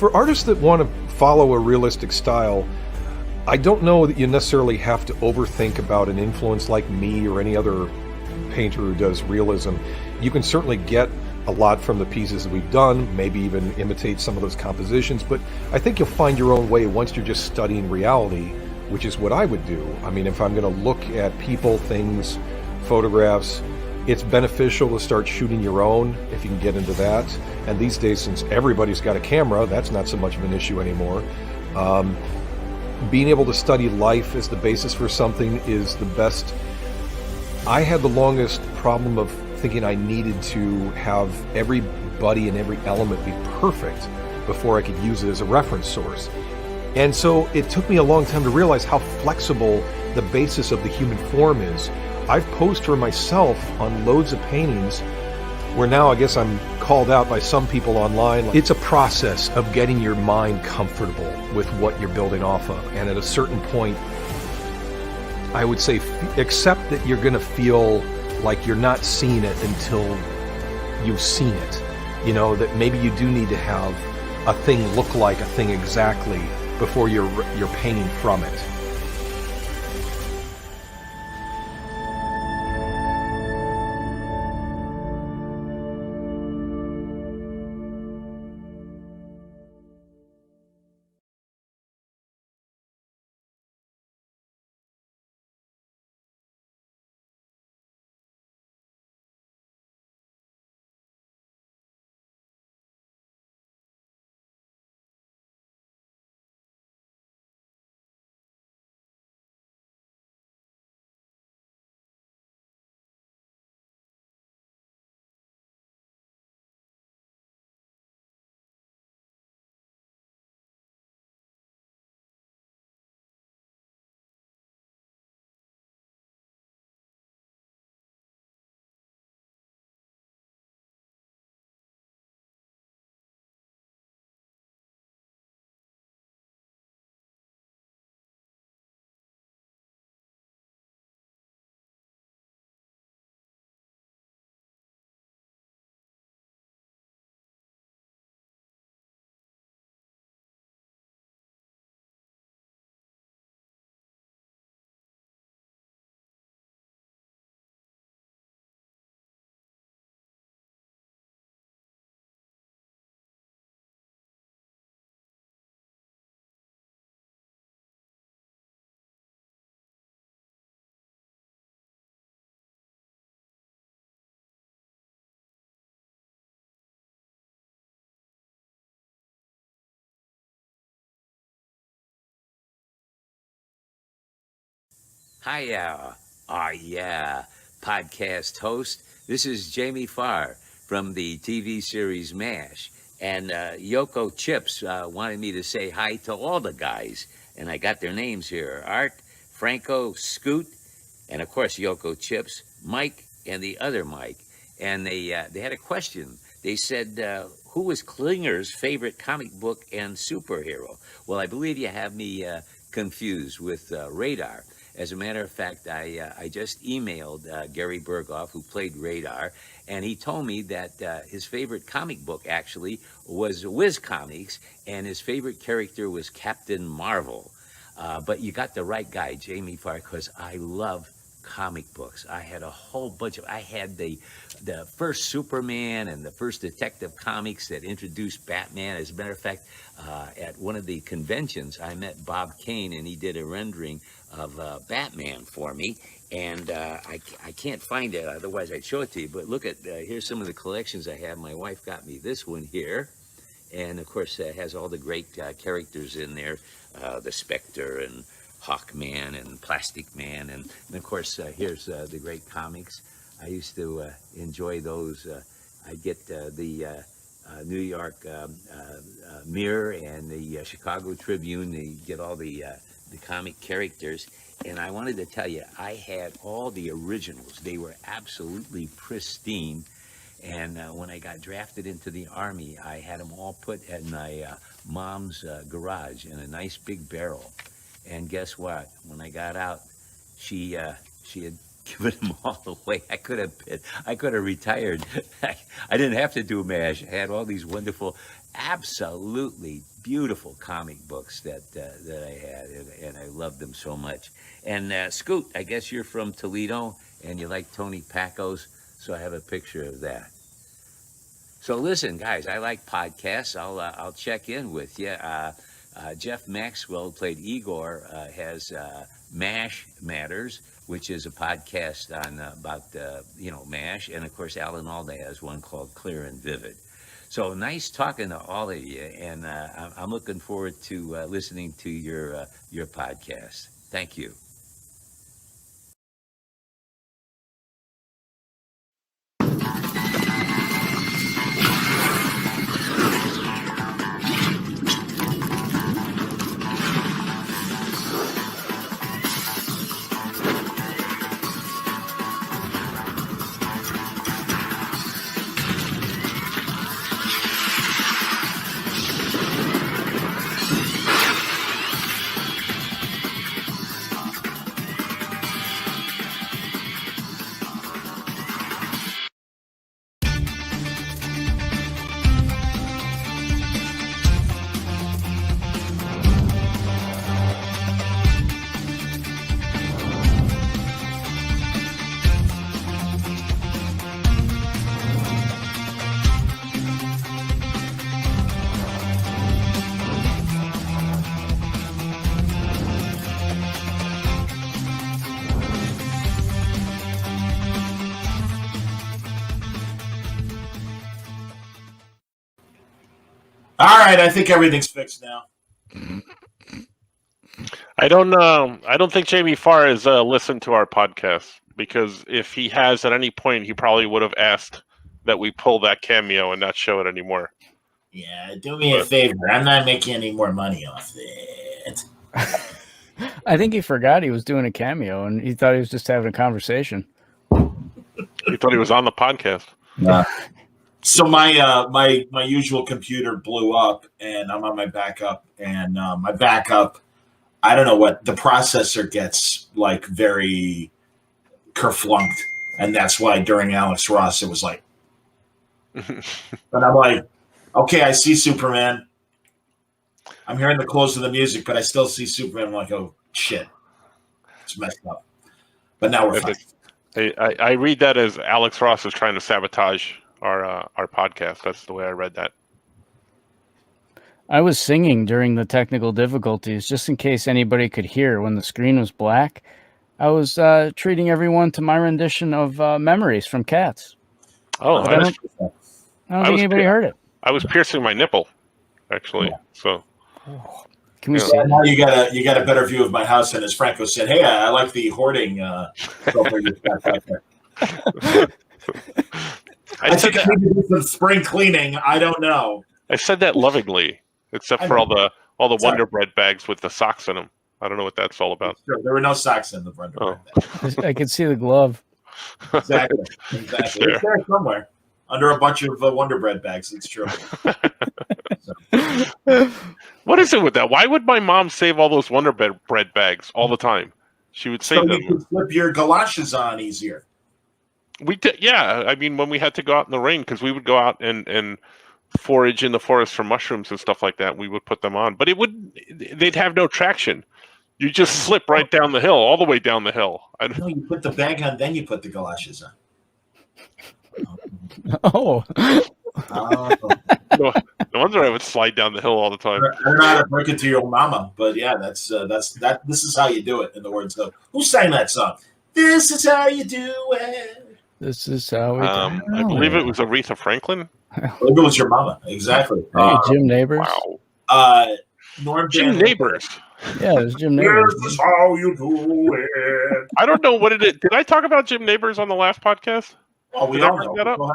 for artists that want to follow a realistic style, I don't know that you necessarily have to overthink about an influence like me or any other painter who does realism. You can certainly get a lot from the pieces that we've done, maybe even imitate some of those compositions, but I think you'll find your own way once you're just studying reality, which is what I would do. I mean, if I'm going to look at people, things, photographs, it's beneficial to start shooting your own if you can get into that. And these days, since everybody's got a camera, that's not so much of an issue anymore. Being able to study life as the basis for something is the best. I had the longest problem of thinking I needed to have everybody and every element be perfect before I could use it as a reference source. And so it took me a long time to realize how flexible the basis of the human form is. I've posed for myself on loads of paintings where now I guess I'm called out by some people online. It's a process of getting your mind comfortable with what you're building off of. And at a certain point, I would say accept that you're going to feel like you're not seeing it until you've seen it. You know, that maybe you do need to have a thing look like a thing exactly before you're painting from it. Hi, podcast host. This is Jamie Farr from the TV series MASH. And Yoko Chips wanted me to say hi to all the guys. And I got their names here. Art, Franco, Scoot, and of course Yoko Chips, Mike, and the other Mike. And they had a question. They said, who was Klinger's favorite comic book and superhero? Well, I believe you have me confused with Radar. As a matter of fact, I just emailed Gary Berghoff, who played Radar, and he told me that his favorite comic book actually was Wiz Comics, and his favorite character was Captain Marvel. But you got the right guy, Jamie Farr, because I love comic books. I had a whole bunch of, I had the first Superman and the first Detective Comics that introduced Batman. As a matter of fact, at one of the conventions, I met Bob Kane, and he did a rendering of Batman for me. And I can't find it, otherwise I'd show it to you. But look at, here's some of the collections I have. My wife got me this one here. And of course, it has all the great characters in there, the Spectre and Hawkman and Plastic Man, and of course here's the great comics. I used to enjoy those. I get the New York Mirror and the Chicago Tribune. They get all the comic characters, and I wanted to tell you, I had all the originals. They were absolutely pristine. And when I got drafted into the Army, I had them all put in my mom's garage in a nice big barrel. And guess what? When I got out, she had given them all away. I could have retired. I didn't have to do MASH. I had all these wonderful, absolutely beautiful comic books that I had, and I loved them so much. And Scoot, I guess you're from Toledo, and you like Tony Pacos, so I have a picture of that. So listen, guys, I like podcasts. I'll check in with you. Jeff Maxwell, who played Igor, has Mash Matters, which is a podcast on about Mash, and of course Alan Alda has one called Clear and Vivid. So nice talking to all of you, and I'm looking forward to listening to your podcast. Thank you. All right, I think everything's fixed now. I don't know. I don't think Jamie Farr has listened to our podcast, because if he has at any point, he probably would have asked that we pull that cameo and not show it anymore. Yeah, do me a favor. I'm not making any more money off it. I think he forgot he was doing a cameo, and he thought he was just having a conversation. He thought he was on the podcast. So my usual computer blew up, and I'm on my backup, and my backup, I don't know what, the processor gets like very kerflunked, and that's why during Alex Ross it was like, and I'm like, okay, I see Superman. I'm hearing the close of the music, but I still see Superman. I'm like, oh shit, it's messed up. But now we're fine. I read that as Alex Ross is trying to sabotage our podcast. That's the way I read that. I was singing during the technical difficulties, just in case anybody could hear when the screen was black. I was treating everyone to my rendition of Memories from Cats. Oh, I don't think anybody heard it. I was piercing my nipple, actually. Yeah. So, can we see? Now you got a better view of my house, and as Franco said, hey, I like the hoarding. I think I need to do some spring cleaning. I don't know. I said that lovingly, except for all the Wonder Bread bags with the socks in them. I don't know what that's all about. Sure, there were no socks in the Wonder Bread bag. I could see the glove. Exactly. It's there somewhere under a bunch of Wonder Bread bags. It's true. What is it with that? Why would my mom save all those Wonder Bread bags all the time? She would save them. So you could slip your galoshes on easier. We did, yeah. I mean, when we had to go out in the rain, because we would go out and forage in the forest for mushrooms and stuff like that, we would put them on. But they'd have no traction. You just slip right down the hill, all the way down the hill. No, you put the bag on, then you put the galoshes on. Oh. No wonder I would slide down the hill all the time. I don't know how to break it to your mama, but yeah, that's this is how you do it. In the words of who sang that song? This is how you do it. This is how we do it. I believe it was Aretha Franklin. I believe it was your mama, exactly. Hey, Jim Neighbors. Wow. Jim Neighbors. Yeah, it was Jim Neighbors. This is how you do it. I don't know what it is. Did I talk about Jim Neighbors on the last podcast? Oh, we all know.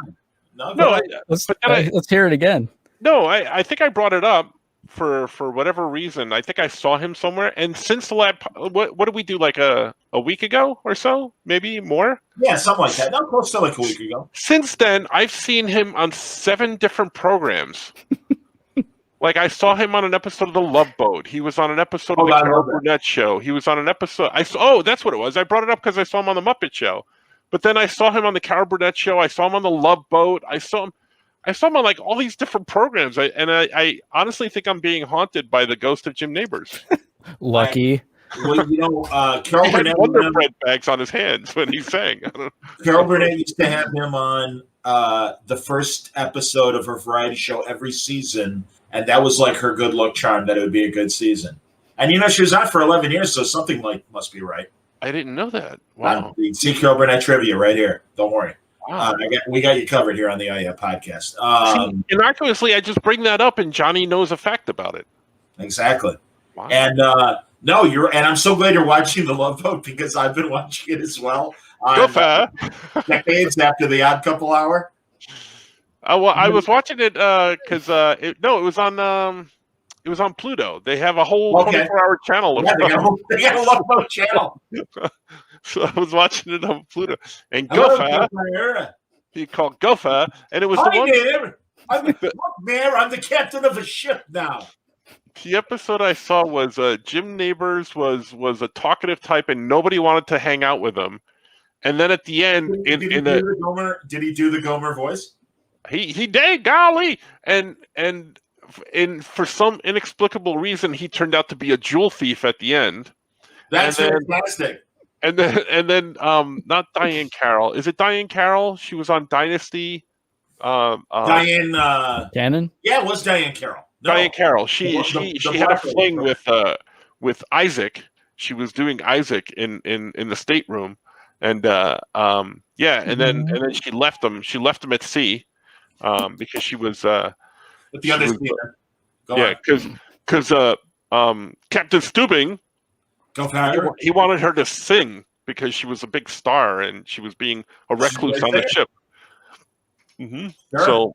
Go ahead. Let's hear it again. No, I think I brought it up for whatever reason. I think I saw him somewhere, and since the last, what did we do, like a week ago or so, maybe more? Yeah, something like that. No, close to like a week ago. Since then, I've seen him on 7 different programs. Like, I saw him on an episode of The Love Boat. He was on an episode of the Carol Burnett Show. He was on an episode. That's what it was. I brought it up because I saw him on The Muppet Show. But then I saw him on the Carol Burnett Show. I saw him on The Love Boat. I saw him. I saw him on like all these different programs. I honestly think I'm being haunted by the ghost of Jim Neighbors. Lucky. Well, Carol He had Burnett, Wonder Bread bags on his hands when he sang. Carol Burnett used to have him on the first episode of her variety show every season, and that was like her good luck charm that it would be a good season. And she was on for 11 years, so something must be right. I didn't know that. Wow. You can see Carol Burnett trivia right here. Don't worry. Wow. We got you covered here on the podcast. Innocuously, I just bring that up, and Johnny knows a fact about it. Exactly. Wow. And no, and I'm so glad you're watching The Love Boat because I've been watching it as well. Go far. Decades after the Odd Couple Hour. Well, I was watching it because it was on Pluto. They have a whole 24-hour channel. Yeah, they got a Love Boat channel. So I was watching it on Pluto. And Gopher, he called Gopher, and it was the one. There. I'm the captain of a ship now. The episode I saw was Jim Neighbors was a talkative type, and nobody wanted to hang out with him. And then at the end, did he do the Gomer voice? He did, golly, and for some inexplicable reason, he turned out to be a jewel thief at the end. That's fantastic. And then not Diane Carroll. Is it Diane Carroll? She was on Dynasty. Diane Cannon? Yeah, it was Diane Carroll. No. Diane Carroll. She had a fling with Isaac. She was doing Isaac in the stateroom, and and then she left him. She left him at sea, because she was the understatement. Because Captain Stubing. He wanted her to sing because she was a big star and she was being a recluse on the ship. Mm-hmm. Sure. So,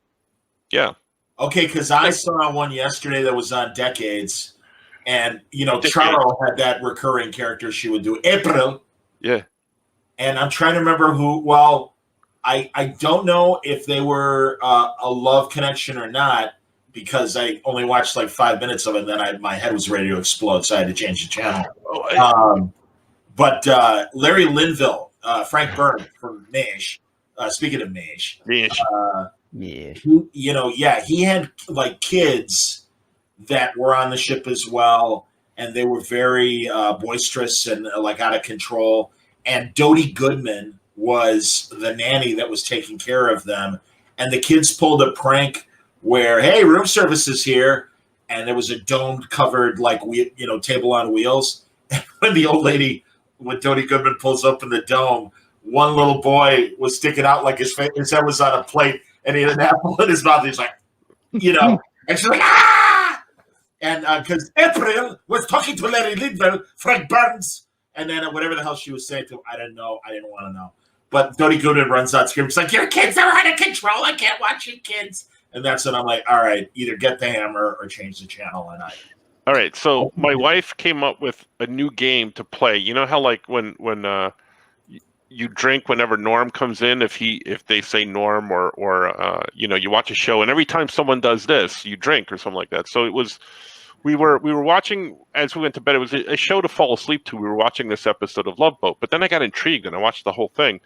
yeah. Okay, because I saw one yesterday that was on Decades, and Charo had that recurring character she would do, April. Yeah. And I'm trying to remember who. Well, I don't know if they were a love connection or not, because I only watched like 5 minutes of it, and then my head was ready to explode, so I had to change the channel. But Larry Linville, Frank Byrne from MASH, speaking of MASH, he had like kids that were on the ship as well, and they were very boisterous and like out of control. And Dodie Goodman was the nanny that was taking care of them, and the kids pulled a prank where, hey, room service is here, and there was a domed covered table on wheels. And when the old lady with Dodie Goodman pulls open the dome, one little boy was sticking out like his head was on a plate, and he had an apple in his mouth. He's like, and she's like, ah! And because April was talking to Larry Linville, Frank Burns, and then whatever the hell she was saying to him, I didn't know. I didn't want to know. But Dodie Goodman runs out screaming, he's like, your kids are out of control. I can't watch your kids. And that's when I'm like, all right, either get the hammer or change the channel. And all right, so my wife came up with a new game to play. You know how like when you drink whenever Norm comes in, if they say Norm or you watch a show, and every time someone does this, you drink or something like that. So we were watching as we went to bed. It was a show to fall asleep to. We were watching this episode of Love Boat, but then I got intrigued and I watched the whole thing.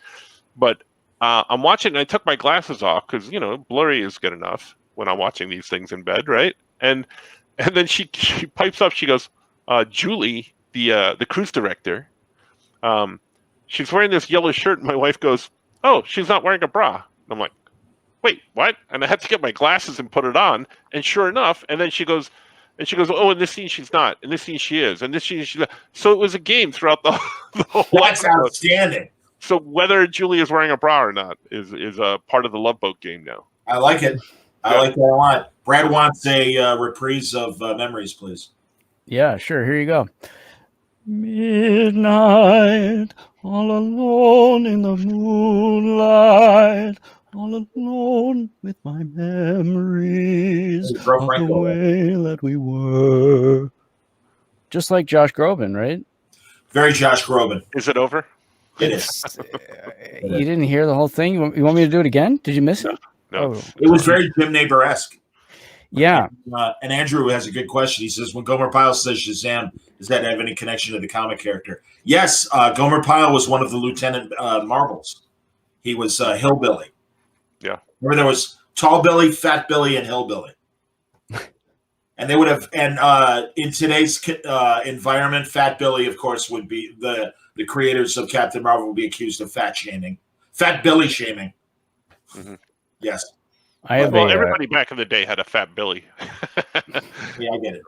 But I'm watching, and I took my glasses off because blurry is good enough when I'm watching these things in bed, right? And then she pipes up. She goes, "Julie, the cruise director, she's wearing this yellow shirt." And my wife goes, "Oh, she's not wearing a bra." And I'm like, "Wait, what?" And I had to get my glasses and put it on. And sure enough, and then she goes, "Oh, in this scene she's not. In this scene she is. In this scene she's not." So it was a game throughout the whole. That's outstanding. So whether Julie is wearing a bra or not is a part of the Love Boat game now. I like it. I like that a lot. Brad wants a reprise of Memories, please. Yeah, sure. Here you go. Midnight, all alone in the moonlight, all alone with my memories of the way that we were. Just like Josh Groban, right? Very Josh Groban. Is it over? It is. You didn't hear the whole thing? You want me to do it again? Did you miss it? No. Oh. It was very Jim Neighbor-esque. Yeah. And Andrew has a good question. He says, when Gomer Pyle says Shazam, does that have any connection to the comic character? Yes, Gomer Pyle was one of the Lieutenant Marbles. He was Hillbilly. Yeah. Remember there was Tall Billy, Fat Billy, and Hillbilly. And they would have, and in today's environment, Fat Billy, of course, would be the creators of Captain Marvel would be accused of fat Billy shaming. Mm-hmm. Yes. Everybody back in the day had a Fat Billy. Yeah, I get it.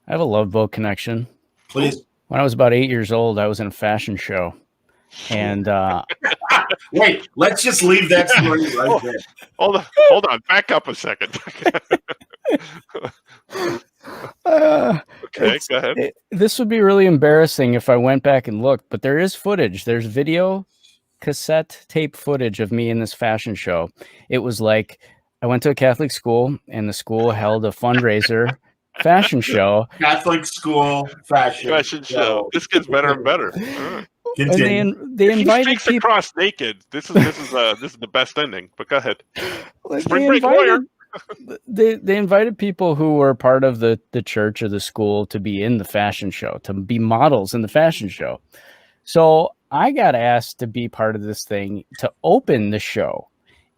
I have a Love Boat connection. Please. When I was about 8 years old, I was in a fashion show. And wait, let's just leave that story right there. Hold on. Back up a second. Okay, go ahead. This would be really embarrassing if I went back and looked, but there is footage. There's video cassette tape footage of me in this fashion show. It was like I went to a Catholic school, and the school held a fundraiser fashion show. Catholic school fashion show. This gets better and better. Right. And they invited people across naked. This is the best ending. But go ahead. Spring Break Lawyer. They invited people who were part of the church or the school to be in the fashion show, to be models in the fashion show. So I got asked to be part of this thing to open the show.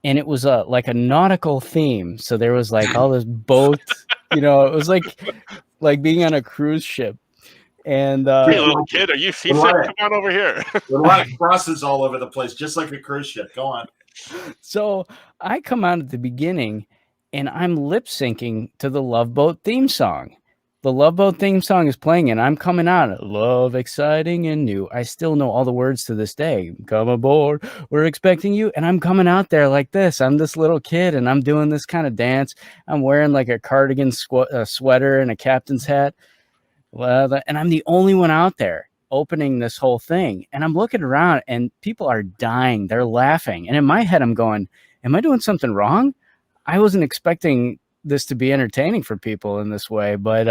And it was like a nautical theme. So there was like all this boats, it was like being on a cruise ship. And hey, little kid, are you seasick? Come on over here. There are a lot of crosses all over the place, just like a cruise ship. Go on. So I come out at the beginning, and I'm lip syncing to the Love Boat theme song. The Love Boat theme song is playing, and I'm coming out. Love, exciting, and new. I still know all the words to this day. Come aboard. We're expecting you. And I'm coming out there like this. I'm this little kid, and I'm doing this kind of dance. I'm wearing like a cardigan sweater and a captain's hat. And I'm the only one out there opening this whole thing. And I'm looking around, and people are dying. They're laughing. And in my head, I'm going, am I doing something wrong? I wasn't expecting this to be entertaining for people in this way, but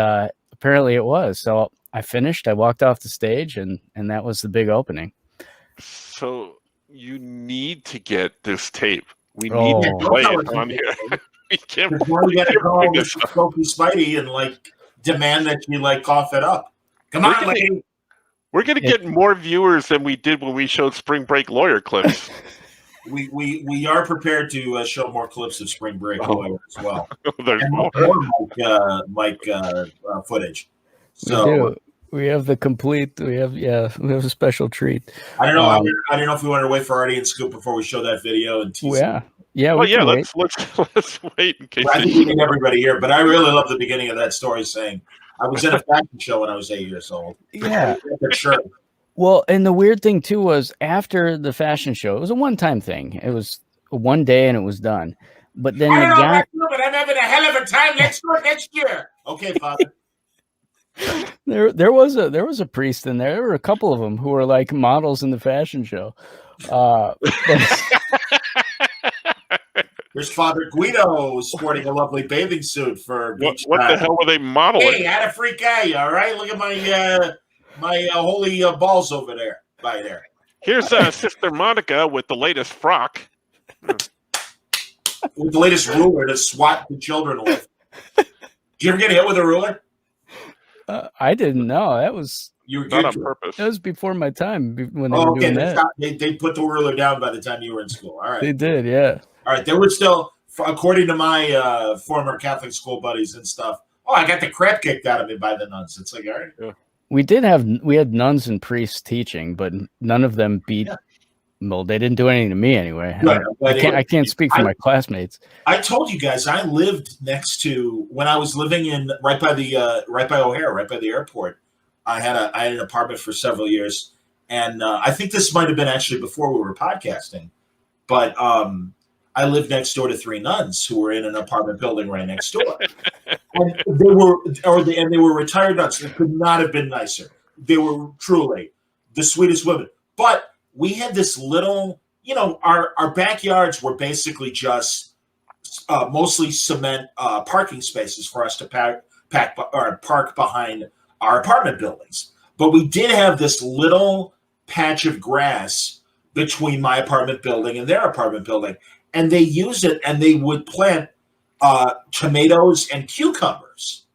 apparently it was. So I finished. I walked off the stage, and that was the big opening. So you need to get this tape. We need to play it on here. We can't. We got to call Skokie Spidey and demand that you cough it up. Come on, lady. We're gonna get more viewers than we did when we showed Spring Break Lawyer clips. We are prepared to show more clips of Spring Break Lawyer as well. There's more Mike footage. So we have the complete. We have a special treat. I don't know. I don't know if we want to wait for Artie and Scoop before we show that video and tease. Yeah. Let's wait in case. I think we need everybody here, but I really love the beginning of that story saying, "I was in a fashion show when I was 8 years old." Yeah, for sure. Well, and the weird thing too was after the fashion show, it was a one-time thing. It was one day and it was done. But then but I'm having a hell of a time. Let's do it next year. Okay, Father. There was a priest in there. There were a couple of them who were like models in the fashion show. There's Father Guido sporting a lovely bathing suit for beach. What the hell were they modeling? Hey, had a freak guy. All right, look at my holy balls over there. By there. Here's Sister Monica with the latest frock. With the latest ruler to swat the children with. Did you ever get hit with a ruler? I didn't know. That was not on purpose. That was before my time when they were doing that. They put the ruler down by the time you were in school. All right. They did, yeah. All right. There were still, according to my former Catholic school buddies and stuff, I got the crap kicked out of me by the nuns. It's like, all right. Yeah. We had nuns and priests teaching, but none of them beat. Yeah. Well, they didn't do anything to me anyway. I can't speak for my classmates. I told you guys I lived next to when I was living in right by O'Hare, right by the airport. I had an apartment for several years, and I think this might have been actually before we were podcasting, but I lived next door to three nuns who were in an apartment building right next door, and they were retired nuns. They could not have been nicer. They were truly the sweetest women, but. We had this little, our backyards were basically just mostly cement parking spaces for us to park behind our apartment buildings. But we did have this little patch of grass between my apartment building and their apartment building. And they used it and they would plant tomatoes and cucumbers.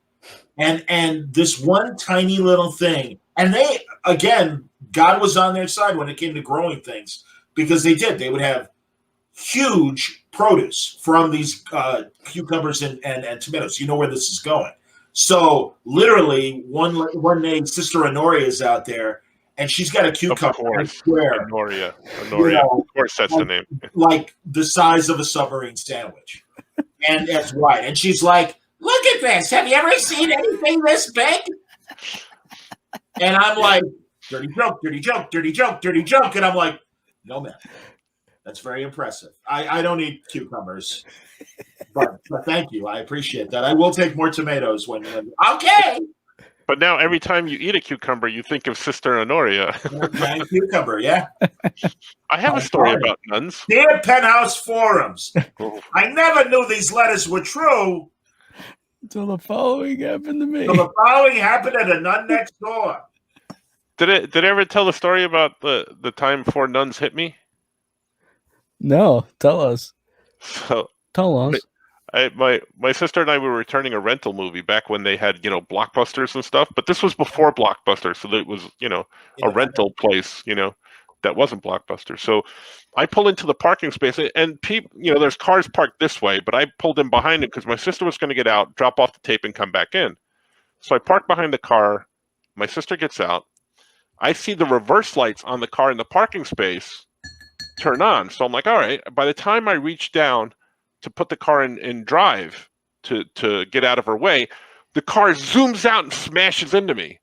And this one tiny little thing. And they, again, God was on their side when it came to growing things because they would have huge produce from these cucumbers and tomatoes. You know where this is going. So literally, one day, Sister Honoria is out there, and she's got a cucumber. Of course, Honoria. Of course, that's the name. Like the size of a submarine sandwich, and that's right. And she's like, "Look at this! Have you ever seen anything this big?" And I'm like, "Dirty joke, dirty joke, dirty joke, dirty joke," and I'm like, "No, man, that's very impressive. I don't eat cucumbers." But thank you. I appreciate that. I will take more tomatoes when okay. But now every time you eat a cucumber, you think of Sister Honoria. Cucumber, yeah. I have a story about nuns. Dear Penthouse Forums, I never knew these letters were true until the following happened to me. Until the following happened at a nun next door. Did I ever tell the story about the time 4 nuns hit me? No, tell us. So tell us. My sister and I were returning a rental movie back when they had, Blockbusters and stuff, but this was before Blockbuster, so it was, a rental place, that wasn't Blockbuster. So I pull into the parking space, and people, there's cars parked this way, but I pulled in behind it because my sister was going to get out, drop off the tape, and come back in. So I park behind the car. My sister gets out. I see the reverse lights on the car in the parking space turn on. So I'm like, all right. By the time I reach down to put the car in drive to get out of her way, the car zooms out and smashes into me.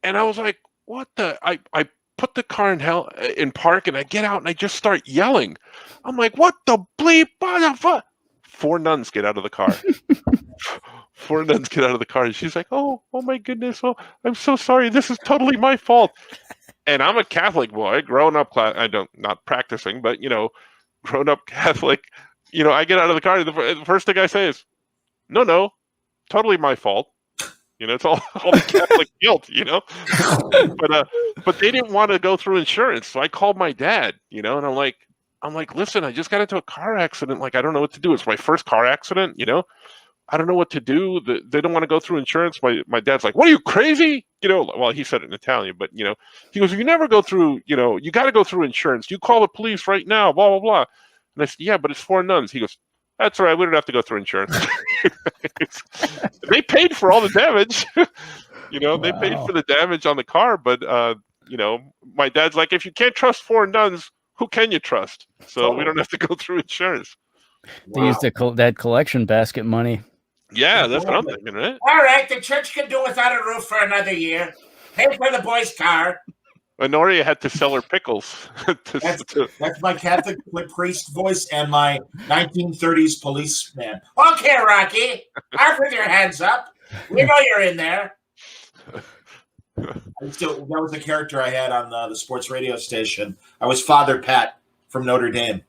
And I was like, what the? I put the car in park, and I get out and I just start yelling. I'm like, what the bleep? What the fuck? 4 nuns get out of the car. 4 nuns get out of the car, and she's like, oh my goodness. Oh, I'm so sorry. This is totally my fault. And I'm a Catholic boy, grown up, not practicing, but, grown up Catholic. I get out of the car. The first thing I say is, no, totally my fault. It's all the Catholic guilt, But they didn't want to go through insurance, so I called my dad, and I'm like, listen, I just got into a car accident. Like, I don't know what to do. It's my first car accident, I don't know what to do. They don't want to go through insurance. My dad's like, what are you, crazy? Well, he said it in Italian, but, he goes, you never go through, you got to go through insurance. You call the police right now, blah, blah, blah. And I said, yeah, but it's 4 nuns. He goes, that's all right. We don't have to go through insurance. They paid for all the damage. They paid for the damage on the car. But, my dad's like, if you can't trust 4 nuns, who can you trust? So we don't have to go through insurance. They used that collection basket money. Yeah, that's what I'm thinking, right? All right, the church can do without a roof for another year. Pay for the boy's car. Honoria had to sell her pickles. That's my Catholic priest voice and my 1930s policeman. Okay, Rocky, off with your hands up. We know you're in there. That was a character I had on the sports radio station. I was Father Pat from Notre Dame.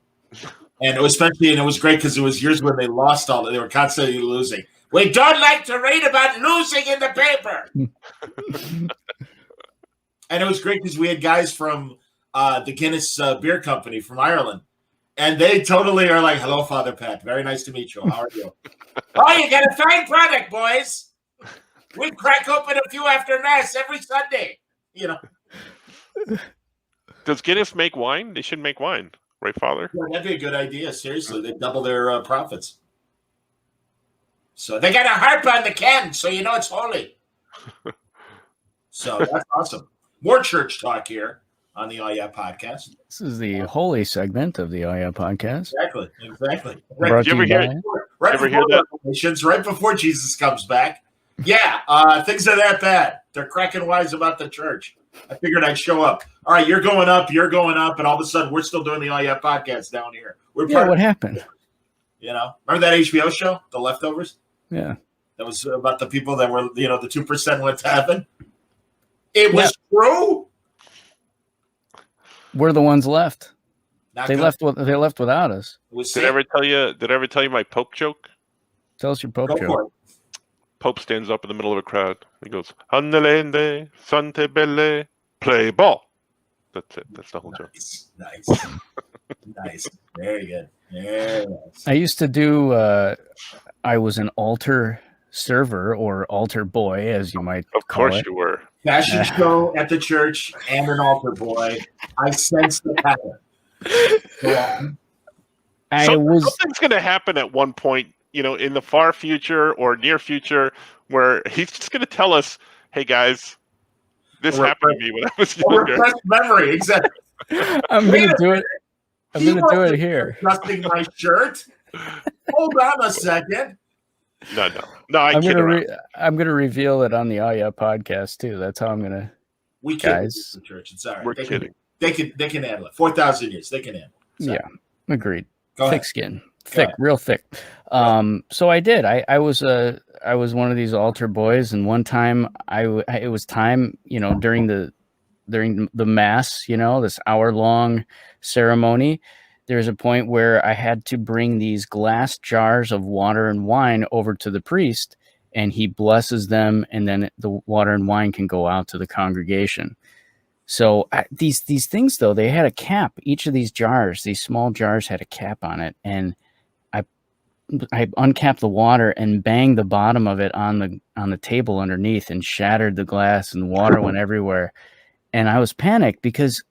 And it was great because it was years when they lost they were constantly losing. We don't like to read about losing in the paper. And it was great because we had guys from the Guinness Beer Company from Ireland. And they totally are like, hello, Father Pat. Very nice to meet you. How are you? Oh, you got a fine product, boys. We crack open a few after Mass every Sunday. Does Guinness make wine? They should make wine. Right, Father? Yeah, that'd be a good idea. Seriously, they double their profits. So they got a harp on the can, so it's holy. So that's awesome. More church talk here on the Oh Yeah podcast. This is the holy segment of the Oh Yeah podcast. Exactly. Right, you ever hear that? Right before Jesus comes back. Yeah, things are that bad. They're cracking wise about the church. I figured I'd show up. All right, you're going up, and all of a sudden we're still doing the Oh Yeah podcast down here. What happened? Remember that HBO show, The Leftovers? Yeah. That was about the people that were, the 2% went to heaven. It was true. We're the ones left. Not they good. left without us. Did I ever tell you my Pope joke? Tell us your Pope joke. Pope stands up in the middle of a crowd. He goes, Annalende, Sante Belle, play ball. That's it. That's the whole joke. Nice. Very good. Yes. I used to do, I was an altar server or altar boy, as you might call it. Of course you were. Fashion show at the church and an altar boy. I sense the pattern. Something's going to happen at one point, in the far future or near future, where he's just going to tell us, "Hey guys, this happened to me when I was younger." Repressed memory, exactly. I'm going to do it. I'm going to do it here. Adjusting my shirt. Hold on a second. No. I'm gonna reveal it on the Oh Yeah podcast too. That's how I'm gonna. We can't the church. It's all right. We're kidding. They can handle it. 4,000 years. They can handle it. Yeah, agreed. Go thick ahead. Skin, thick, real thick. So I did. I was one of these altar boys, and one time it was time, during the mass, this hour-long ceremony. There's a point where I had to bring these glass jars of water and wine over to the priest, and he blesses them, and then the water and wine can go out to the congregation. So these things, though, they had a cap. Each of these jars, these small jars, had a cap on it, and I uncapped the water and banged the bottom of it on the table underneath and shattered the glass, and the water went everywhere. And I was panicked because,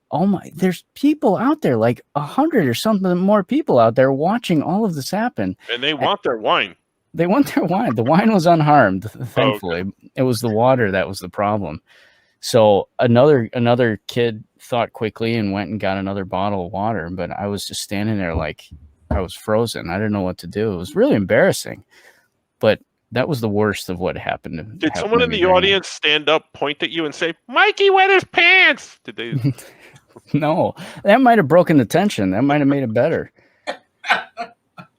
there's people out there, like 100 or something more people out there watching all of this happen. And they want their wine. They want their wine. The wine was unharmed, thankfully. Okay. It was the water that was the problem. So another kid thought quickly and went and got another bottle of water. But I was just standing there like I was frozen. I didn't know what to do. It was really embarrassing. But that was the worst of what happened. Did someone in the audience stand up, point at you, and say, "Mikey wet his pants"? Did they? No, that might have broken the tension. That might have made it better.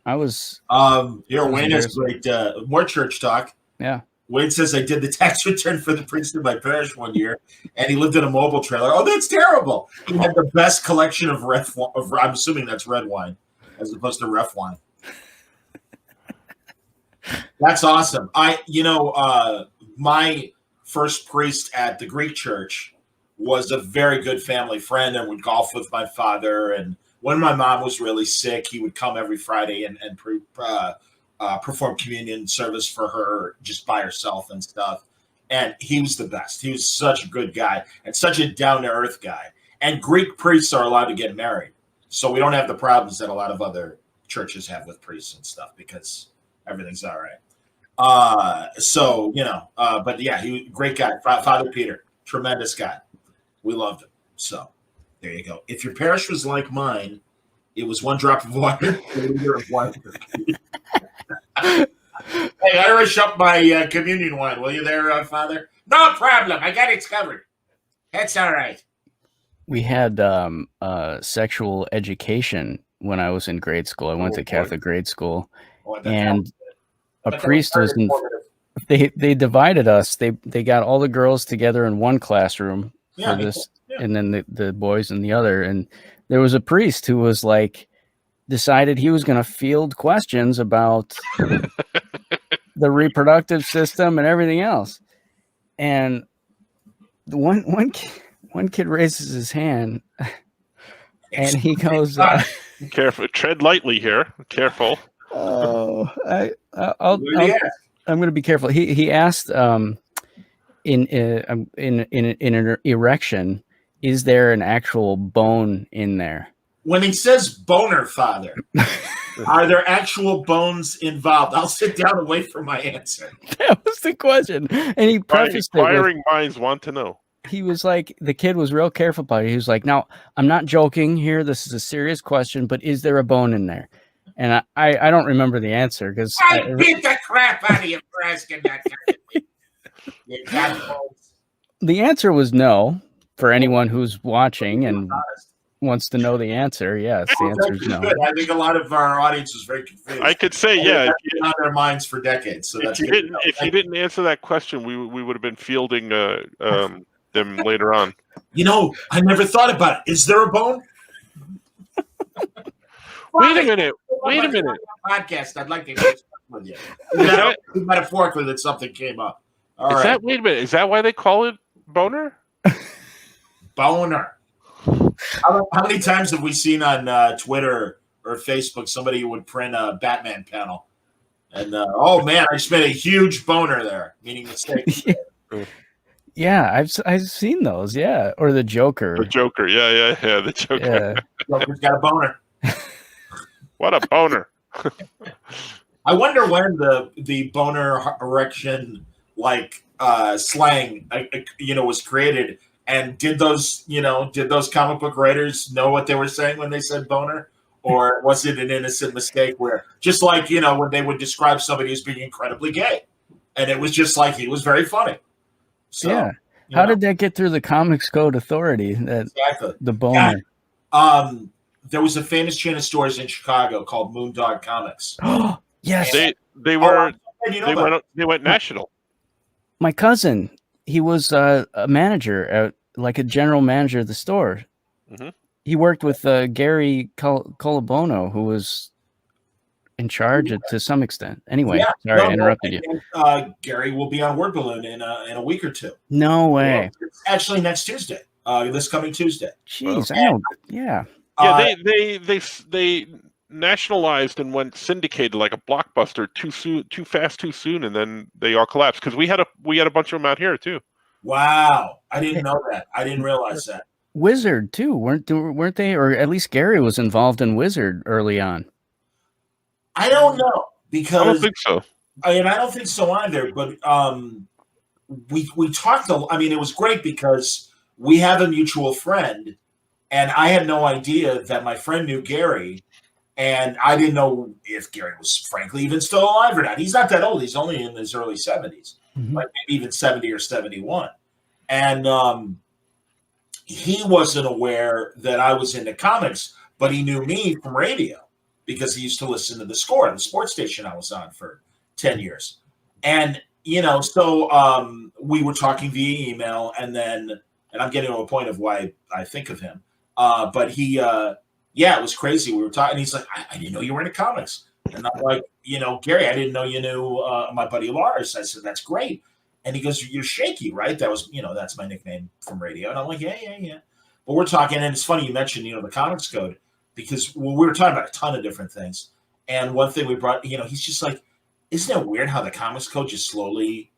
I was. Wayne has great. More church talk. Yeah. Wayne says, "I did the tax return for the priest in my parish one year, and he lived in a mobile trailer." Oh, that's terrible. He had the best collection of red. I'm assuming that's red wine, as opposed to ref wine. That's awesome. My first priest at the Greek church was a very good family friend and would golf with my father. And when my mom was really sick, he would come every Friday and perform communion service for her just by herself and stuff. And he was the best. He was such a good guy and such a down-to-earth guy. And Greek priests are allowed to get married. So we don't have the problems that a lot of other churches have with priests and stuff because everything's all right. But yeah, he was a great guy. Father Peter, tremendous guy. We loved him. So there you go. If your parish was like mine, it was one drop of water, a liter of wine. Hey, Irish up my communion wine. Will you there, Father? No problem. I got it covered. That's all right. We had sexual education when I was in grade school. I went to Catholic grade school, and a priest was in. They divided us. They got all the girls together in one classroom for this, and then the boys in the other. And there was a priest who was decided he was going to field questions about the reproductive system and everything else. And one kid raises his hand, and he goes, "Careful, tread lightly here. Careful." Oh, I'm going to be careful. He asked, in an erection, is there an actual bone in there? When he says boner, Father, are there actual bones involved? I'll sit down and wait for my answer. That was the question. And he prefaced it. Inquiring minds want to know. He was the kid was real careful about it. He was like, "Now, I'm not joking here. This is a serious question, but is there a bone in there?" And I don't remember the answer because I beat the crap out of you for asking that. The answer was no for anyone who's watching and wants to know the answer. Yes, the answer is no. I think a lot of our audience is very confused. I could say, yeah, it's been on their minds for decades. So if you didn't answer that question, we would have been fielding them later on. I never thought about it. Is there a bone? Wait a minute. Podcast. I'd like to discuss with you. Metaphorically, that something came up. All right. Wait a minute. Is that why they call it boner? Boner. How many times have we seen on Twitter or Facebook somebody who would print a Batman panel? And, oh, man, I just made a huge boner there, meaning mistake. Yeah, I've seen those, yeah. Or the Joker. The Joker, yeah, the Joker. Yeah. Joker's got a boner. What a boner. I wonder when the boner erection slang was created, and did those comic book writers know what they were saying when they said boner, or was it an innocent mistake where just like when they would describe somebody as being incredibly gay, and it was just like he was very funny. So, yeah. How did that get through the Comics Code Authority? Exactly. The boner. There was a famous chain of stores in Chicago called Moondog Comics. Yes. They went national. My cousin, he was a manager, like a general manager of the store. Mm-hmm. He worked with Gary Colabono, who was in charge to some extent. Anyway, sorry, I interrupted you. Gary will be on Word Balloon in a week or two. No way. It's actually next Tuesday. This coming Tuesday. Jeez, I know. Yeah. Yeah, they nationalized and went syndicated like a Blockbuster too fast, too soon, and then they all collapsed because we had a bunch of them out here too. Wow, I didn't know that. I didn't realize that. Wizard too, weren't they? Or at least Gary was involved in Wizard early on. I don't know because I don't think so. I don't think so either. But we talked. It was great because we have a mutual friend, and I had no idea that my friend knew Gary, and I didn't know if Gary was frankly even still alive or not. He's not that old. He's only in his early 70s, like maybe even 70 or 71. And he wasn't aware that I was into comics, but he knew me from radio because he used to listen to The Score, the sports station I was on for 10 years. And, so we were talking via email, and I'm getting to a point of why I think of him. But he, it was crazy. We were talking, and he's like, I didn't know you were into comics. And I'm like, Gary, I didn't know you knew my buddy Lars. I said, that's great. And he goes, you're Shaky, right? That was, that's my nickname from radio. And I'm like, yeah. But we're talking, and it's funny you mentioned, the Comics Code, because we were talking about a ton of different things. And one thing we brought, he's just like, isn't it weird how the Comics Code just slowly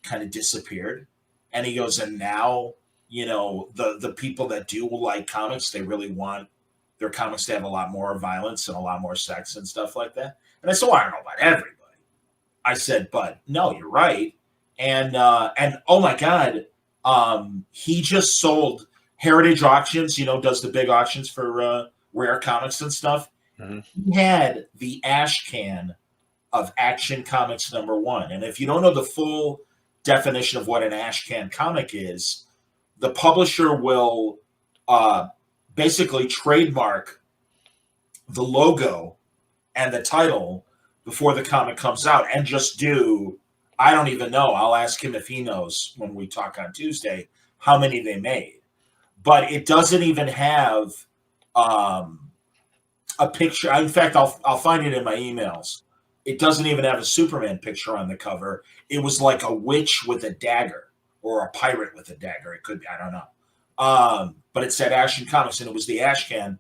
kind of disappeared? And he goes, and now, the people that do like comics, they really want their comics to have a lot more violence and a lot more sex and stuff like that. And I said, well, I don't know about everybody. I said, but no, you're right. And oh my God, he just sold Heritage Auctions, does the big auctions for rare comics and stuff. Mm-hmm. He had the ash can of Action Comics #1. And if you don't know the full definition of what an ash can comic is, the publisher will basically trademark the logo and the title before the comic comes out and just do, I don't even know. I'll ask him if he knows when we talk on Tuesday how many they made. But it doesn't even have a picture. In fact, I'll find it in my emails. It doesn't even have a Superman picture on the cover. It was like a witch with a dagger or a pirate with a dagger. It could be, I don't know. But it said Action Comics, and it was the ash can.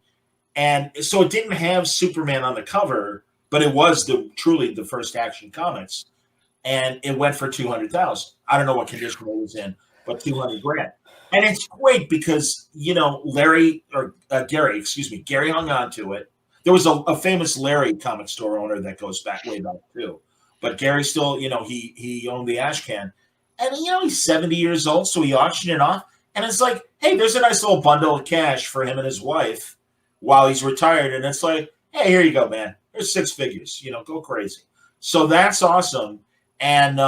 And so it didn't have Superman on the cover, but it was truly the first Action Comics. And it went for $200,000. I don't know what condition it was in, but $200,000. And it's great because, Gary hung on to it. There was a famous Larry comic store owner that goes way back too. But Gary still, he owned the ash can. And, he's 70 years old, so he auctioned it off. And it's like, hey, there's a nice little bundle of cash for him and his wife while he's retired. And it's like, hey, here you go, man. There's 6 figures. Go crazy. So that's awesome. And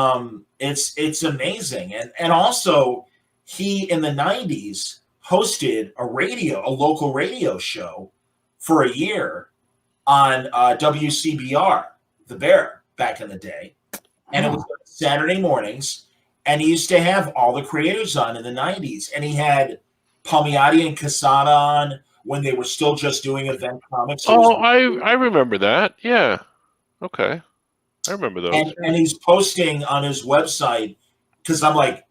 it's amazing. And also, he, in the 90s, hosted a local radio show for a year on WCBR, The Bear, back in the day. And it was Saturday mornings. And he used to have all the creators on in the 90s. And he had Palmiotti and Casada on when they were still just doing event comics. I remember that. Yeah. Okay. I remember those. And he's posting on his website, because I'm like,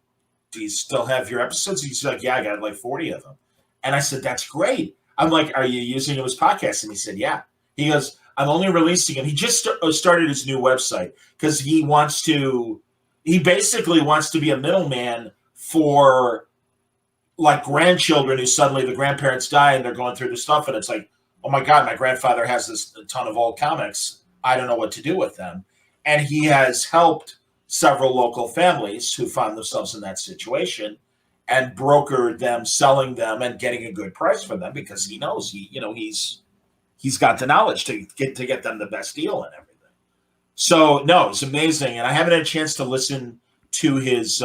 do you still have your episodes? He's like, yeah, I got like 40 of them. And I said, that's great. I'm like, are you using his podcast? And he said, yeah. He goes, I'm only releasing it. He just started his new website because he basically wants to be a middleman for like grandchildren who suddenly the grandparents die and they're going through the stuff. And it's like, oh my God, my grandfather has a ton of old comics. I don't know what to do with them. And he has helped several local families who found themselves in that situation and brokered them, selling them, and getting a good price for them because he knows he's got the knowledge to get them the best deal and everything. So no, it's amazing, and I haven't had a chance to listen to his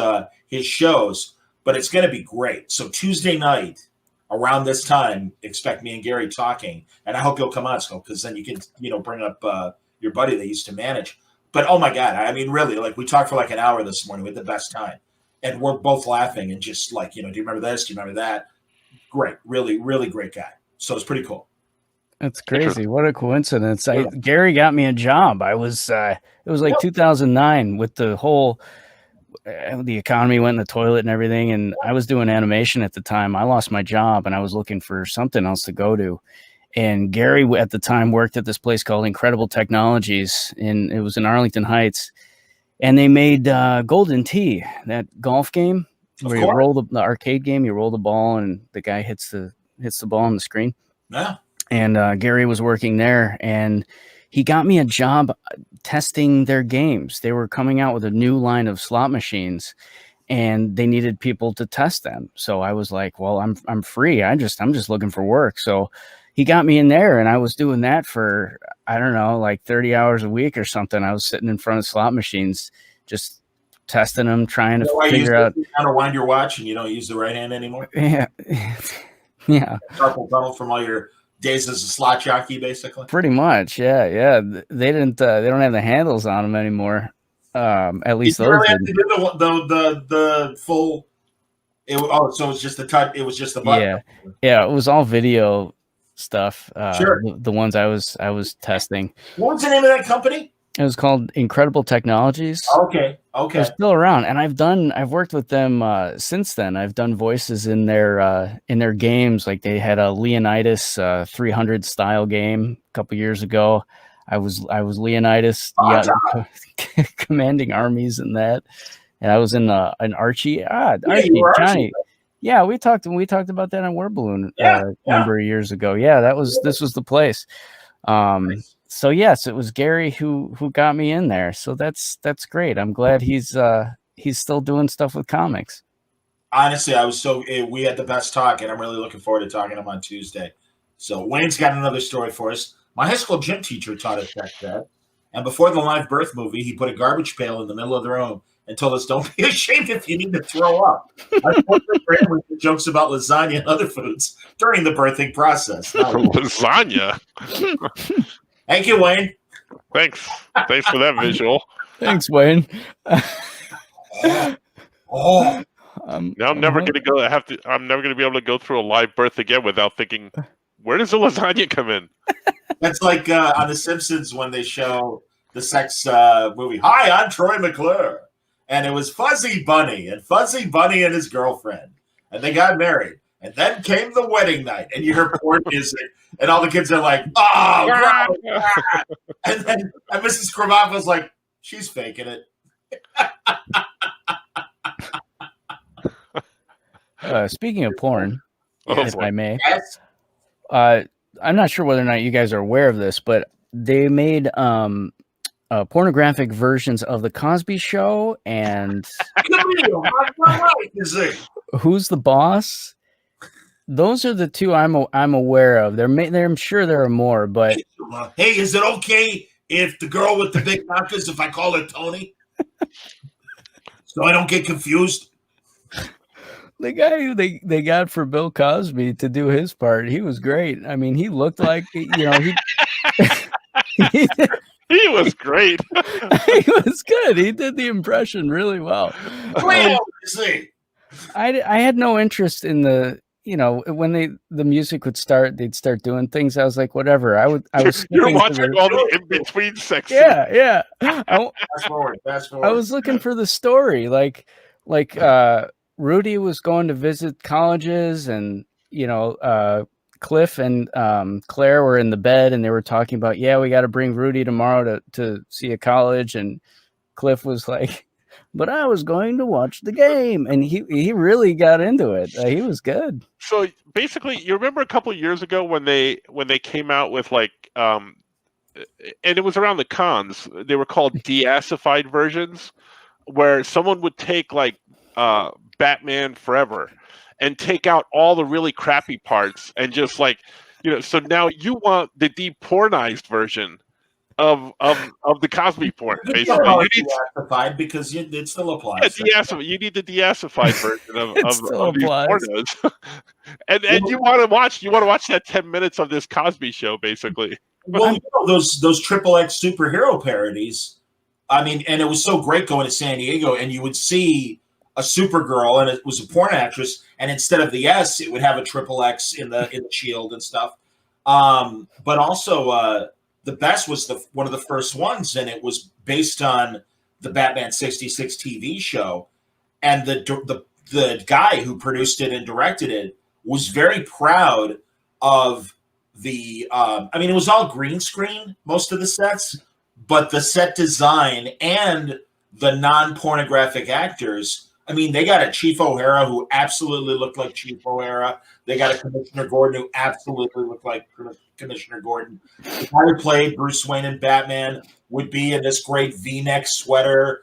shows, but it's going to be great. So Tuesday night around this time, expect me and Gary talking, and I hope you'll come on, Skokie, because then you can bring up your buddy that used to manage. But oh my God, I mean, really, like we talked for like an hour this morning. We had the best time, and we're both laughing and just like, do you remember this? Do you remember that? Great, really, really great guy. So it's pretty cool. That's crazy. What a coincidence. Gary got me a job. It was like 2009 with the whole, the economy went in the toilet and everything. And I was doing animation at the time. I lost my job and I was looking for something else to go to. And Gary at the time worked at this place called Incredible Technologies, and it was in Arlington Heights. And they made Golden Tee, that golf game where you roll the arcade game, you roll the ball and the guy hits the ball on the screen. Yeah. And Gary was working there, and he got me a job testing their games. They were coming out with a new line of slot machines, and they needed people to test them. So I was like, "Well, I'm free. I'm just looking for work." So he got me in there, and I was doing that for I don't know, like 30 hours a week or something. I was sitting in front of slot machines, just testing them, trying to figure out how to wind your watch, and you don't use the right hand anymore. Yeah, yeah. Carpal tunnel from all your days as a slot jockey, basically. Pretty much, yeah. They don't have the handles on them anymore. At least those didn't. The full. So it was just the touch. It was just the button. Yeah. It was all video stuff. Sure. The ones I was testing. What was the name of that company? It was called Incredible Technologies. Okay. They're still around, and I've worked with them since then. I've done voices in their games. Like they had a Leonidas 300 style game a couple years ago. I was Leonidas commanding armies in that, and I was in an Archie. Archie, Johnny. Yeah, we talked about that on War Balloon a number of years ago. Yeah, this was the place. So yes, it was Gary who got me in there. So that's great. I'm glad he's still doing stuff with comics. Honestly, we had the best talk, and I'm really looking forward to talking to him on Tuesday. So Wayne's got another story for us. My high school gym teacher taught us that, and before the live birth movie, he put a garbage pail in the middle of the room and told us, "Don't be ashamed if you need to throw up." I with jokes about lasagna and other foods during the birthing process. Lasagna. Thank you, Wayne. Thanks for that visual. Thanks, Wayne. Now I'm never gonna be able to go through a live birth again without thinking, where does the lasagna come in? That's like on The Simpsons when they show the sex movie. Hi, I'm Troy McClure, and it was Fuzzy Bunny and his girlfriend, and they got married. And then came the wedding night, and you hear porn music, and all the kids are like, "Oh!" and then Mrs. Krabath was like, "She's faking it." Speaking of porn, if I may, yes. I'm not sure whether or not you guys are aware of this, but they made pornographic versions of the Cosby Show and Who's the Boss. Those are the two I'm aware of. I'm sure there are more, but hey, is it okay if the girl with the big knockers, if I call her Tony, so I don't get confused? The guy who they got for Bill Cosby to do his part, he was great. I mean, he looked like he was great. He was good. He did the impression really well. I had no interest in the. When the music would start, they'd start doing things. I was like, whatever. I was. You're watching all the in between sections. Yeah. Fast forward. I was looking for the story, like Rudy was going to visit colleges, and Cliff and Claire were in the bed, and they were talking about, we got to bring Rudy tomorrow to see a college, and Cliff was like, but I was going to watch the game. And he really got into it. He was good. So basically, you remember a couple of years ago when they came out with like, and it was around the cons. They were called deassified versions, where someone would take like Batman Forever and take out all the really crappy parts and just like, so now you want the depornized version of the Cosby porn, basically. You need deassified because it still applies. You need the deassified version of these applies. pornos, and you want to watch that 10 minutes of this Cosby show, basically. Well, those XXX superhero parodies. I mean, and it was so great going to San Diego, and you would see a Supergirl, and it was a porn actress, and instead of the S, it would have a XXX in the shield and stuff. But also, the best was one of the first ones, and it was based on the Batman '66 TV show, and the guy who produced it and directed it was very proud of the. I mean, it was all green screen, most of the sets. But the set design and the non-pornographic actors, I mean, they got a Chief O'Hara who absolutely looked like Chief O'Hara. They got a Commissioner Gordon who absolutely looked like Commissioner Gordon. The guy who played Bruce Wayne and Batman would be in this great V-neck sweater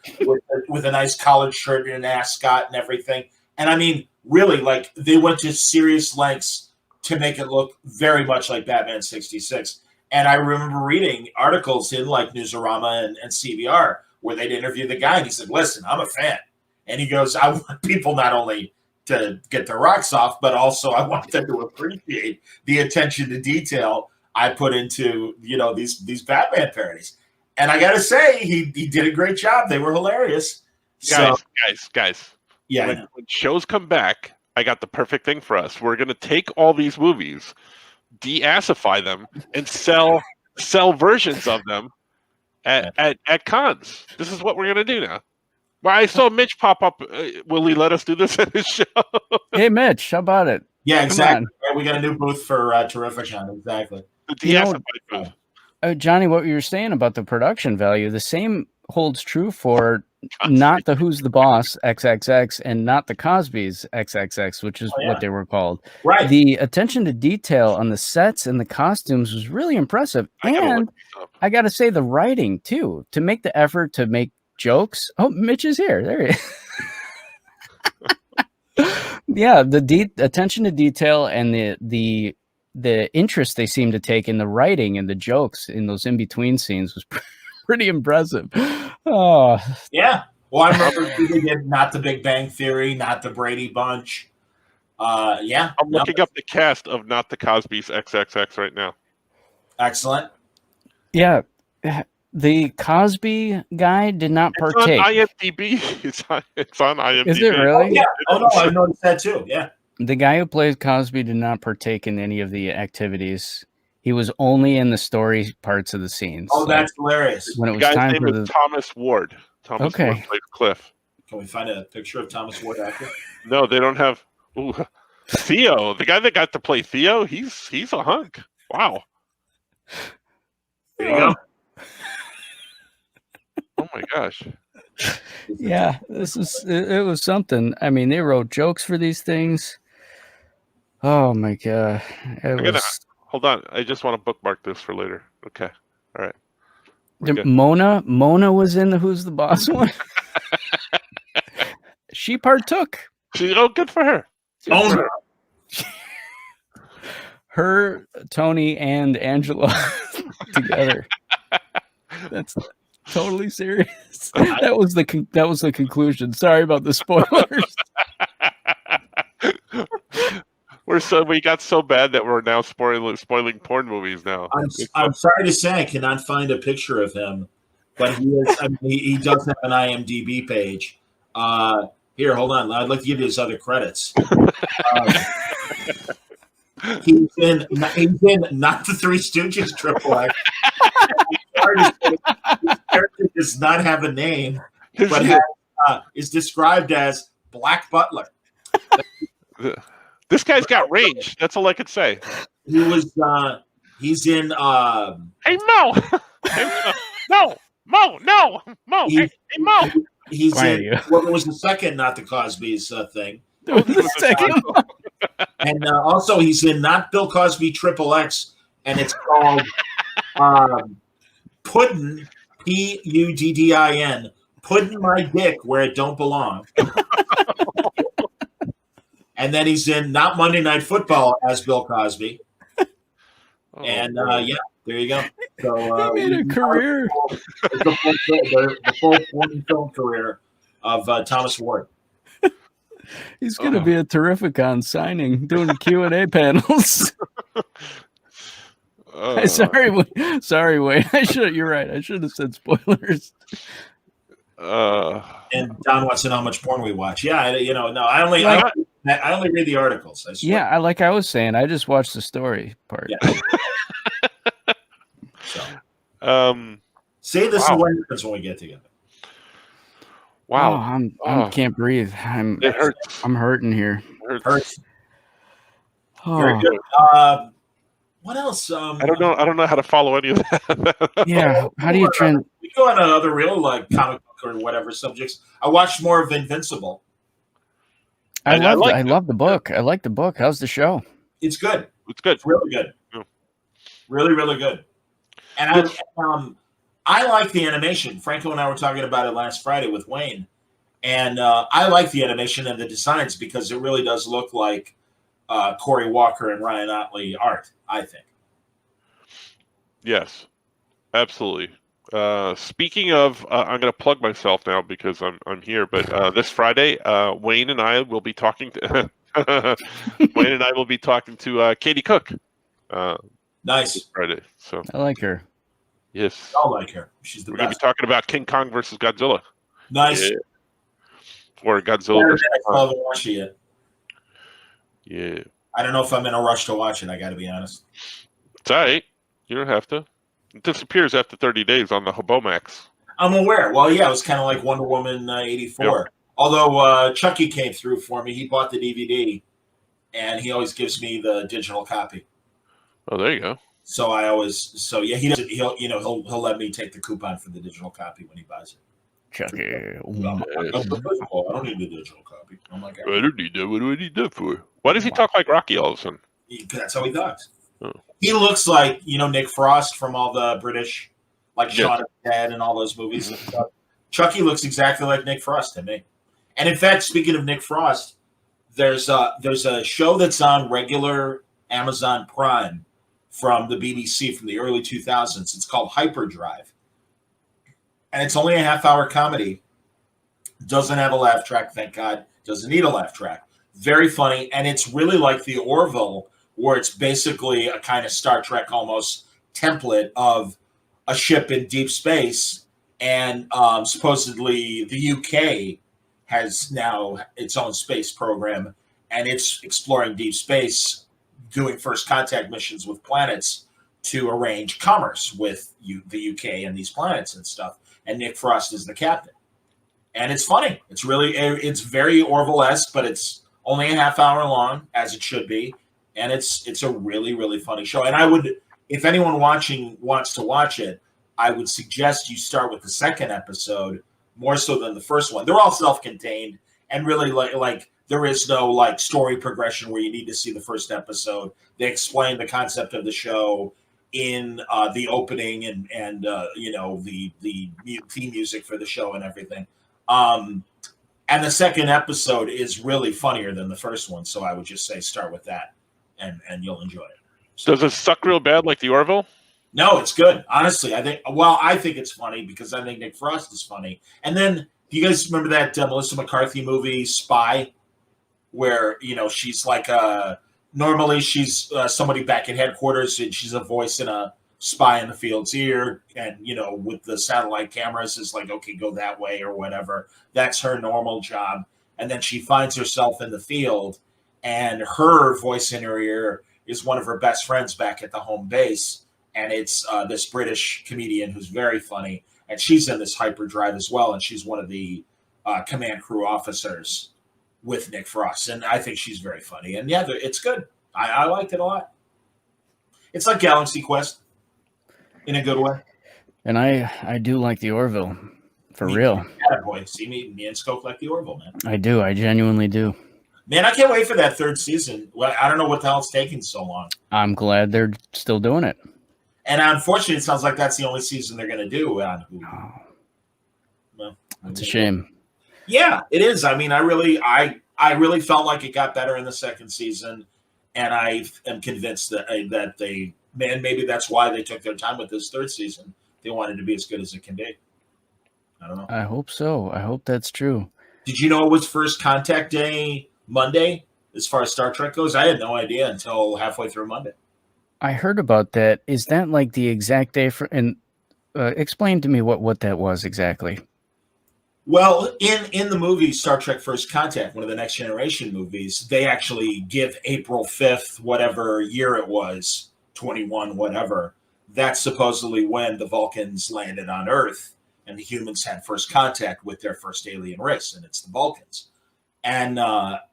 with a nice collared shirt and an ascot and everything. And I mean, really, like, they went to serious lengths to make it look very much like Batman '66. And I remember reading articles in like Newsarama and CBR where they'd interview the guy, and he said, "Listen, I'm a fan." And he goes, "I want people not only to get their rocks off, but also I want them to appreciate the attention to detail I put into, these Batman parodies." And I got to say, he did a great job. They were hilarious. Guys. Yeah. When shows come back, I got the perfect thing for us. We're going to take all these movies, deassify them, and sell versions of them at cons. This is what we're gonna do now. Well, I saw Mitch pop up. Will he let us do this at his show? Hey, Mitch, how about it? Yeah, exactly. Yeah, we got a new booth for Terrificon. Exactly. The deassified booth. Johnny, what you were saying about the production value, the same holds true for not the Who's the Boss XXX and not the Cosby's XXX, which is what they were called. Right. The attention to detail on the sets and the costumes was really impressive. And I got to say the writing, too, to make the effort to make jokes. Oh, Mitch is here. There he is. Yeah, the attention to detail and the interest they seem to take in the writing and the jokes in those in-between scenes was pretty impressive. Oh, yeah. Well, I remember they did not the Big Bang Theory, not the Brady Bunch. Yeah. I'm looking up the cast of Not the Cosby's XXX right now. Excellent. Yeah. The Cosby guy did not partake. It's on IMDb. It's on IMDb. Is it really? Oh, yeah. Oh, no, I noticed that too. Yeah. The guy who plays Cosby did not partake in any of the activities. He was only in the story parts of the scenes. Oh, that's hilarious. When it The was guy's time name for is Thomas Ward. Thomas Ward played Cliff. Can we find a picture of Thomas Ward actor? No, they don't have. Ooh, Theo, the guy that got to play Theo, he's a hunk. Wow. There you go. Oh my gosh. Yeah, it was something. I mean, they wrote jokes for these things. Oh my god. Hold on. I just want to bookmark this for later. Okay. All right. Mona was in the Who's the Boss one. She partook. Good for her. Mona. Her, Tony, and Angela together. That's totally serious. That was the conclusion. Sorry about the spoilers. We got so bad that we're now spoiling porn movies now. I'm sorry to say I cannot find a picture of him, but he is. I mean, he does have an IMDb page. Here, hold on. I'd like to give you his other credits. He's in not the Three Stooges Triple X. His character does not have a name, but is described as Black Butler. This guy's got range. That's all I could say. He was. He's in. Hey Mo! Hey, Mo! No! Mo! No! Mo! Hey Mo! He's Quiet in. you. Well, it was the second, not the Cosby's thing, There was a second one. and also he's in not Bill Cosby Triple X, and it's called Puddin', Puddin, Puddin' My Dick Where It Don't Belong. And then he's in not Monday Night Football as Bill Cosby. And yeah, there you go. So He made a career. the full film career of Thomas Ward. He's going to be a Terrificon signing, doing Q&A panels. Sorry, Wayne. You're right. I should have said spoilers. And Don wants to know how much porn we watch. Yeah, I only read the articles. I swear. Yeah, like I was saying, I just watched the story part. Yeah. Say this is what happens when we get together. Wow, I can't breathe. It hurts. I'm hurting here. Hurts. Oh. Very good. What else? I don't know how to follow any of that. Yeah. How do you trend? We go on other real comic book or whatever subjects. I watched more of Invincible. I love the book. I like the book. How's the show? It's good. It's good. It's really good. Yeah. Really, really good. And I like the animation. Franco and I were talking about it last Friday with Wayne. And I like the animation and the designs because it really does look like Corey Walker and Ryan Otley art, I think. Yes, absolutely. Speaking of, I'm going to plug myself now because I'm here. But this Friday, Wayne and I will be talking to Katie Cook. Nice. This Friday. So I like her. Yes, I like her. She's the we're best. going to be talking about King Kong versus Godzilla. Nice. Yeah. Or Godzilla versus I still haven't watched it yet. Yeah. I don't know if I'm in a rush to watch it. I got to be honest. It's all right. You don't have to. It disappears after 30 days on the Hobomax. I'm aware. Well, yeah, it was kind of like Wonder Woman 84. Yep. Although Chucky came through for me. He bought the DVD, and he always gives me the digital copy. Oh, there you go. So he doesn't. He'll let me take the coupon for the digital copy when he buys it. Chucky. I don't need the digital copy. I'm like, I don't need that. What do I need that for? Why does he talk like Rocky all of a sudden? That's how he talks. Oh. He looks like Nick Frost from all the British, like Shaun of the Dead and all those movies and stuff. Chucky looks exactly like Nick Frost to me. And in fact, speaking of Nick Frost, there's a show that's on regular Amazon Prime from the BBC from the early 2000s. It's called Hyperdrive. And it's only a half-hour comedy. Doesn't have a laugh track, thank God. Doesn't need a laugh track. Very funny. And it's really like the Orville, where it's basically a kind of Star Trek almost template of a ship in deep space. And supposedly the UK has now its own space program. And it's exploring deep space, doing first contact missions with planets to arrange commerce with the UK and these planets and stuff. And Nick Frost is the captain. And it's funny. It's very Orville-esque, but it's only a half hour long, as it should be. And it's a really, really funny show. And I would, if anyone watching wants to watch it, I would suggest you start with the second episode more so than the first one. They're all self-contained and really like there is no story progression where you need to see the first episode. They explain the concept of the show in the opening and the theme music for the show and everything. And the second episode is really funnier than the first one. So I would just say start with that and you'll enjoy it. So, does it suck real bad like the Orville? No, it's good. Honestly, I think it's funny because I think Nick Frost is funny. And then do you guys remember that Melissa McCarthy movie Spy, where she's like normally she's somebody back at headquarters and she's a voice in a spy in the field's ear, and with the satellite cameras is like, okay, go that way or whatever. That's her normal job. And then she finds herself in the field, and her voice in her ear is one of her best friends back at the home base, and it's this British comedian who's very funny, and she's in this hyperdrive as well, and she's one of the command crew officers with Nick Frost, and I think she's very funny. And yeah, it's good. I liked it a lot. It's like Galaxy Quest in a good way. And I do like the Orville. For real. Yeah, boy. See me and Skokie like the Orville, man. I do. I genuinely do. Man, I can't wait for that third season. Well, I don't know what the hell's taking so long. I'm glad they're still doing it. And unfortunately, it sounds like that's the only season they're going to do on Hulu. Oh, Well, that's a shame. Yeah, it is. I mean, I really felt like it got better in the second season, and I am convinced that they, man, maybe that's why they took their time with this third season. They wanted to be as good as it can be. I don't know. I hope so. I hope that's true. Did you know it was First Contact Day Monday as far as Star Trek goes? I had no idea until halfway through Monday. I heard about that. Is that like the exact day for? And explain to me what that was exactly. Well, in the movie Star Trek First Contact, one of the Next Generation movies, they actually give April 5th, whatever year it was, 21, whatever. That's supposedly when the Vulcans landed on Earth and the humans had first contact with their first alien race, and it's the Vulcans. And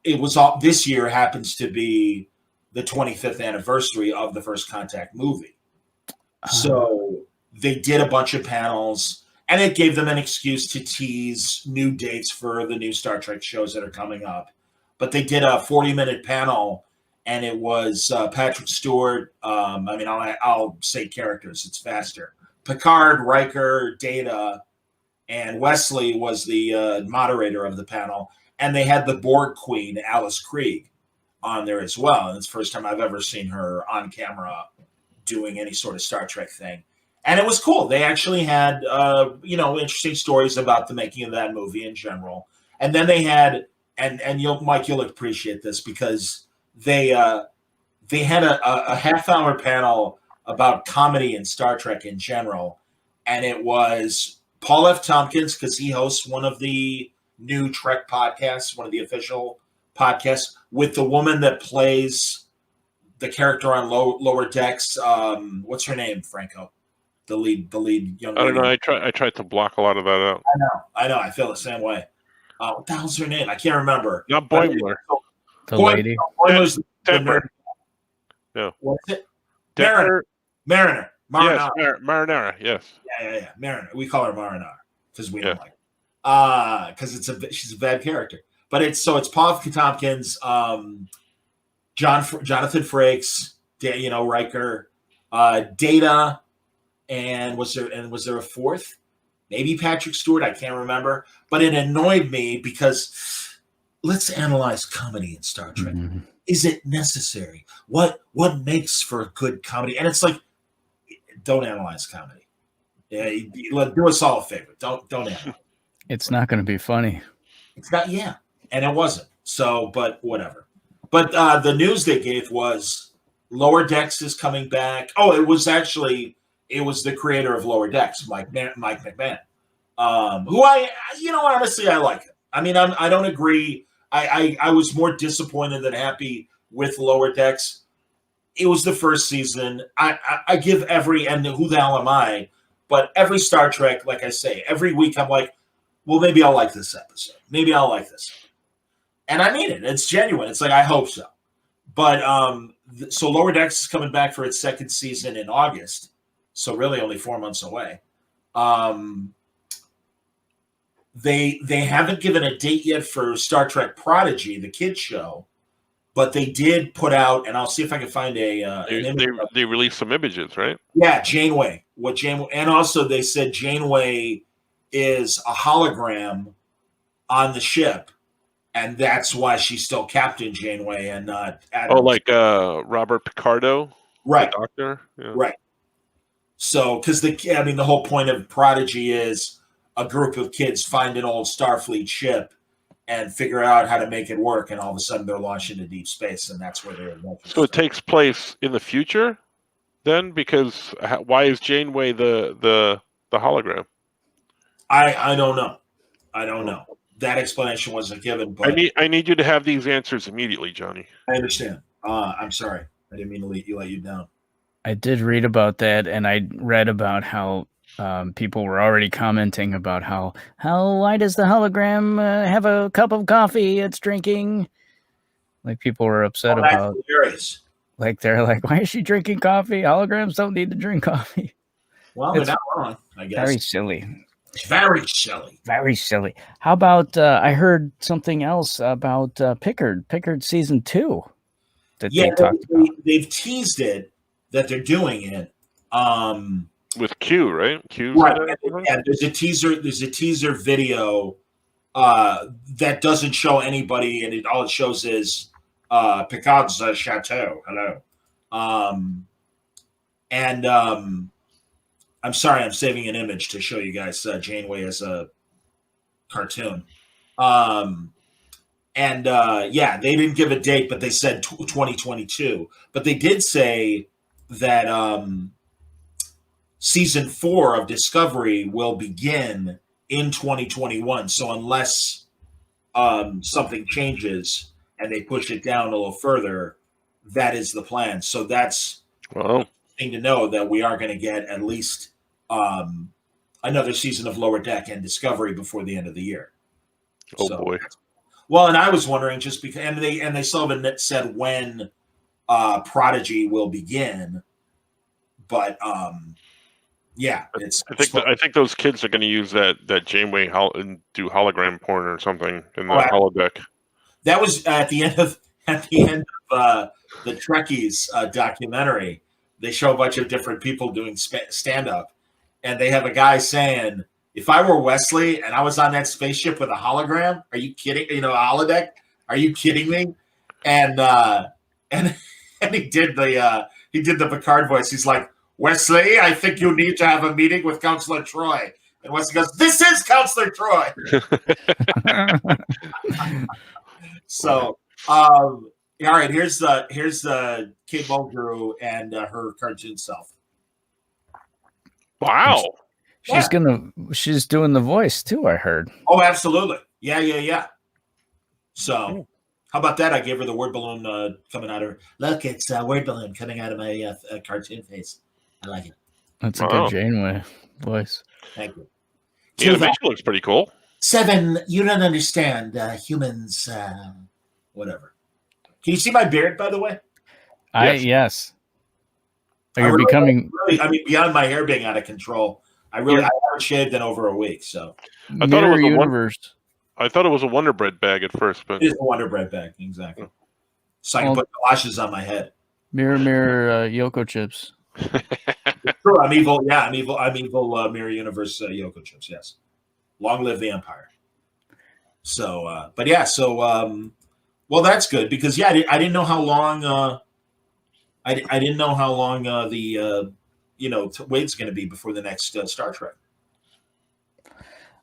it was all, this year happens to be the 25th anniversary of the First Contact movie. So they did a bunch of panels, and it gave them an excuse to tease new dates for the new Star Trek shows that are coming up. But they did a 40-minute panel, and it was Patrick Stewart. I'll say characters. It's faster. Picard, Riker, Data, and Wesley was the moderator of the panel. And they had the Borg Queen, Alice Krieg, on there as well. And it's the first time I've ever seen her on camera doing any sort of Star Trek thing. And it was cool. They actually had, interesting stories about the making of that movie in general. And then they had, and Mike, you'll appreciate this because they had a half-hour panel about comedy in Star Trek in general. And it was Paul F. Tompkins, because he hosts one of the new Trek podcasts, one of the official podcasts, with the woman that plays the character on Lower Decks. What's her name, Franco? The lead young lady. I don't know. I tried to block a lot of that out. I know. I feel the same way. What the hell's her name? I can't remember. Not Boimler. The lady. Boimler's Temper. No. What's it? Temper. Mariner. Yes, Marinara. Yes. Yeah. Mariner. We call her Marinara because we don't like her. Because she's a bad character. But it's Paul F. Tompkins, Jonathan Frakes, Riker, Data, and was there a fourth? Maybe Patrick Stewart. I can't remember. But it annoyed me because let's analyze comedy in Star Trek. Mm-hmm. Is it necessary? What makes for a good comedy? And it's like, don't analyze comedy. Do us all a favor. Don't analyze. It's not going to be funny. It's not. Yeah. And it wasn't. So, but whatever. But the news they gave was Lower Decks is coming back. Oh, it was the creator of Lower Decks, Mike McMahon, who honestly, I like him. I mean, I don't agree. I was more disappointed than happy with Lower Decks. It was the first season. I give and who the hell am I? But every Star Trek, like I say, every week I'm like, well, maybe I'll like this episode. Maybe I'll like this. And I mean it. It's genuine. It's like, I hope so. But so Lower Decks is coming back for its second season in August. So really only 4 months away. They haven't given a date yet for Star Trek Prodigy, the kids show. But they did put out, and I'll see if I can find an image. They released some images, right? Yeah, Janeway. And also they said Janeway is a hologram on the ship. And that's why she's still Captain Janeway and not Admiral. Oh, like Robert Picardo, right? The Doctor, yeah. Right. So, because the whole point of Prodigy is a group of kids find an old Starfleet ship and figure out how to make it work, and all of a sudden they're launched into deep space, and that's where they're. So it takes place in the future, then, because why is Janeway the hologram? I don't know. I don't know. That explanation wasn't given. But I need you to have these answers immediately, Johnny. I understand. I'm sorry. I didn't mean to let you down. I did read about that, and I read about how people were already commenting about how why does the hologram have a cup of coffee it's drinking? Like, people were upset about. Hilarious. Like, they're like, why is she drinking coffee? Holograms don't need to drink coffee. Well, they're not wrong, I guess. Very silly. It's very silly. Very silly. How about I heard something else about Pickard season 2 that Yeah, they talked about. they've teased it that they're doing it. With Q, right? Q's Right. in it or something? And there's a teaser video that doesn't show anybody, and all it shows is Picard's chateau. Hello. I'm sorry, I'm saving an image to show you guys Janeway as a cartoon. Yeah, they didn't give a date, but they said 2022. But they did say that season 4 of Discovery will begin in 2021. So unless something changes and they push it down a little further, that is the plan. So that's thing to know, that we are going to get at least another season of Lower Deck and Discovery before the end of the year. Oh boy. Well, and I was wondering, just because, and they still haven't said when Prodigy will begin, but yeah, I think those kids are going to use that Janeway and do hologram porn or something in the holodeck. That was at the end of the Trekkies documentary. They show a bunch of different people doing stand up, and they have a guy saying, "If I were Wesley and I was on that spaceship with a hologram, are you kidding? A holodeck? Are you kidding me?" And he did the Picard voice. He's like, "Wesley, I think you need to have a meeting with Counselor Troy." And Wesley goes, "This is Counselor Troy." So, all right, here's Kate Mulgrew and her cartoon self. Wow. She's doing the voice too, I heard. Oh, absolutely. Yeah. So, how about that? I gave her the word balloon coming out of her. Look, it's a word balloon coming out of my cartoon face. I like it. That's a good Janeway voice. Thank you. The animation looks pretty cool. 7, you don't understand humans, whatever. Can you see my beard, by the way? Yes. You're becoming... beyond my hair being out of control, I haven't shaved in over a week, so. I thought it was universe. I thought it was a Wonder Bread bag at first, but it is a Wonder Bread bag, exactly. So I can put galoshes on my head. Mirror, Yoko chips. It's true. I'm evil. Yeah, I'm evil. Mirror Universe Yoko chips. Yes. Long live the Empire. So, but yeah. So, well, that's good because I didn't know how long. I didn't know how long the wait's going to be before the next Star Trek.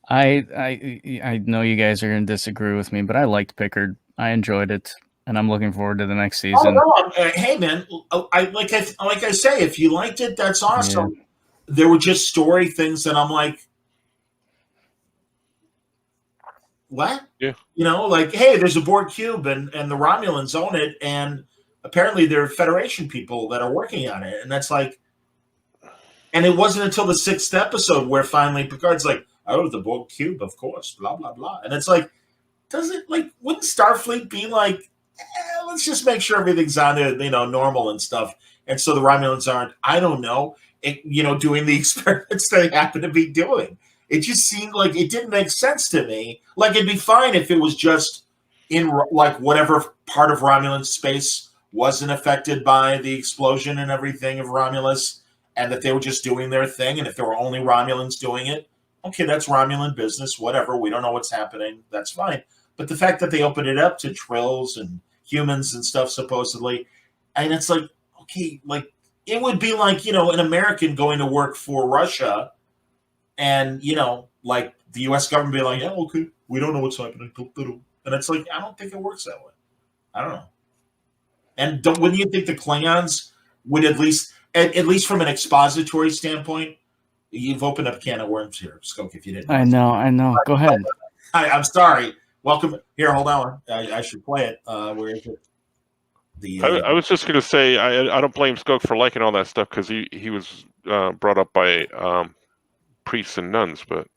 I know you guys are going to disagree with me, but I liked Pickard. I enjoyed it, and I'm looking forward to the next season. Oh, no. Hey, man, like I say, if you liked it, that's awesome. Yeah. There were just story things that I'm like, what? Yeah. Like, hey, there's a Borg cube, and the Romulans own it, and apparently there are Federation people that are working on it, and that's like, and it wasn't until the 6th episode where finally Picard's like, "Oh, the Borg cube, of course, blah blah blah," and it's like, wouldn't Starfleet be like, let's just make sure everything's on there, normal and stuff, and so the Romulans aren't, I don't know, doing the experiments they happen to be doing. It just seemed like it didn't make sense to me. Like, it'd be fine if it was just in like whatever part of Romulan space wasn't affected by the explosion and everything of Romulus, and that they were just doing their thing, and if there were only Romulans doing it, okay, that's Romulan business, whatever, we don't know what's happening, that's fine. But the fact that they opened it up to Trills and humans and stuff, supposedly, and it's like, okay, like, it would be like, an American going to work for Russia, and, like, the U.S. government be like, yeah, okay, we don't know what's happening. And it's like, I don't think it works that way. I don't know. And wouldn't you think the Klingons would at least from an expository standpoint, you've opened up a can of worms here, Skokie, if you didn't. I know. Go ahead. I'm sorry. Welcome. Here, hold on. I should play it. Where is it? I was just going to say, I don't blame Skokie for liking all that stuff because he was brought up by priests and nuns, but...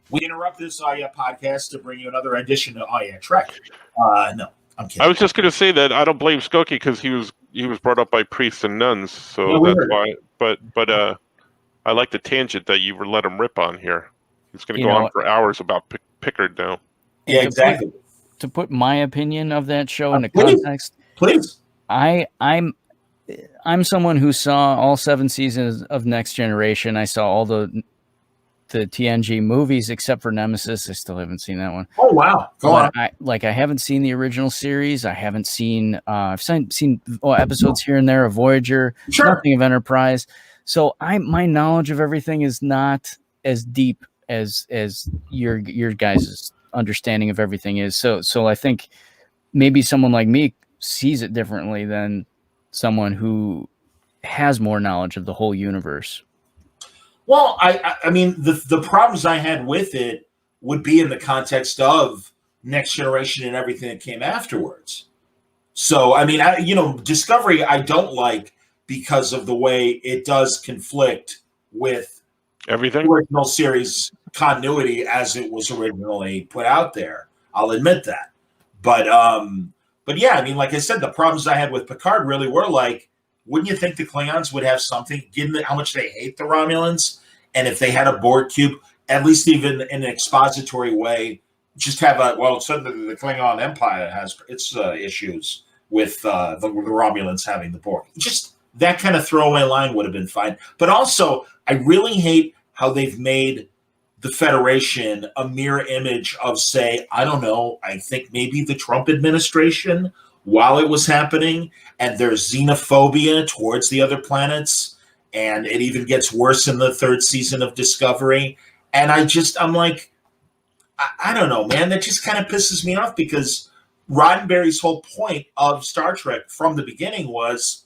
We interrupt this podcast to bring you another edition of Trek. No. I'm kidding. I was just going to say that I don't blame Skokie because he was brought up by priests and nuns, so Yeah, we that's heard why. But I like the tangent that you let him rip on here. He's going to You go know, on for hours about Pickard now. Yeah, exactly. To put my opinion of that show into Please. context, Please. I'm someone who saw all 7 seasons of Next Generation. I saw all the TNG movies except for Nemesis. I still haven't seen that one. Oh wow, go on. I haven't seen the original series. I haven't seen. I've seen episodes here and there of Voyager. Sure. Nothing of Enterprise. So my knowledge of everything is not as deep as your guys' understanding of everything is. So I think maybe someone like me sees it differently than someone who has more knowledge of the whole universe. Well, I mean, the problems I had with it would be in the context of Next Generation and everything that came afterwards. So, I mean, Discovery I don't like because of the way it does conflict with Everything? the original series continuity as it was originally put out there. I'll admit that. But yeah, I mean, like I said, the problems I had with Picard really were like, wouldn't you think the Klingons would have something, given how much they hate the Romulans? And if they had a Borg cube, at least even in an expository way, just have the Klingon Empire has its issues with the Romulans having the Borg. Just that kind of throwaway line would have been fine. But also, I really hate how they've made the Federation a mirror image of, say, I don't know, I think maybe the Trump administration while it was happening, and there's xenophobia towards the other planets, and it even gets worse in the 3rd season of Discovery. And I'm like, I don't know, man, that just kind of pisses me off because Roddenberry's whole point of Star Trek from the beginning was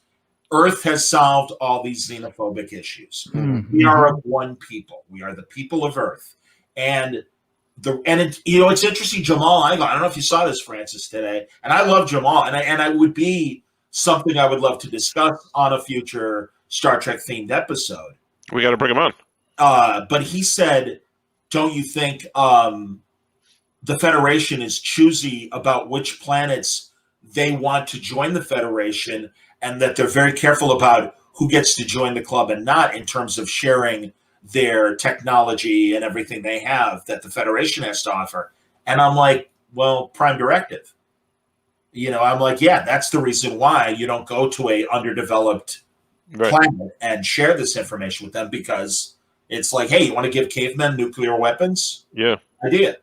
Earth has solved all these xenophobic issues. Mm-hmm. We are of one people. We are the people of Earth. And it's interesting, Jamal Igle. I don't know if you saw this, Francis, today, and I love Jamal, and I would be something I would love to discuss on a future Star Trek themed episode. We got to bring him on. But he said, "Don't you think the Federation is choosy about which planets they want to join the Federation, and that they're very careful about who gets to join the club and not in terms of sharing their technology and everything they have that the Federation has to offer?" And I'm like, well, Prime Directive. I'm like, yeah, that's the reason why you don't go to a underdeveloped planet and share this information with them, because it's like, hey, you want to give cavemen nuclear weapons? Yeah. Idea.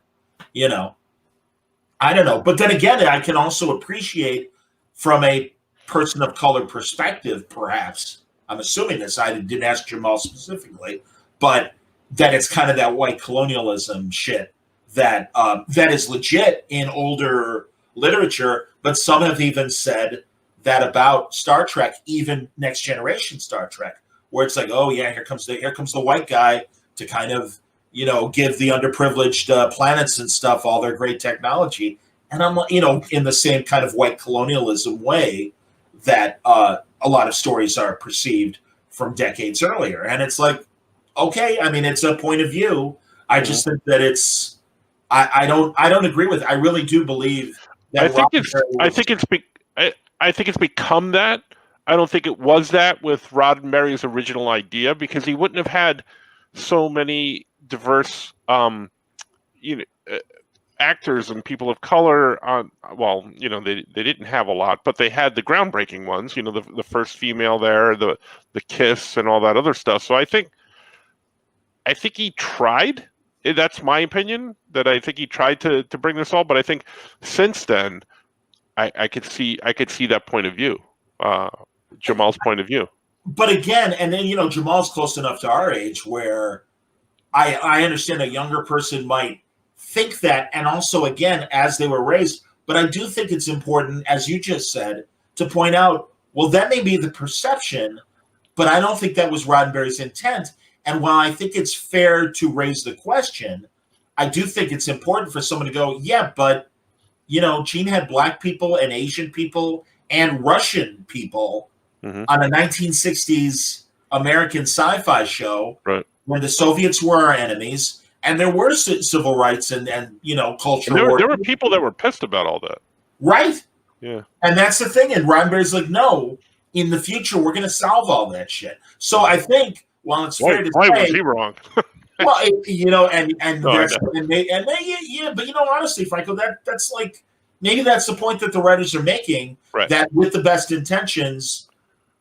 I don't know. But then again, I can also appreciate from a person of color perspective, perhaps, I'm assuming this, I didn't ask Jamal specifically, but that it's kind of that white colonialism shit that is legit in older literature. But some have even said that about Star Trek, even Next Generation Star Trek, where it's like, oh yeah, here comes the white guy to kind of give the underprivileged planets and stuff all their great technology. And I'm in the same kind of white colonialism way that a lot of stories are perceived from decades earlier. And it's like, okay, I mean, it's a point of view. I just think that it's, I don't agree with it. I really do believe that. I think it's become that. I don't think it was that with Roddenberry's original idea, because he wouldn't have had so many diverse, actors and people of color on. Well, they didn't have a lot, but they had the groundbreaking ones. The first female there, the kiss, and all that other stuff. So I think he tried. That's my opinion. That I think he tried to bring this all, but I think since then, I could see that point of view, Jamal's point of view. But again, and then Jamal's close enough to our age where I understand a younger person might think that, and also again as they were raised. But I do think it's important, as you just said, to point out, well, that may be the perception, but I don't think that was Roddenberry's intent. And while I think it's fair to raise the question, I do think it's important for someone to go, yeah, but, Gene had black people and Asian people and Russian people on a 1960s American sci-fi show where the Soviets were our enemies, and there were civil rights and cultural war. There were people that were pissed about all that. Right. Yeah. And that's the thing. And Roddenberry's like, no, in the future, we're going to solve all that shit. So I think, well, it's fair to Why was say, he wrong? well, and No, I there's know. and they yeah, but honestly, Franco, that's like maybe that's the point that the writers are making, Right. that with the best intentions,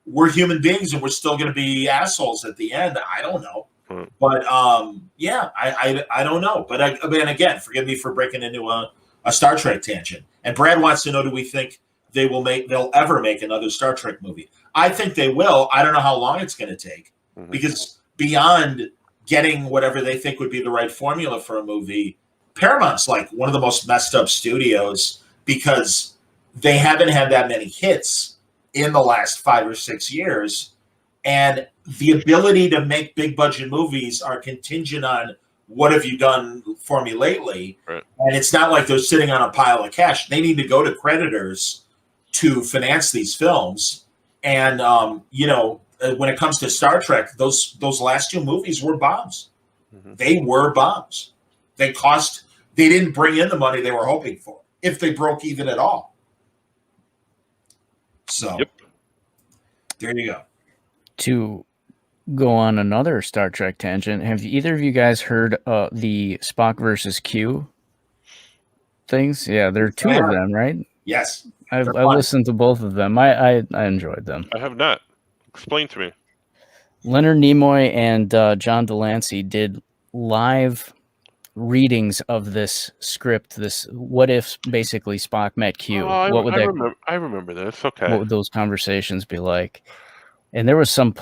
we're human beings and we're still going to be assholes at the end. I don't know, but yeah, I don't know. But I mean, again, forgive me for breaking into a Star Trek tangent. And Brad wants to know: do we think they'll ever make another Star Trek movie? I think they will. I don't know how long it's going to take, because beyond getting whatever they think would be the right formula for a movie, Paramount's like one of the most messed up studios, because they haven't had that many hits in the last 5 or 6 years. And the ability to make big budget movies are contingent on what have you done for me lately. Right. And it's not like they're sitting on a pile of cash. They need to go to creditors to finance these films. And, when it comes to Star Trek, those last 2 movies were bombs. They were bombs. They didn't bring in the money they were hoping for, if they broke even at all. So, There you go. To go on another Star Trek tangent, have either of you guys heard the Spock versus Q things? Yeah, there are 2 of them, right? Yes. I listened to both of them. I enjoyed them. I have not. Explain to me. Leonard Nimoy and John Delancey did live readings of this script. This what if basically Spock met Q? I remember this. Okay. What would those conversations be like? And there was some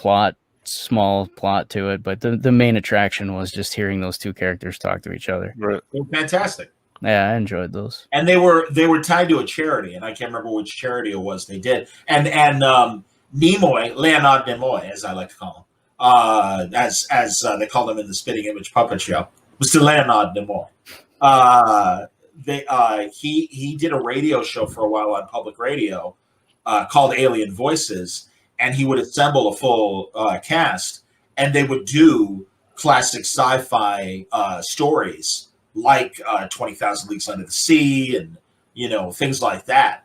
small plot to it, but the main attraction was just hearing those 2 characters talk to each other. Right. They're fantastic. Yeah, I enjoyed those. And they were tied to a charity, and I can't remember which charity it was they did. And Nimoy, Leonard Nimoy, as I like to call him, as they call him in the Spitting Image puppet show, Mr. Leonard Nimoy. He did a radio show for a while on public radio called Alien Voices, and he would assemble a full cast, and they would do classic sci-fi stories like 20,000 Leagues Under the Sea and things like that,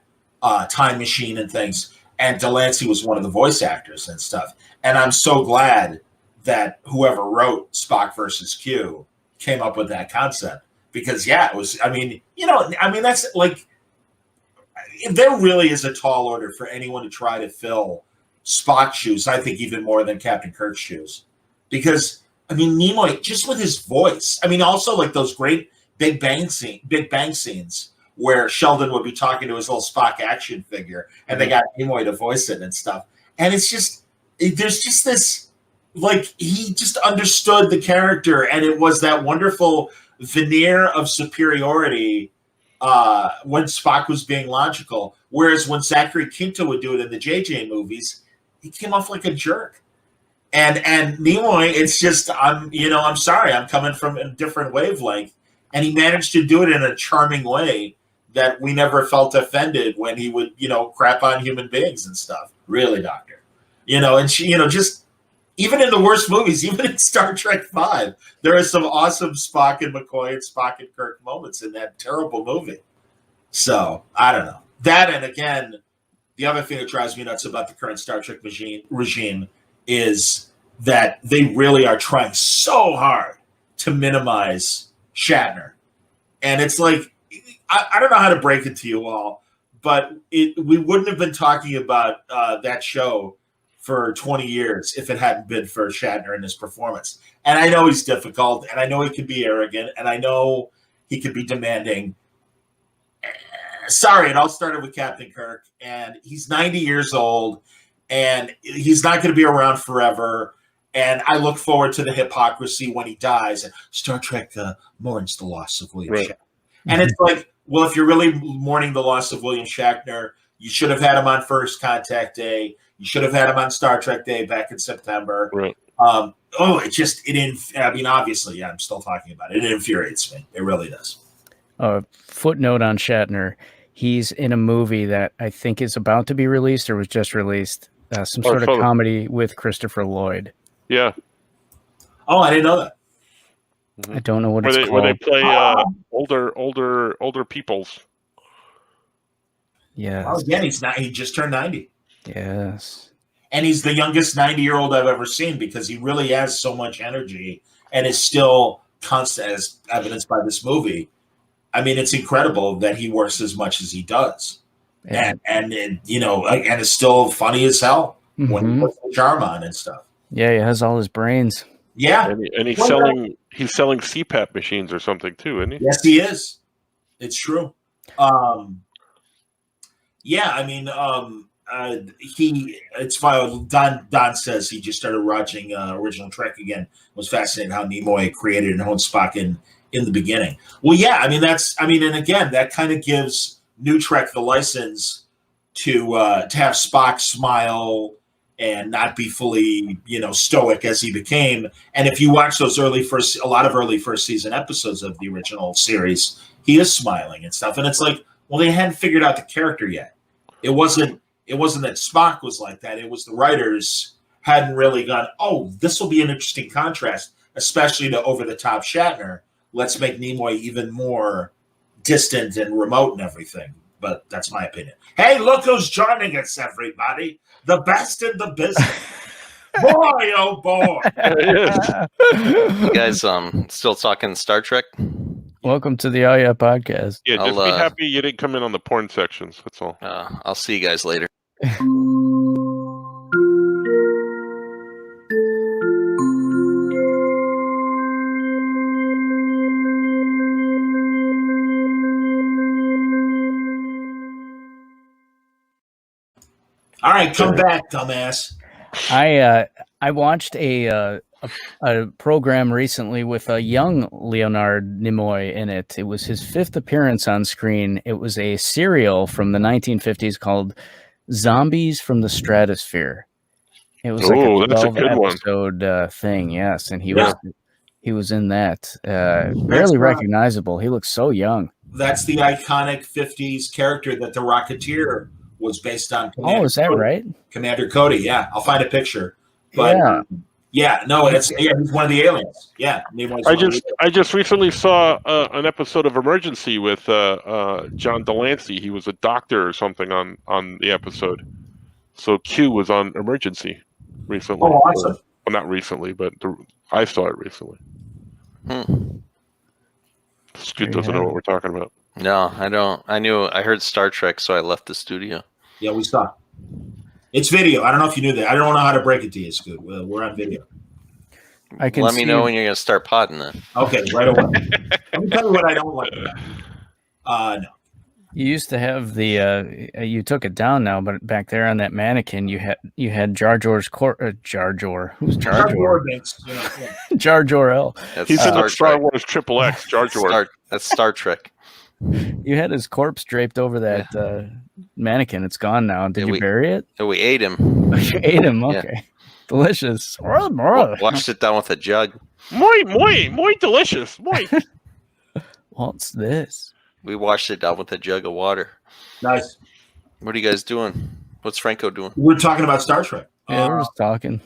Time Machine and things. And Delancey was one of the voice actors and stuff. And I'm so glad that whoever wrote Spock versus Q came up with that concept, because it was. That's like, there really is a tall order for anyone to try to fill Spock's shoes. I think even more than Captain Kirk's shoes, because Nimoy, just with his voice. Also like those great Big Bang scenes where Sheldon would be talking to his little Spock action figure, and they got Nimoy to voice it and stuff. And it's just, there's just this, like, he just understood the character, and it was that wonderful veneer of superiority when Spock was being logical. Whereas when Zachary Quinto would do it in the JJ movies, he came off like a jerk. And Nimoy, it's just, I'm sorry, I'm coming from a different wavelength. And he managed to do it in a charming way that we never felt offended when he would, crap on human beings and stuff. Really, Doctor. Just even in the worst movies, even in Star Trek V, there are some awesome Spock and McCoy and Spock and Kirk moments in that terrible movie. So, I don't know. That, and again, the other thing that drives me nuts about the current Star Trek regime is that they really are trying so hard to minimize Shatner. And it's like, I don't know how to break it to you all, but we wouldn't have been talking about that show for 20 years if it hadn't been for Shatner and his performance. And I know he's difficult, and I know he could be arrogant, and I know he could be demanding. Sorry, it all started with Captain Kirk, and he's 90 years old, and he's not going to be around forever. And I look forward to the hypocrisy when he dies. And Star Trek mourns the loss of William Shatner. And it's like, well, if you're really mourning the loss of William Shatner, you should have had him on First Contact Day. You should have had him on Star Trek Day back in September. Right. Obviously, I'm still talking about it. It infuriates me. It really does. Footnote on Shatner. He's in a movie that I think is about to be released or was just released. Some sort of comedy with Christopher Lloyd. Yeah. Oh, I didn't know that. I don't know what it's called. Where they play older peoples. Yes. Well, again, he just turned 90. Yes. And he's the youngest 90-year-old I've ever seen because he really has so much energy and is still constant, as evidenced by this movie. I mean, it's incredible that he works as much as he does. Yeah. And is still funny as hell when he puts the charm on and stuff. Yeah, he has all his brains. Yeah. And he's selling CPAP machines or something too, isn't he? Yes, he is. It's true. Yeah, I mean, it's fine. Don says he just started watching original Trek again. It was fascinating how Nimoy created and honed Spock in the beginning. Well, yeah, I mean, and again, that kind of gives New Trek the license to have Spock smile and not be fully, stoic as he became. And if you watch those a lot of early first season episodes of the original series, he is smiling and stuff. And it's like, well, they hadn't figured out the character yet. It wasn't that Spock was like that. It was the writers hadn't really gone, oh, this will be an interesting contrast, especially to over-the-top Shatner. Let's make Nimoy even more distant and remote and everything. But that's my opinion. Hey, look who's joining us, everybody. The best in the business. Boy, oh boy. You guys still talking Star Trek? Welcome to the Oh Yeah podcast. Yeah, just be happy you didn't come in on the porn sections. That's all. I'll see you guys later. All right, come back, dumbass. I watched a program recently with a young Leonard Nimoy in it. It was his 5th appearance on screen. It was a serial from the 1950s called Zombies from the Stratosphere. It was like a 12-episode thing, yes, and he was in that. Barely recognizable. He looks so young. That's the iconic 50s character that the Rocketeer was based on. Is that right? Commander Cody, yeah. I'll find a picture. But he's one of the aliens. Yeah. I just recently saw an episode of Emergency with John Delancey. He was a doctor or something on the episode. So Q was on Emergency recently. Oh, awesome. Well, not recently, but I saw it recently. Scoot doesn't know what we're talking about. No, I don't. I heard Star Trek, so I left the studio. Yeah, we saw. It's video. I don't know if you knew that. I don't know how to break it to you, Scoot. We're on video. Let me know when you're going to start potting then. Okay, right away. Let me tell you what I don't like about it. No. You used to have the you took it down now, but back there on that mannequin, you had Jar Jor's Jar Jor. Who's Jar Jor? Jar Jor-El. He's in the Star Wars XXX. Jar Jor. That's Star Trek. You had his corpse draped over that mannequin. It's gone now. Did you bury it? We ate him. You ate him. Okay, yeah. Delicious. Washed it down with a jug. Muy delicious. Muy. What's this? We washed it down with a jug of water. Nice. What are you guys doing? What's Franco doing? We're talking about Star Trek. Yeah, we're just talking.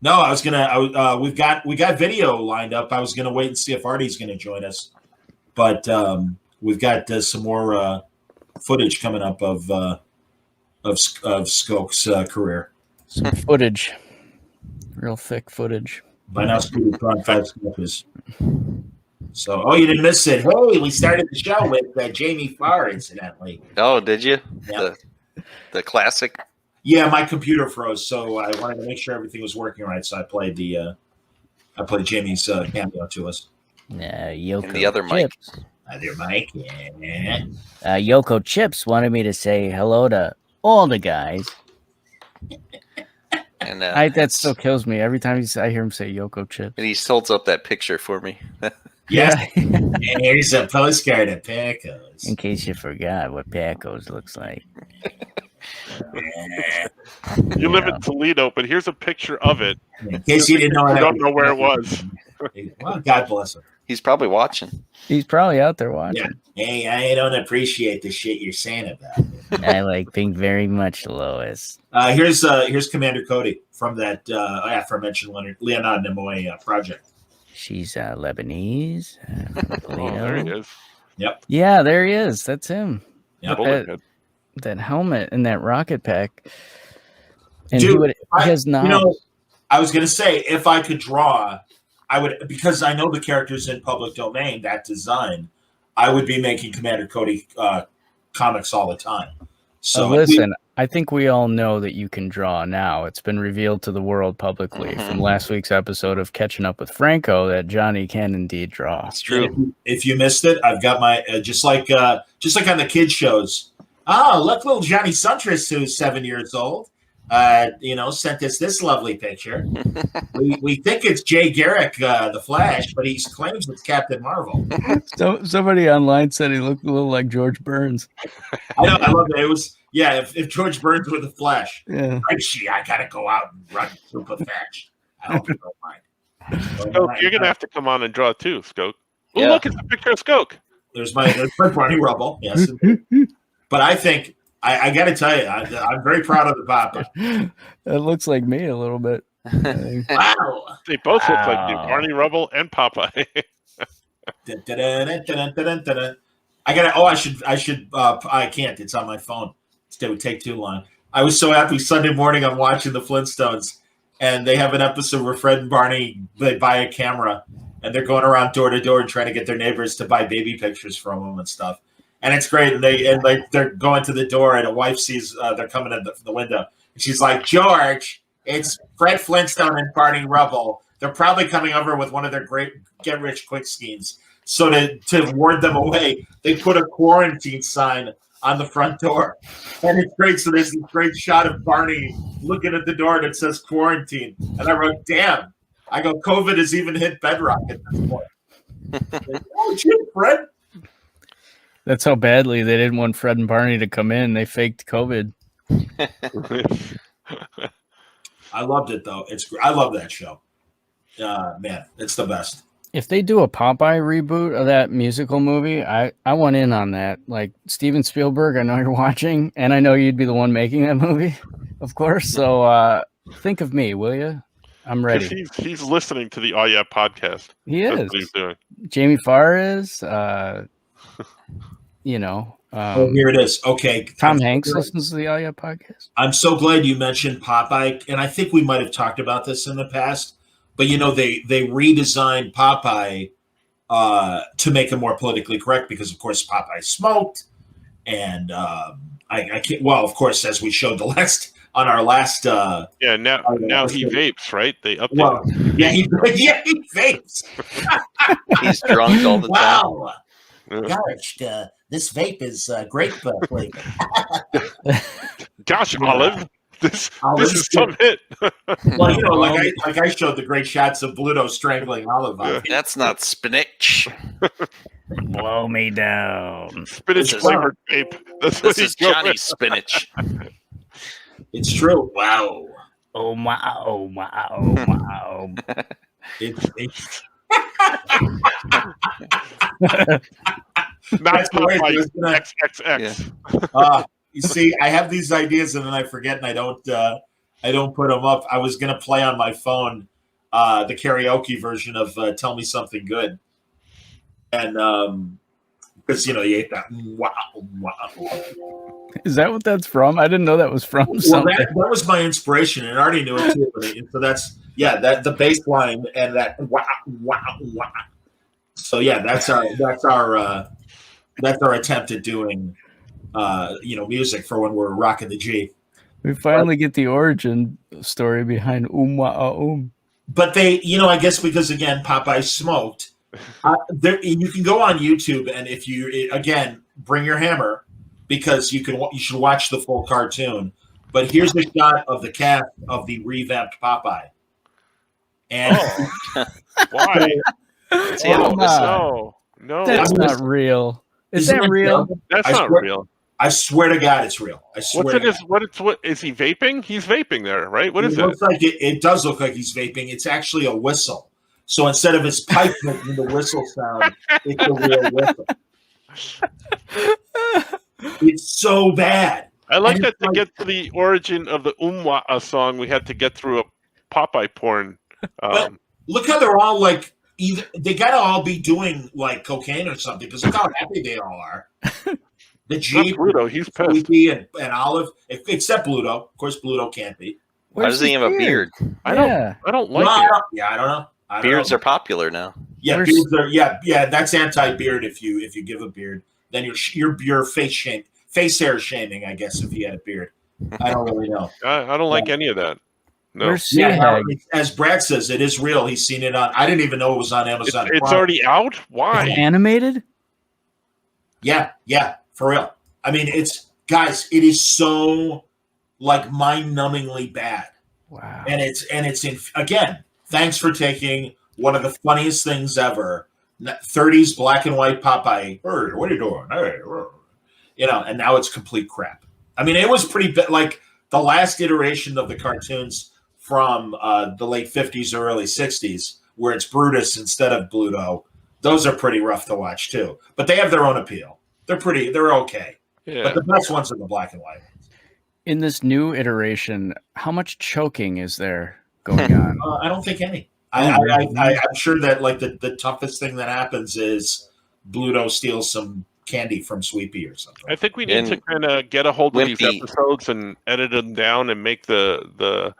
No, I was gonna. We got video lined up. I was gonna wait and see if Artie's gonna join us, but we've got some more footage coming up of Skokie's career. Some footage, real thick footage. By now, Skokie's on 5 Skokies. So, you didn't miss it. Hey, we started the show with Jamie Farr, incidentally. Oh, did you? Yeah. The classic. Yeah, my computer froze, so I wanted to make sure everything was working right. So I played Jamie's cameo to us. Yoko and the other Mike. Other Mike, yeah. Yoko Chips wanted me to say hello to all the guys. And that still kills me every time I hear him say Yoko Chips. And he holds up that picture for me. Yeah. And here's a postcard of Pacos. In case you forgot what Pacos looks like. You live in Toledo, but here's a picture of it. In case you didn't know, I don't know where it was. Well, God bless him. He's probably watching. He's probably out there watching. Yeah. Hey, I don't appreciate the shit you're saying about it. I like Pink very much, Lois. Here's Commander Cody from that aforementioned Leonard Nimoy project. She's Lebanese. Oh, there he is. Yep. Yeah, there he is. That's him. Yep. that helmet and that rocket pack. And Dude, he has knobs. I was gonna say if I could draw, I would, because I know the characters in public domain, that design, I would be making Commander Cody comics all the time. So listen, I think we all know that you can draw now. It's been revealed to the world publicly from last week's episode of Catching Up with Franco that Johnny can indeed draw. It's true. If you missed it, I've got my just like on the kids shows. Oh, look, little Johnny Suntress, who's 7 years old. Sent us this lovely picture. we think it's Jay Garrick, the Flash, but he claims it's Captain Marvel. So somebody online said he looked a little like George Burns. I know, I love it. It was if George Burns were the Flash, yeah. I gotta go out and run super fast. I hope you don't mind. Skokie, you're gonna have to come on and draw too, Skokie. Oh, Yeah. look, it's a picture of Skokie. There's my Barney Rubble. Yes, but I think I got to tell you, I'm very proud of the Papa. It looks like me a little bit. Wow. They both look like you, Barney Rubble and Popeye. I can't. It's on my phone. It would take too long. I was so happy Sunday morning I'm watching the Flintstones, and they have an episode where Fred and Barney, they buy a camera, and they're going around door to door and trying to get their neighbors to buy baby pictures from them and stuff. And it's great. And they're going to the door, and a wife sees they're coming in the window. And she's like, George, it's Fred Flintstone and Barney Rubble. They're probably coming over with one of their great get-rich-quick schemes. So to ward them away, they put a quarantine sign on the front door. And it's great. So there's this great shot of Barney looking at the door, and it says quarantine. And I wrote, damn. I go, COVID has even hit bedrock at this point. Oh, shit, Fred. That's how badly they didn't want Fred and Barney to come in. They faked COVID. I loved it though. I love that show. Man, it's the best. If they do a Popeye reboot of that musical movie, I want in on that. Like Steven Spielberg, I know you're watching, and I know you'd be the one making that movie, of course. So think of me, will you? I'm ready. He's listening to the Oh Yeah podcast. He is. That's what he's doing. Jamie Farr is. Here it is. Okay. Tom Hanks listens to the Oh Yeah podcast. I'm so glad you mentioned Popeye, and I think we might have talked about this in the past, but they redesigned Popeye to make him more politically correct because, of course, Popeye smoked, and I can't. Well, of course, as we showed on our last. Now he vapes, right? They updated. Well, he vapes. He's drunk all the time. Wow. Gosh, this vape is great flavor. Gosh, Olive, this is some hit. Well, like I showed the great shots of Bluto strangling Olive. That's not spinach. Blow me down. Spinach flavored vape. This is Johnny Spinach. It's true. Wow. Oh my! Oh my! Oh my! It's not like XXX. Yeah. You see, I have these ideas and then I forget and I don't put them up. I was gonna play on my phone the karaoke version of "Tell Me Something Good," and because you ate that. Wow. Is that what that's from? I didn't know that was from something. Well, that was my inspiration, and Artie knew it too. So that's the bass line and that wow. So that's our attempt at doing music for when we're rocking the G. We finally get the origin story behind But they, I guess because again Popeye smoked. You can go on YouTube, and if you again bring your hammer. Because you should watch the full cartoon. But here's a shot of the cast of the revamped Popeye. And why? No, that's not real. Is that real? That's not real. I swear to God, it's real. I swear. What is he vaping? He's vaping there, right? What is it? Looks like it does look like he's vaping. It's actually a whistle. So instead of his pipe making the whistle sound, it's a real whistle. It's so bad. I like that to get to the origin of the song, we had to get through a Popeye porn. But look how they're all like, they got to all be doing like cocaine or something because look how happy they all are. The Jeep, Bluto, he's pissed. Squeaky and Olive, except Bluto. Of course, Bluto can't be. Why doesn't he have a beard? I don't like it. I don't know. Beards are popular now. Yeah, beards are. Yeah. That's anti-beard. If you give a beard, then you're face hair shaming. I guess if he had a beard, I don't really know. I don't like any of that. No. As Brad says, it is real. He's seen it on. I didn't even know it was on Amazon. It's already out. Why? Animated? Yeah, for real. I mean, it is so like mind-numbingly bad. Wow. And it's again. Thanks for taking one of the funniest things ever, 30s black and white Popeye. Hey, what are you doing? Hey, and now it's complete crap. I mean, it was pretty like the last iteration of the cartoons from the late 50s or early 60s, where it's Brutus instead of Bluto. Those are pretty rough to watch too, but they have their own appeal. They're okay. Yeah. But the best ones are the black and white ones. In this new iteration, how much choking is there going on? I don't think any. I'm sure that like the toughest thing that happens is Bluto steals some candy from Sweepy or something. I think we need to kind of get a hold of these episodes and edit them down and make the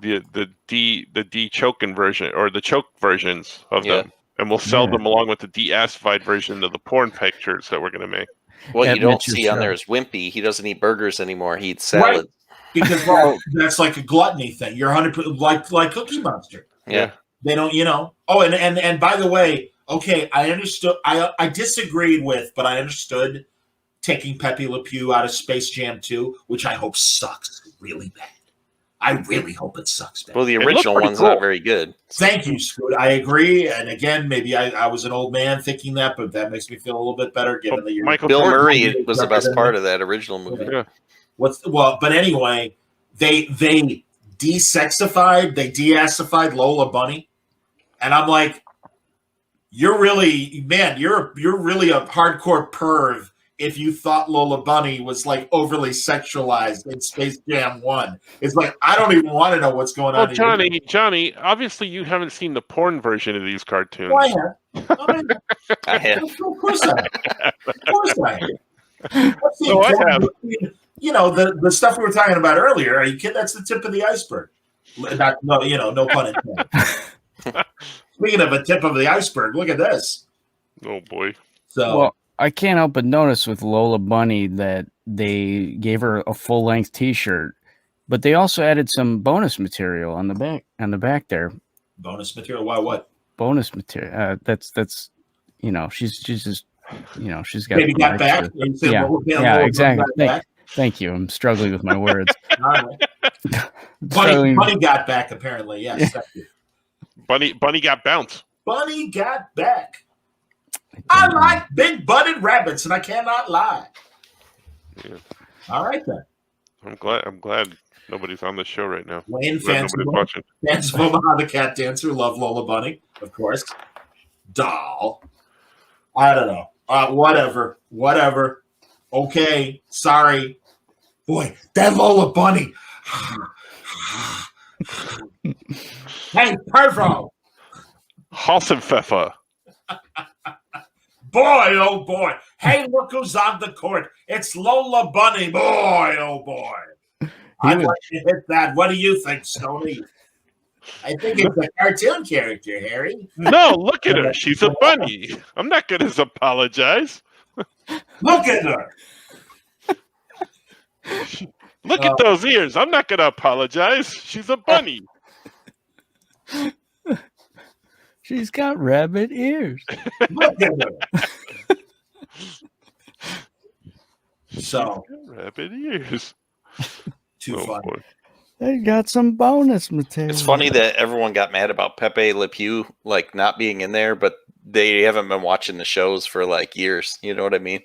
de-choking version or the choke versions of them, and we'll sell them along with the de-acidified version of the porn pictures that we're going to make. What you don't see on there is Wimpy. He doesn't eat burgers anymore. He eats salad. Right. Because that's like a gluttony thing. You're 100% like Cookie Monster. Yeah. They don't, Oh, and by the way, okay, I understood. I disagreed with, but I understood taking Pepe Le Pew out of Space Jam 2, which I hope sucks really bad. I really hope it sucks bad. Well, the original one's not very good. Thank you, Scoot. I agree. And again, maybe I was an old man thinking that, but that makes me feel a little bit better given the year. Bill Murray was the best part of that original movie. Yeah. But anyway, they de-sexified, they de-assified Lola Bunny. And I'm like, you're really a hardcore perv if you thought Lola Bunny was like overly sexualized in Space Jam 1. It's like, I don't even want to know what's going on. Johnny, obviously you haven't seen the porn version of these cartoons. Well, I have. Of course I have. So I have. The stuff we were talking about earlier, are you kidding? That's the tip of the iceberg. No pun intended. Speaking of a tip of the iceberg, look at this. Oh boy. Well, I can't help but notice with Lola Bunny that they gave her a full-length T-shirt, but they also added some bonus material on the back there. Bonus material? Why? What? Bonus material. That's she's just she's got. Maybe got back. Yeah, exactly. Thank you. I'm struggling with my words. Bunny got back apparently. Yes. Thank you. Bunny got bounced. Bunny got back. I like big-butted rabbits, and I cannot lie. Yeah. All right then. I'm glad nobody's on the show right now. Wayne fans of Omaha the Cat Dancer love Lola Bunny, of course. Doll. I don't know. Whatever. Okay, sorry. Boy, that Lola Bunny. Hey, Pervo. Hassenpfeffer. Boy, oh boy. Hey, look who's on the court. It's Lola Bunny. Boy, oh boy. I'd like to hit that. What do you think, Stoney? I think it's a cartoon character, Harry. No, look at her. She's a bunny. I'm not going to apologize. Look at her. Look at those ears. I'm not going to apologize. She's a bunny. She's got rabbit ears. Look at her. So, rabbit ears. Too funny. Boy. They got some bonus material. It's funny that everyone got mad about Pepe Le Pew not being in there, but they haven't been watching the shows for years. You know what I mean?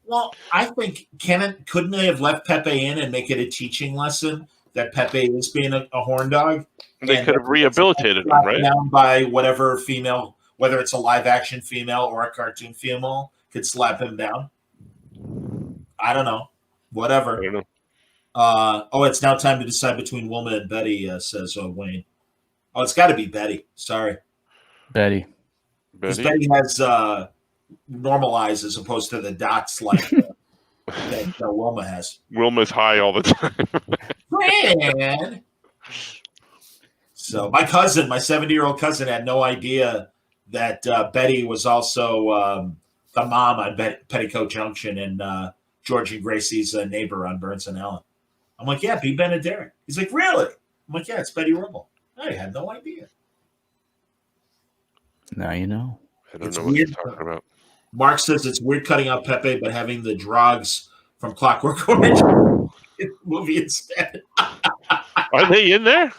Well, I think couldn't they have left Pepe in and make it a teaching lesson that Pepe is being a horn dog? They could have rehabilitated him, right? Down by whatever female, whether it's a live action female or a cartoon female, could slap him down. I don't know. Whatever. I don't know. It's now time to decide between Wilma and Betty, says Wayne. Oh, it's got to be Betty. Sorry. Betty. Because Betty has normalized as opposed to the dots that Wilma has. Wilma's high all the time. Fran. So my 70-year-old cousin, had no idea that Betty was also the mom on Petticoat Junction and George and Gracie's neighbor on Burns and Allen. I'm like, yeah, B. Benaderet. He's like, really? I'm like, yeah, it's Betty Rubble. I had no idea. Now you know. I don't It's know what weird. you're talking about. Mark says it's weird cutting out Pepe, but having the drugs from Clockwork Orange in the movie instead. Are they in there?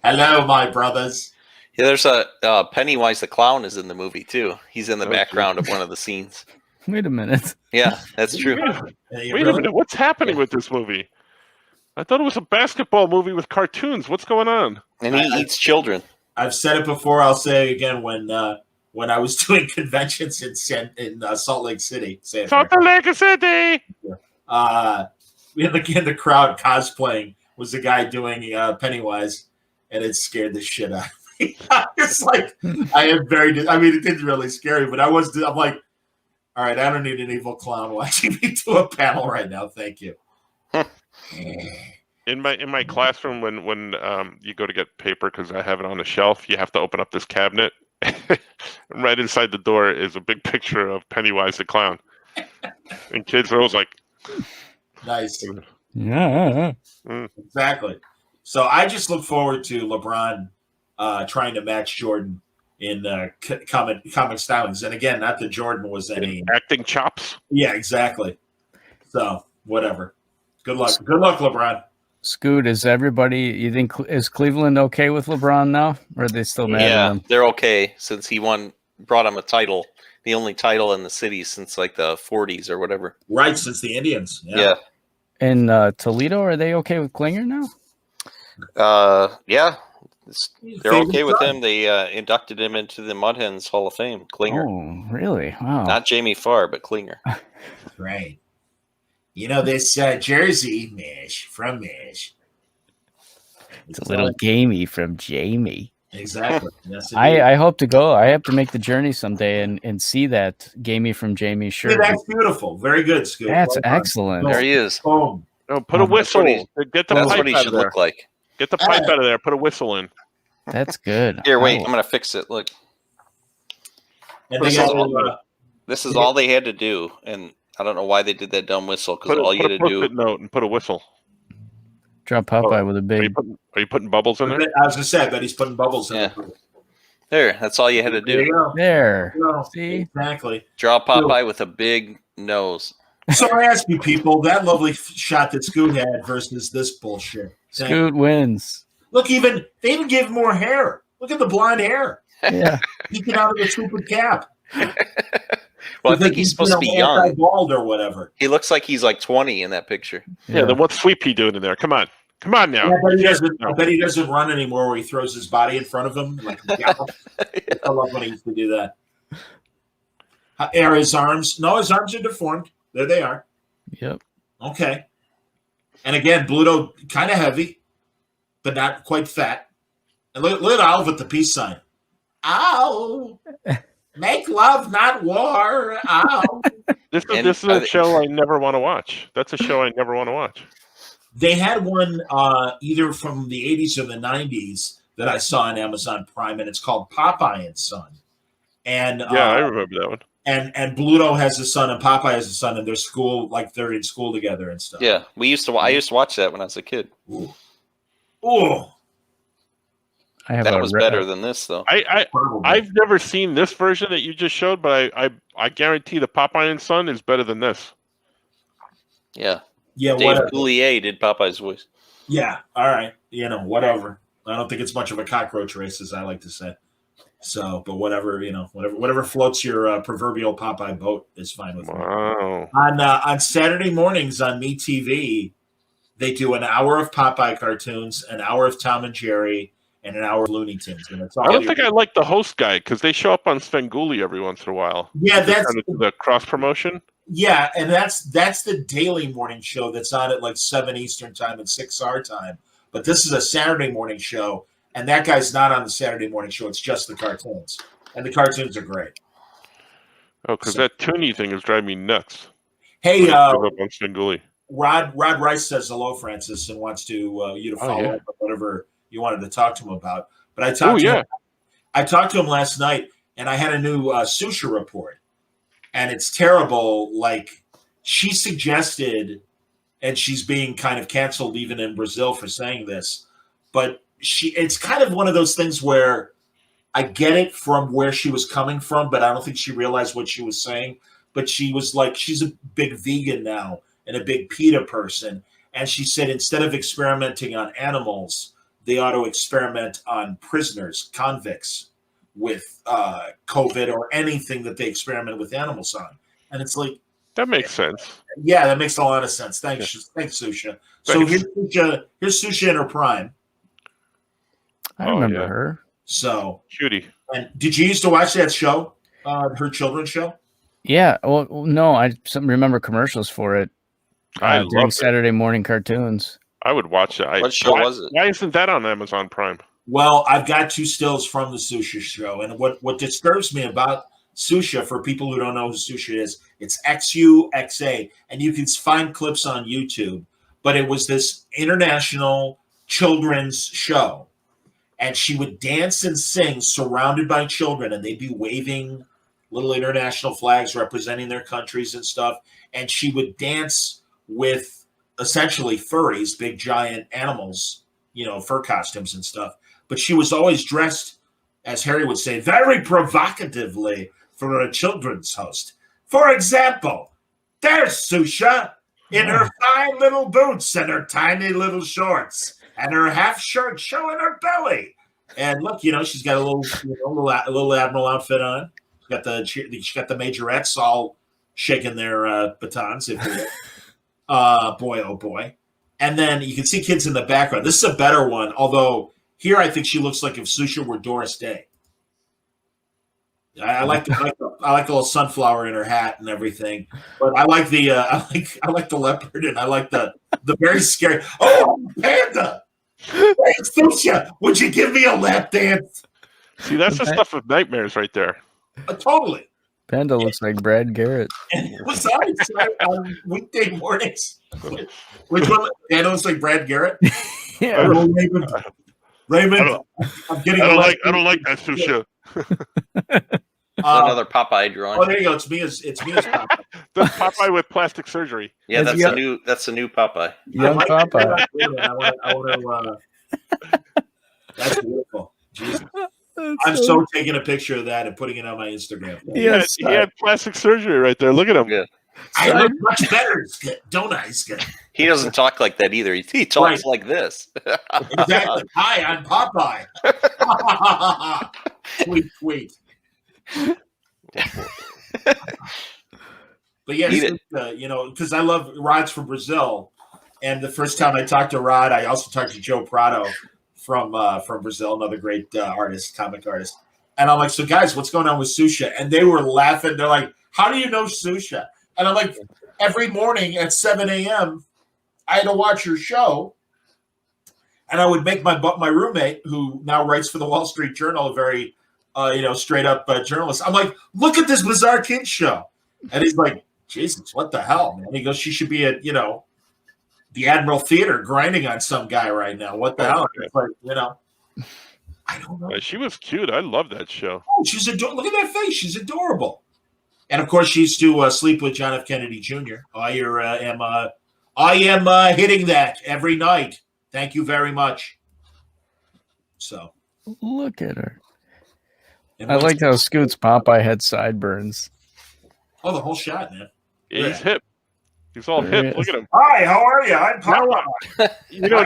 Hello, my brothers. Yeah, there's a Pennywise the Clown is in the movie too. He's in the Okay. background of one of the scenes. Wait a minute. Yeah, that's true. Wait a minute. What's happening with this movie? I thought it was a basketball movie with cartoons. What's going on? And he eats children. I've said it before. I'll say it again. When I was doing conventions in Salt Lake City, Salt Lake City. we had the crowd cosplaying was the guy doing Pennywise, and it scared the shit out of me. It's like it didn't really scare me, but I'm like, all right, I don't need an evil clown watching me do a panel right now. Thank you. In my classroom, when you go to get paper, because I have it on the shelf, you have to open up this cabinet. Right inside the door is a big picture of Pennywise the Clown, and kids are always like, Nice. Yeah. Exactly. So I just look forward to LeBron trying to match Jordan in comic stylings. And again, not that Jordan was any acting chops. Yeah, exactly. So whatever. Good luck. Good luck, LeBron. Scoot, is is Cleveland okay with LeBron now? Or are they still mad at him? They're okay since he brought him a title, the only title in the city since like the 40s or whatever. Right, since the Indians. Yeah. In Toledo, are they okay with Klinger now? Yeah. They're okay with him. They inducted him into the Mud Hens Hall of Fame. Klinger. Oh, really? Wow. Not Jamie Farr, but Klinger. Right. You know, this jersey, Mish, from Mish. It's a little gamey from Jamie. Exactly. Yes, I hope to go. I have to make the journey someday and see that gamey from Jamie shirt. Yeah, that's beautiful. Very good, Scoot. That's Well done. excellent. There he is. Boom. No, put a whistle. Get the That's pipe what he out should of there. look like. Get the pipe out of there. Put a whistle in. That's good. Here, wait. Oh. I'm going to fix it. Look. And they got This is all they had to do, and I don't know why they did that dumb whistle, because all you had to do... Put a note and put a whistle. Drop Popeye with a big... Are you putting bubbles in there? I was going to say, I bet he's putting bubbles in Yeah. there. There, that's all you had to There you do. go. There. There you go. See? Exactly. Draw Popeye with a big nose. So I ask you people, that lovely shot that Scoot had versus this bullshit. Scoot wins. Look, they even gave more hair. Look at the blonde hair. Yeah. Peeking out of the stupid cap. Well, I think he's supposed to be young. Bald or whatever. He looks like he's like 20 in that picture. Yeah, then what's Sweepy doing in there? Come on. Come on now. Yeah, I bet he doesn't run anymore where he throws his body in front of him. Like I love when he used to do that. Are his arms? No, his arms are deformed. There they are. Yep. Okay. And again, Bluto kind of heavy, but not quite fat. And look at Olive with the peace sign. Ow. Make love, not war. Ow. This is a show I never want to watch. That's a show I never want to watch. They had one either from the 80s or the 90s that I saw on Amazon Prime, and it's called Popeye and Son. And yeah, I remember that one. And Bluto has a son, and Popeye has a son, and they're in school together and stuff. Yeah, I used to watch that when I was a kid. Ooh. That was better than this, though. I've never seen this version that you just showed, but I guarantee the Popeye and Son is better than this. Yeah. Yeah, Dave Coulier did Popeye's voice. Yeah, all right. Whatever. I don't think it's much of a cockroach race, as I like to say. So, but whatever, whatever floats your proverbial Popeye boat is fine with me. Wow. On Saturday mornings on MeTV, they do an hour of Popeye cartoons, an hour of Tom and Jerry, and an hour of Looney Tunes. And it's all I don't think I like the host guy because they show up on Svengoolie every once in a while. Yeah, that's kind of the cross promotion. Yeah, and that's the daily morning show that's on at like 7 Eastern time and 6 our time. But this is a Saturday morning show, and that guy's not on the Saturday morning show. It's just the cartoons, and the cartoons are great. Oh, because that Toonie thing is driving me nuts. Hey, Give up on Svengoolie. Rod Rice says hello, Francis, and wants to you to follow up on whatever you wanted to talk to him about. But I talked to him last night, and I had a new Susha report, and it's terrible. Like, she suggested, and she's being kind of canceled even in Brazil for saying this, but it's kind of one of those things where I get it from where she was coming from, but I don't think she realized what she was saying. But she was like, she's a big vegan now and a big PETA person. And she said, instead of experimenting on animals, they ought to experiment on prisoners, convicts with COVID or anything that they experiment with animals on. And it's like, that makes sense. Yeah, that makes a lot of sense. Thanks, Susha. So here's Susha in her prime. I remember her. So cutie. And did you used to watch that show, her children's show? Yeah. Well, no, I remember commercials for it. During Saturday morning cartoons. I would watch that. What show was it? Why isn't that on Amazon Prime? Well, I've got 2 stills from the Susha show, and what disturbs me about Susha, for people who don't know who Susha is, it's XUXA, and you can find clips on YouTube. But it was this international children's show, and she would dance and sing surrounded by children, and they'd be waving little international flags representing their countries and stuff. And she would dance with essentially furries, big giant animals, fur costumes and stuff. But she was always dressed, as Harry would say, very provocatively for a children's host. For example, there's Susha in her fine little boots and her tiny little shorts and her half shirt showing her belly. And look, she's got a little admiral outfit on. She got the majorettes all shaking their batons, if you will. Boy, oh boy. And then you can see kids in the background. This is a better one, although here I think she looks like if Susha were Doris Day. I like the little sunflower in her hat and everything, but I like the I like the leopard, and I like the very scary. Oh, panda! Hey, Susha, would you give me a lap dance? See, that's the stuff of nightmares right there. Totally. Panda looks like Brad Garrett. And it was on weekday mornings. Which one? Panda looks like Brad Garrett. Yeah. Raymond, I'm getting. I don't like that Susha. Another Popeye drawing. Oh, there you go. It's me as Popeye. That's Popeye with plastic surgery. Yeah, that's a new Popeye. Young Popeye. I want to. That's beautiful. Jesus. I'm so taking a picture of that and putting it on my Instagram. Yes, he had plastic surgery right there. Look at him. Yeah. I look much better, don't I? He doesn't talk like that either. He talks like this. Exactly. Hi, I'm Popeye. Tweet. But yes, because I love Rod's from Brazil, and the first time I talked to Rod, I also talked to Joe Prado from Brazil, another great comic artist. And I'm like, so guys, what's going on with Susha? And they were laughing. They're like, how do you know Susha? And I'm like, every morning at 7 a.m., I had to watch your show. And I would make my roommate, who now writes for the Wall Street Journal, a very, straight up journalist. I'm like, look at this Bizarre Kids show. And he's like, Jesus, what the hell, man? He goes, she should be at, the Admiral Theater grinding on some guy right now. What the hell? It's like, I don't know. She was cute. I love that show. Oh, she's adorable. Look at that face. She's adorable. And of course, she used to sleep with John F. Kennedy Jr. I am hitting that every night. Thank you very much. So look at her. I liked how Scoot's Popeye had sideburns. Oh, the whole shot, man. Yeah, he's hip. He's all hip. Look at him. Hi, how are you? I'm Popeye.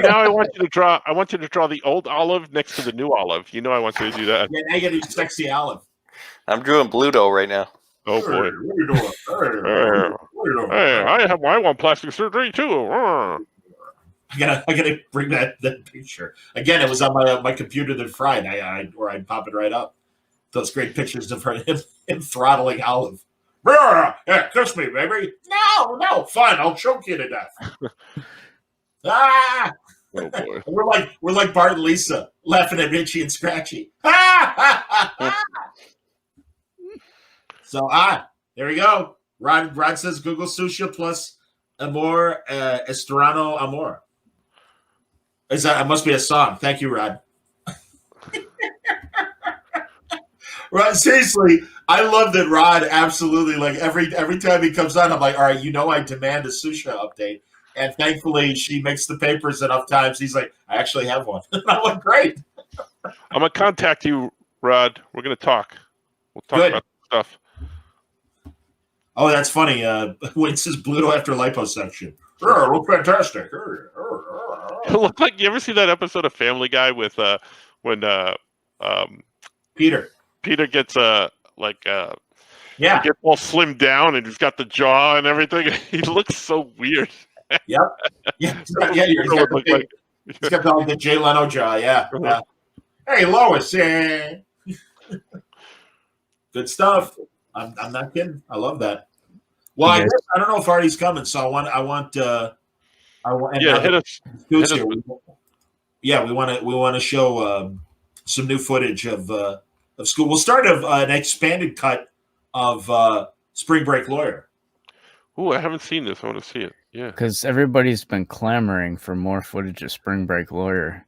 Now I want you to draw. I want you to draw the old olive next to the new olive. I want you to do that. Yeah, now you got to do sexy olive. I'm drawing Bluto right now. Oh boy. What are you doing? Hey, I want plastic surgery too. I gotta bring that picture again. It was on my computer that fried. I'd pop it right up. Those great pictures of him throttling Olive. Yeah, kiss me, baby. No, fine. I'll choke you to death. Ah! Oh boy. We're like Bart and Lisa laughing at Itchy and Scratchy. So there we go. Rod says Google Susha plus Amor Estrano Amor. Is that? It must be a song. Thank you, Rod. Rod, seriously, I love that Rod absolutely, like, every time he comes on, I'm like, all right, I demand a Susha update. And thankfully, she makes the papers enough times. He's like, I actually have one. I'm like, great. I'm going to contact you, Rod. We're going to talk. We'll talk Good. about stuff. Oh, that's funny. When it says Bluto after liposuction. Look fantastic. It looked like, you ever see that episode of Family Guy with when Peter gets yeah, he gets all slimmed down and he's got the jaw and everything. He looks so weird. yep, yeah. He's got the Jay Leno jaw. Yeah. Hey, Lois. Good stuff. I'm not kidding. I love that. Well, I don't know if Artie's coming, so I want. Hit us. Here. We want to show some new footage of school. We'll start an expanded cut of Spring Break Lawyer. Ooh, I haven't seen this. I want to see it. Yeah, because everybody's been clamoring for more footage of Spring Break Lawyer.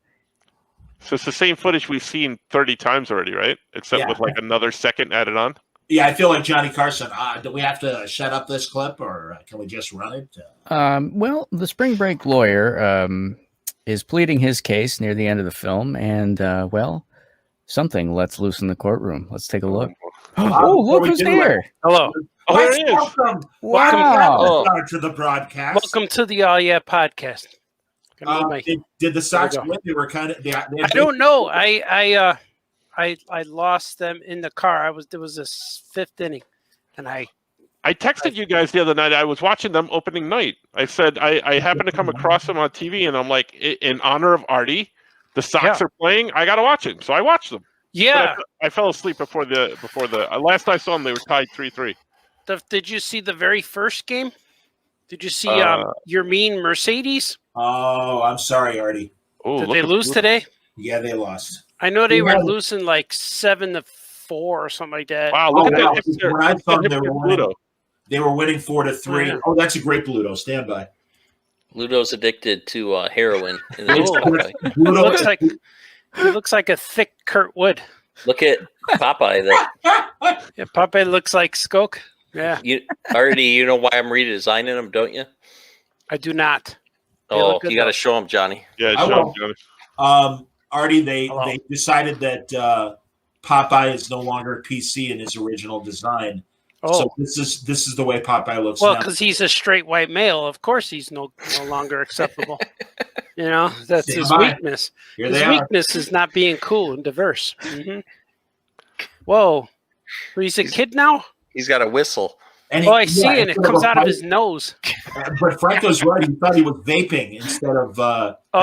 So it's the same footage we've seen 30 times already, right? Except with like another second added on. Yeah, I feel like Johnny Carson. Do we have to shut up this clip, or can we just run it? Well, the Spring Break Lawyer is pleading his case near the end of the film, and something lets loose in the courtroom. Let's take a look. Look who's there! Hello. Oh, there he is. Welcome to the broadcast. Welcome to the All Yeah podcast. Did the Sox win? They were kind of. I don't know. I lost them in the car. It was the fifth inning, and I texted you guys the other night. I was watching them opening night. I said I happened to come across them on TV, and I'm like, in honor of Artie, the Sox are playing. I got to watch it, so I watched them. Yeah, I fell asleep before the last I saw them. They were tied 3-3. Did you see the very first game? Did you see your mean Mercedes? Oh, I'm sorry, Artie. Did they lose today? Yeah, they lost. I know they were losing like 7-4 or something like that. Wow, look at that. When I saw them, they were winning 4-3. Yeah. Oh, that's a great Bluto. Stand by. Ludo's addicted to heroin. In He looks like a thick Kurt Wood. Look at Popeye there. Yeah, Popeye looks like Skokie. Yeah. Artie, you know why I'm redesigning them, don't you? I do not. Oh, you got to show them, Johnny. Yeah, show them, Johnny. Artie, they decided that Popeye is no longer PC in his original design. Oh. So this is the way Popeye looks well, now. because he's a straight white male. Of course he's no longer acceptable. That's his weakness. His weakness is not being cool and diverse. Mm-hmm. Whoa. He's a kid now? He's got a whistle. And I see, and it comes out of his nose. But Franco's right. He thought he was vaping instead of.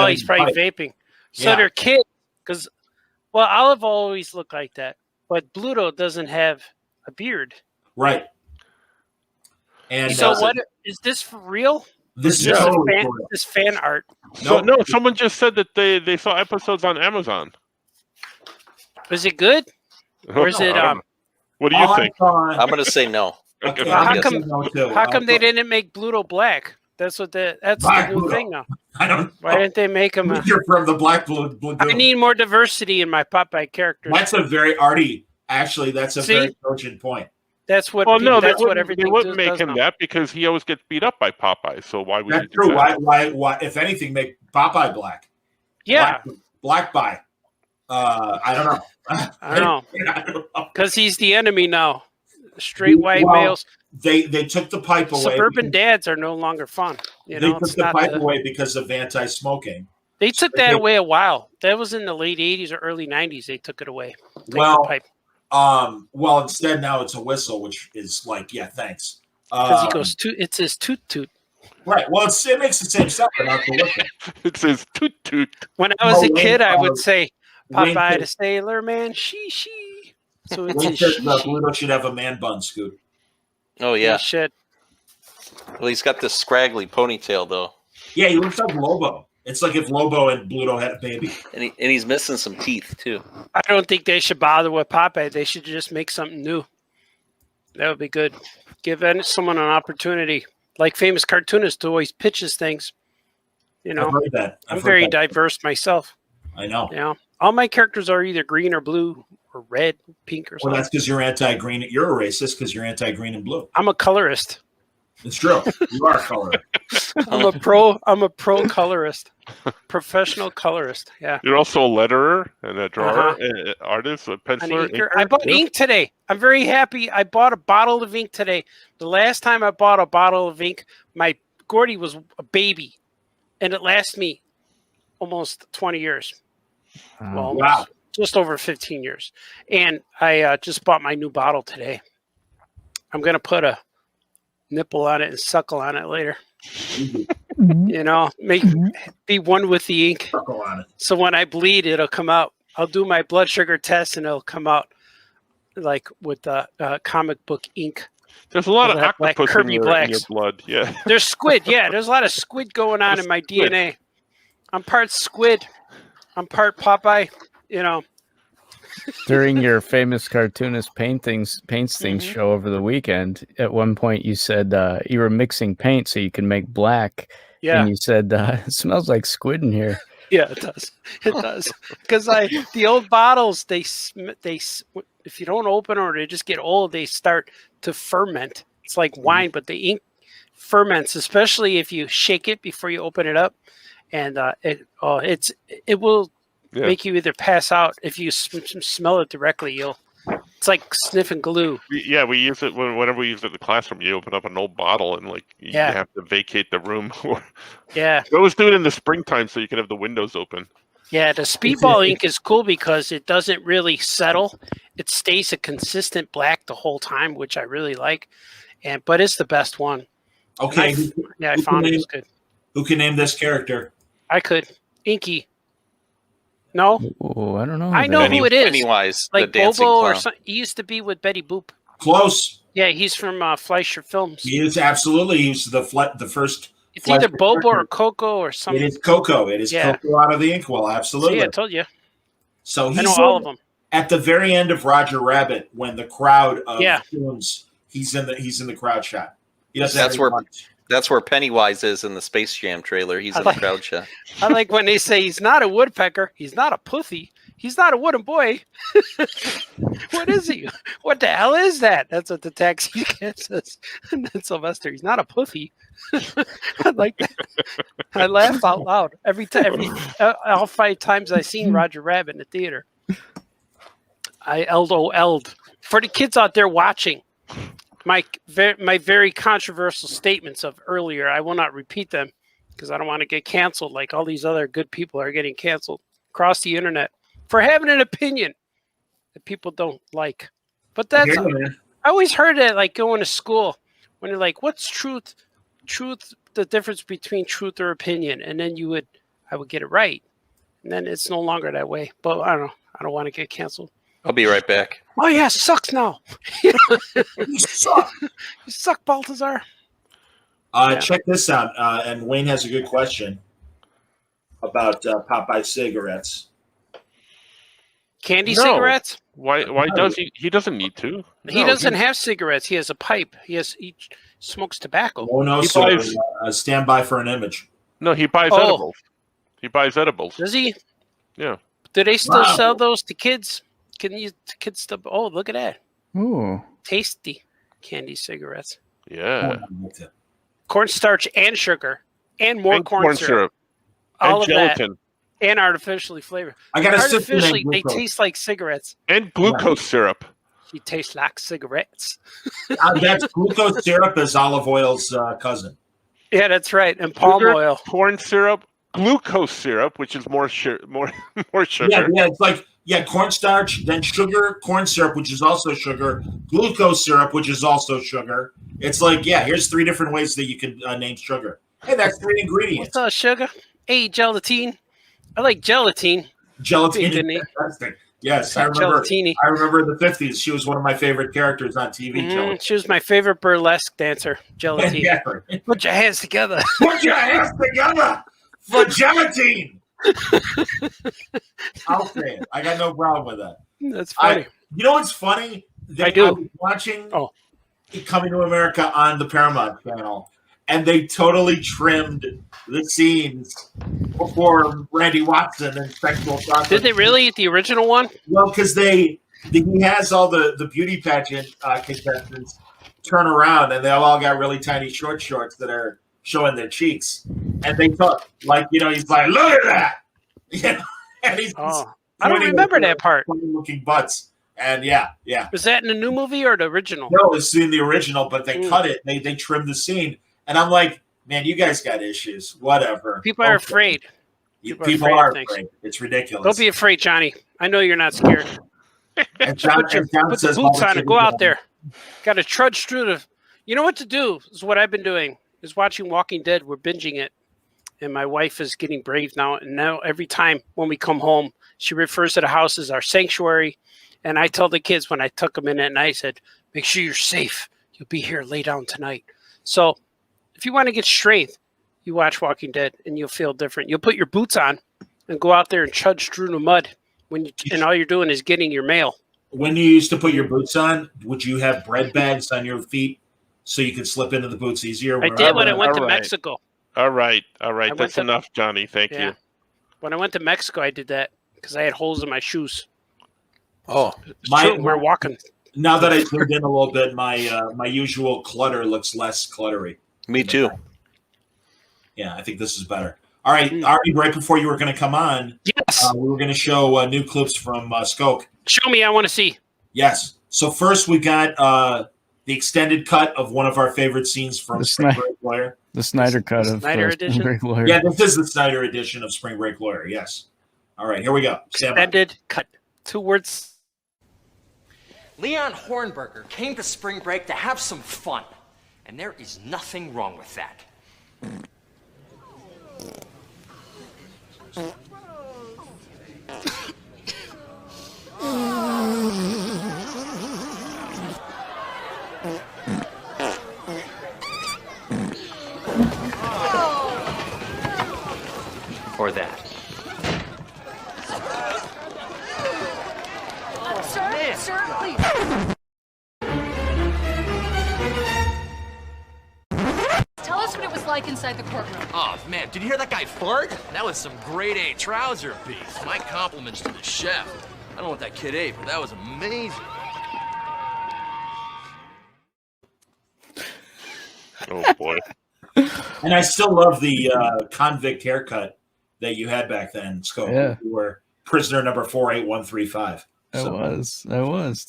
He's probably vaping. So they're kids. Because, Olive always looked like that. But Bluto doesn't have a beard. Right. And so what is this for real? This is fan art. No, someone just said that they saw episodes on Amazon. Is it good? Or is it what do you think? I'm going to say no. Okay, how come they didn't make Bluto black? That's the new thing now. I don't. Why didn't they make him? You're from the Black Blue. I need more diversity in my Popeye characters. That's a very Artie. Actually, that's a very cogent point. That's what. Well, no, that's what everything. They wouldn't make him that because he always gets beat up by Popeye. So why would that's you do true? that? Why? If anything, make Popeye black. Yeah, black by. I don't know. I don't know because he's the enemy now. Straight white males. They took the pipe away. Suburban dads are no longer fun. They took the pipe away because of anti-smoking. They took that away a while. That was in the late '80s or early '90s. They took it away. Instead now it's a whistle, which is like, yeah, thanks. Because he goes it's his toot toot. Right. Well, it makes the same sound, but not the whistle. It says toot toot. When I was a kid, I would say Popeye the Sailor Man, she. So it's Bluto should have a man bun, Scoot. Oh yeah, he should. Well, he's got this scraggly ponytail though. Yeah, he looks like Lobo. It's like if Lobo and Bluto had a baby. And he's missing some teeth too. I don't think they should bother with Popeye. They should just make something new. That would be good. Give someone an opportunity. Like famous cartoonist who always pitches things. You know, I've heard that. I'm very diverse myself. I know. You know, all my characters are either green or blue or red, pink or Well, something. that's because you're anti-green. You're a racist because you're anti-green and blue. I'm a colorist. It's true. You are a color. I'm a pro colorist, professional colorist. Yeah. You're also a letterer and a drawer, artist, a penciler. Inker. I bought ink today. I'm very happy. I bought a bottle of ink today. The last time I bought a bottle of ink, my Gordy was a baby, and it lasted me almost 20 years. Well, wow. Just over 15 years. And I just bought my new bottle today. I'm going to put a nipple on it and suckle on it later. You know, be one with the ink. Suckle on it. So when I bleed, it'll come out. I'll do my blood sugar test and it'll come out like with the comic book ink. There's a lot of octopus in your blood. Yeah. There's squid. Yeah, there's a lot of squid going on in my DNA. I'm part squid. I'm part Popeye. You know. During your famous cartoonist paints things show over the weekend, at one point you said you were mixing paint so you can make black. Yeah. And you said it smells like squid in here. Yeah, it does. It does. Because the old bottles, they if you don't open or they just get old, they start to ferment. It's like wine, but the ink ferments, especially if you shake it before you open it up, and it will make you either pass out if you smell it directly. It's like sniffing glue. We use it whenever we use it in the classroom. You open up an old bottle and you have to vacate the room. Yeah, we always do it in the springtime so you can have the windows open. Yeah, the Speedball ink is cool because it doesn't really settle. It stays a consistent black the whole time, which I really like. But it's the best one. Okay. I found it was good. Who can name this character? I could. Inky. No? Oh, I don't know. I know who it is. Pennywise, like the dancing Bobo clown. or something. He used to be with Betty Boop. Close. Yeah, he's from Fleischer Films. He is absolutely. He was the first. It's either Bobo or Coco or something. It is Coco. It is Coco out of the Inkwell. Absolutely. See, I told you. So I know all of them. At the very end of Roger Rabbit, when the crowd of goons, he's in the crowd shot. He doesn't. That's where Pennywise is in the Space Jam trailer. He's in the crowd shot. I like when they say he's not a woodpecker, he's not a pussy, he's not a wooden boy. What is he? What the hell is that? That's what the taxi kid says. And then Sylvester, he's not a pussy. I like that. I laughed out loud every time. All 5 times I seen Roger Rabbit in the theater. I LOL'd. For the kids out there watching, my very controversial statements of earlier, I will not repeat them because I don't want to get canceled like all these other good people are getting canceled across the internet for having an opinion that people don't like. But I always heard that like going to school when they're like, what's truth, the difference between truth or opinion? And then I would get it right. And then it's no longer that way. But I don't know. I don't want to get canceled. I'll be right back. Oh yeah, sucks now. You suck. You suck, Baltazar. Check this out. And Wayne has a good question about Popeye cigarettes. Candy cigarettes? Why does he? He doesn't need to. He doesn't have cigarettes. He has a pipe. He smokes tobacco. Oh no, stand by for an image. No, he buys edibles. He buys edibles. Does he? Yeah. Do they still sell those to kids? Can you kids still? Oh, look at that! Ooh, tasty candy cigarettes. Yeah. Cornstarch and sugar and more corn syrup. All and of gelatin. That. And artificially flavored. Artificially, they taste like cigarettes. And glucose syrup. She tastes like cigarettes. That's glucose syrup is olive oil's cousin. Yeah, that's right. And palm oil. Corn syrup, glucose syrup, which is more sugar. Yeah, it's like cornstarch, then sugar, corn syrup, which is also sugar, glucose syrup, which is also sugar. It's like, here's 3 different ways that you could name sugar. Hey, that's 3 ingredients. What's up, sugar? Hey, gelatine. I like gelatine. Gelatine is fantastic. Yes, I remember. Gelatini. I remember in the 50s. She was one of my favorite characters on TV. She was my favorite burlesque dancer, Gelatine. Put your hands together. Put your hands together for gelatine. I'll say it. I got no problem with that. That's funny. You know what's funny? I do. I was watching. Coming to America on the Paramount Channel, and they totally trimmed the scenes before Randy Watson and sexual chocolate. Did they really? The original one? Well, because he has all the beauty pageant contestants turn around, and they all got really tiny shorts that are showing their cheeks, and they took he's like, look at that, and he's I don't remember that part. Looking butts, and yeah. Was that in the new movie or the original? No, it's in the original, but they cut it. They trimmed the scene, and I'm like, man, you guys got issues. Whatever. People are afraid. People are afraid. It's ridiculous. Don't be afraid, Johnny. I know you're not scared. And John put the boots on and go out there. Got to trudge through the. You know what to do is what I've been doing is watching Walking Dead. We're binging it, and my wife is getting brave now. And now every time when we come home, she refers to the house as our sanctuary. And I tell the kids when I took them in at night, I said, "Make sure you're safe. You'll be here lay down tonight." So, if you want to get strength, you watch Walking Dead, and you'll feel different. You'll put your boots on and go out there and trudge through the mud and all you're doing is getting your mail. When you used to put your boots on, would you have bread bags on your feet so you could slip into the boots easier? I did when I went to Mexico. All right. That's enough, Johnny. Thank you. When I went to Mexico, I did that because I had holes in my shoes. Oh, we're walking. Now that I zoomed in a little bit, my usual clutter looks less cluttery. Me too. Yeah, I think this is better. All right, Artie, right before you were going to come on, yes, we were going to show new clips from Skokie. Show me, I want to see. Yes. So first we got the extended cut of one of our favorite scenes from Spring Break Lawyer. The Snyder Cut of Snyder Spring Break Lawyer. Yeah, this is the Snyder edition of Spring Break Lawyer, yes. All right, here we go. Extended cut. 2 words. Leon Hornberger came to Spring Break to have some fun, and there is nothing wrong with that. Or that. Sir, please. Tell us what it was like inside the courtroom. Oh, man, did you hear that guy fart? That was some grade A trouser beef. My compliments to the chef. I don't know what that kid ate, but that was amazing. Oh, boy. And I still love the convict haircut that you had back then, Skokie. Yeah. You were prisoner number 48135. That was.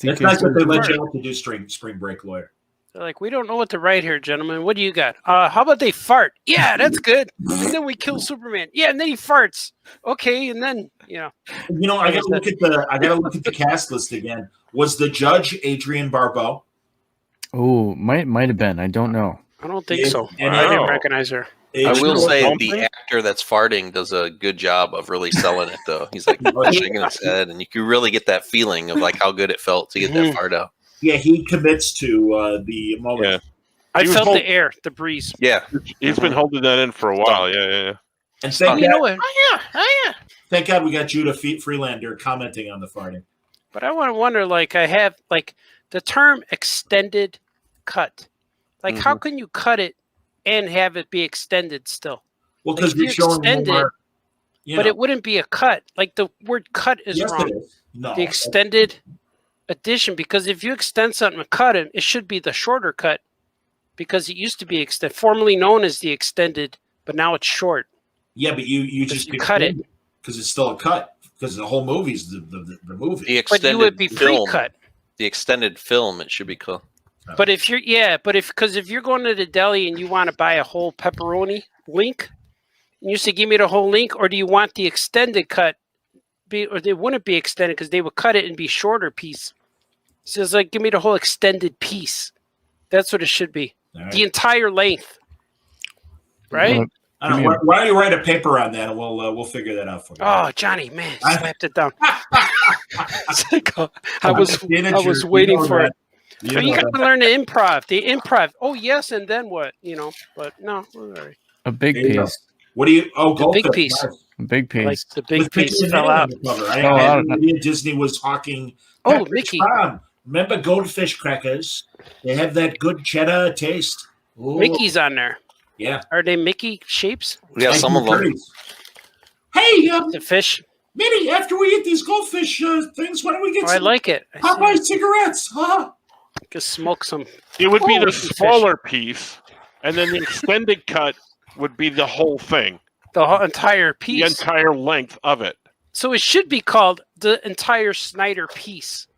It's nice that they let you out to do Spring Break Lawyer. They're like, we don't know what to write here, gentlemen. What do you got? How about they fart? Yeah, that's good. And then we kill Superman. Yeah, and then he farts. Okay, and then I gotta look at the cast list again. Was the judge Adrienne Barbeau? Oh, might have been. I don't know. I don't think so. I didn't recognize her. I will say the actor that's farting does a good job of really selling it, though. He's like shaking his head, and you can really get that feeling of like how good it felt to get that fart out. Yeah, he commits to the moment. Yeah. I felt the air, the breeze. Yeah, he's been holding that in for a while. Yeah. And thank God, thank God we got Judah Freelander commenting on the farting. But I want to wonder, I have the term extended cut. How can you cut it and have it be extended still? Well, because you're showing more. But it wouldn't be a cut. The word cut is wrong. It is. No. The extended edition, because if you extend something and cut it, it should be the shorter cut because it used to be formerly known as the extended, but now it's short. Yeah, but you just cut it because it's still a cut because the whole movie's the movie. The extended but you would be film, pre-cut. The extended film, it should be called. But if you're if you're going to the deli and you want to buy a whole pepperoni link, and you say give me the whole link, or do you want the extended cut? Or they wouldn't be extended because they would cut it and be shorter piece. So it's give me the whole extended piece. That's what it should be. Right. The entire length. Right? I don't know. Why don't you write a paper on that and we'll figure that out for you. Oh, Johnny, man, slapped it down. I was waiting for it. You got to learn the improv. The improv. Oh yes, and then what? But no, all right. A big piece. What do you? Oh, the big piece. Nice. A big piece. The big piece fell out. I Disney was talking. Oh, Mickey. Remember goldfish crackers? They have that good cheddar taste. Ooh. Mickey's on there. Yeah. Are they Mickey shapes? Yeah, some of them. Hey, the fish. Minnie, after we eat these goldfish things, why don't we get some I like it. Popeye cigarettes? Huh? Just smoke some. It would be the fish. smaller piece, and then the extended cut would be the whole thing. The whole entire piece. The entire length of it. So it should be called the entire Snyder piece.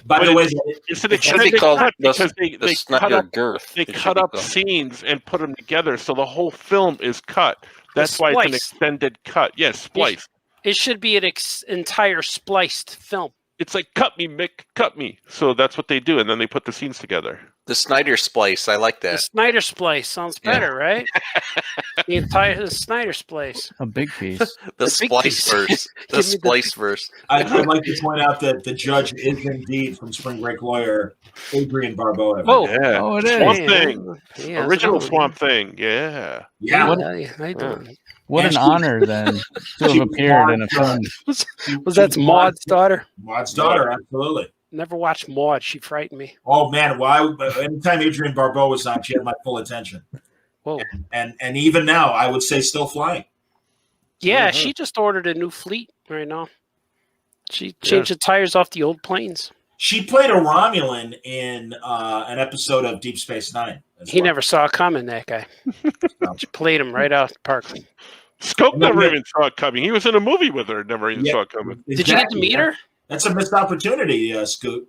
By the way, it's an It should be extended called cut the because they cut Snyder up girth. They It should cut be up called. scenes and put them together, so the whole film is cut. That's why it's an splice. extended cut. Yes, splice. It should be an entire spliced film. It's like, cut me, Mick, cut me. So that's what they do, and then they put the scenes together. The Snyder splice. I like The that. Snyder splice sounds better, right? The Snyder splice. A big piece. The big splice piece. verse. The splice verse. I'd like to point out that the judge is indeed from Spring Break lawyer Adrian Barbeau. Whoa. Yeah. Oh, it is. Swamp Yeah. Thing. Yeah, Original so- Swamp Thing. Yeah. Yeah. I do. What an honor, then, to have appeared in a film. Was that Maud's daughter? Maud's daughter, absolutely. Never watched Maud. She frightened me. Oh man, anytime Adrian Barbeau was on, she had my full attention. Whoa. And even now, I would say still flying. Yeah, she just ordered a new fleet right now. She changed the tires off the old planes. She played a Romulan in an episode of Deep Space Nine. He never saw it coming, that guy. She played him right out the park. Skokie never even saw it coming. He was in a movie with her, never even saw it coming. Exactly. Did you get to meet her? That's a missed opportunity, Scope.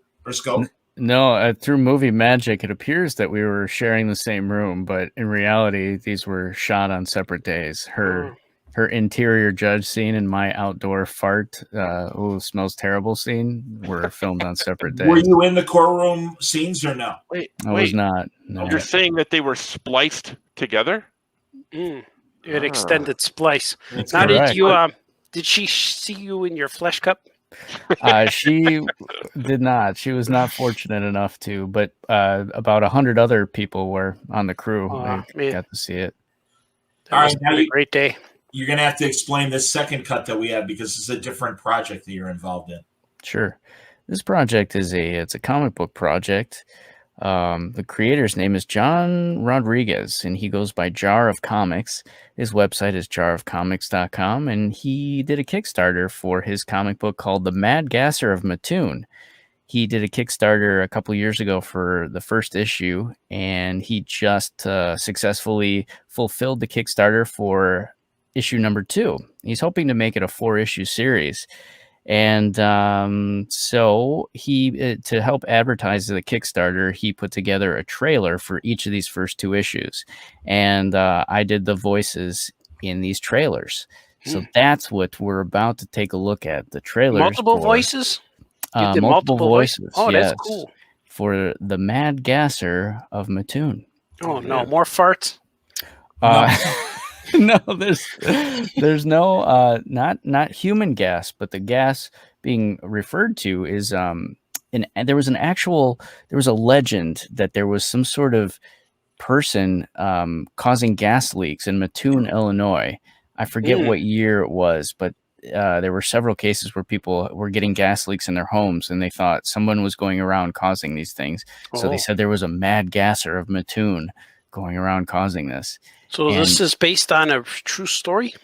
No, through movie magic, it appears that we were sharing the same room, but in reality, these were shot on separate days. Her interior judge scene and my outdoor fart, smells terrible scene were filmed on separate days. Were you in the courtroom scenes or no? I was not. No. You're saying that they were spliced together? An extended splice. That's Now, correct. did she see you in your flesh cup? She did not. She was not fortunate enough to, but about 100 other people were on the crew. Oh, I man. got to see it. All right, now a great day. You're going to have to explain this second cut that we have because it's a different project that you're involved in. Sure. This project is it's a comic book project. The creator's name is John Rodriguez, and he goes by Jar of Comics. His website is jarofcomics.com, and he did a Kickstarter for his comic book called The Mad Gasser of Mattoon. He did a Kickstarter a couple years ago for the first issue, and he just successfully fulfilled the Kickstarter for issue number 2. He's hoping to make it a 4-issue series. And so he, to help advertise the Kickstarter, he put together a trailer for each of these first 2 issues. And I did the voices in these trailers. So that's what we're about to take a look at. The trailers. Multiple voices? You did multiple voices. Oh, yes, that's cool. For the Mad Gasser of Mattoon. Oh, no. More farts? No, there's no not human gas, but the gas being referred to is there was a legend that there was some sort of person causing gas leaks in Mattoon, Illinois. I forget what year it was, but there were several cases where people were getting gas leaks in their homes, and they thought someone was going around causing these things. So they said there was a mad gasser of Mattoon going around causing this. So this is based on a true story?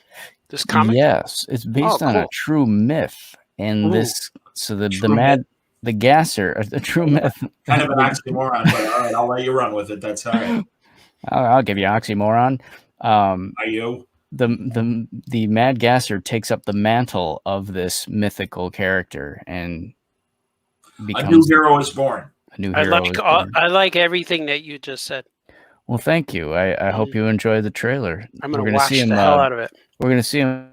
This comic? Yes, it's based on a true myth. And the gasser, the true myth. Kind of an oxymoron, but all right, I'll let you run with it. That's all right. I'll give you oxymoron. Are you? The Mad Gasser takes up the mantle of this mythical character and becomes a new hero is born. A new hero is born. I like everything that you just said. Well, thank you. I hope you enjoy the trailer. I'm going to watch the hell out of it. We're going to see him.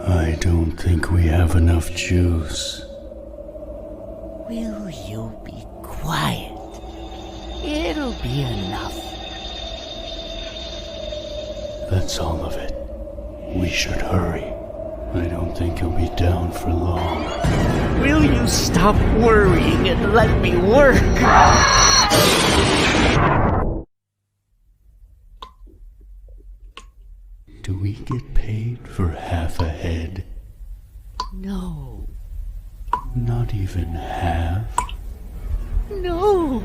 I don't think we have enough juice. Will you be quiet? It'll be enough. That's all of it. We should hurry. I don't think he'll be down for long. Will you stop worrying and let me work? Do we get paid for half a head? No. Not even half? No.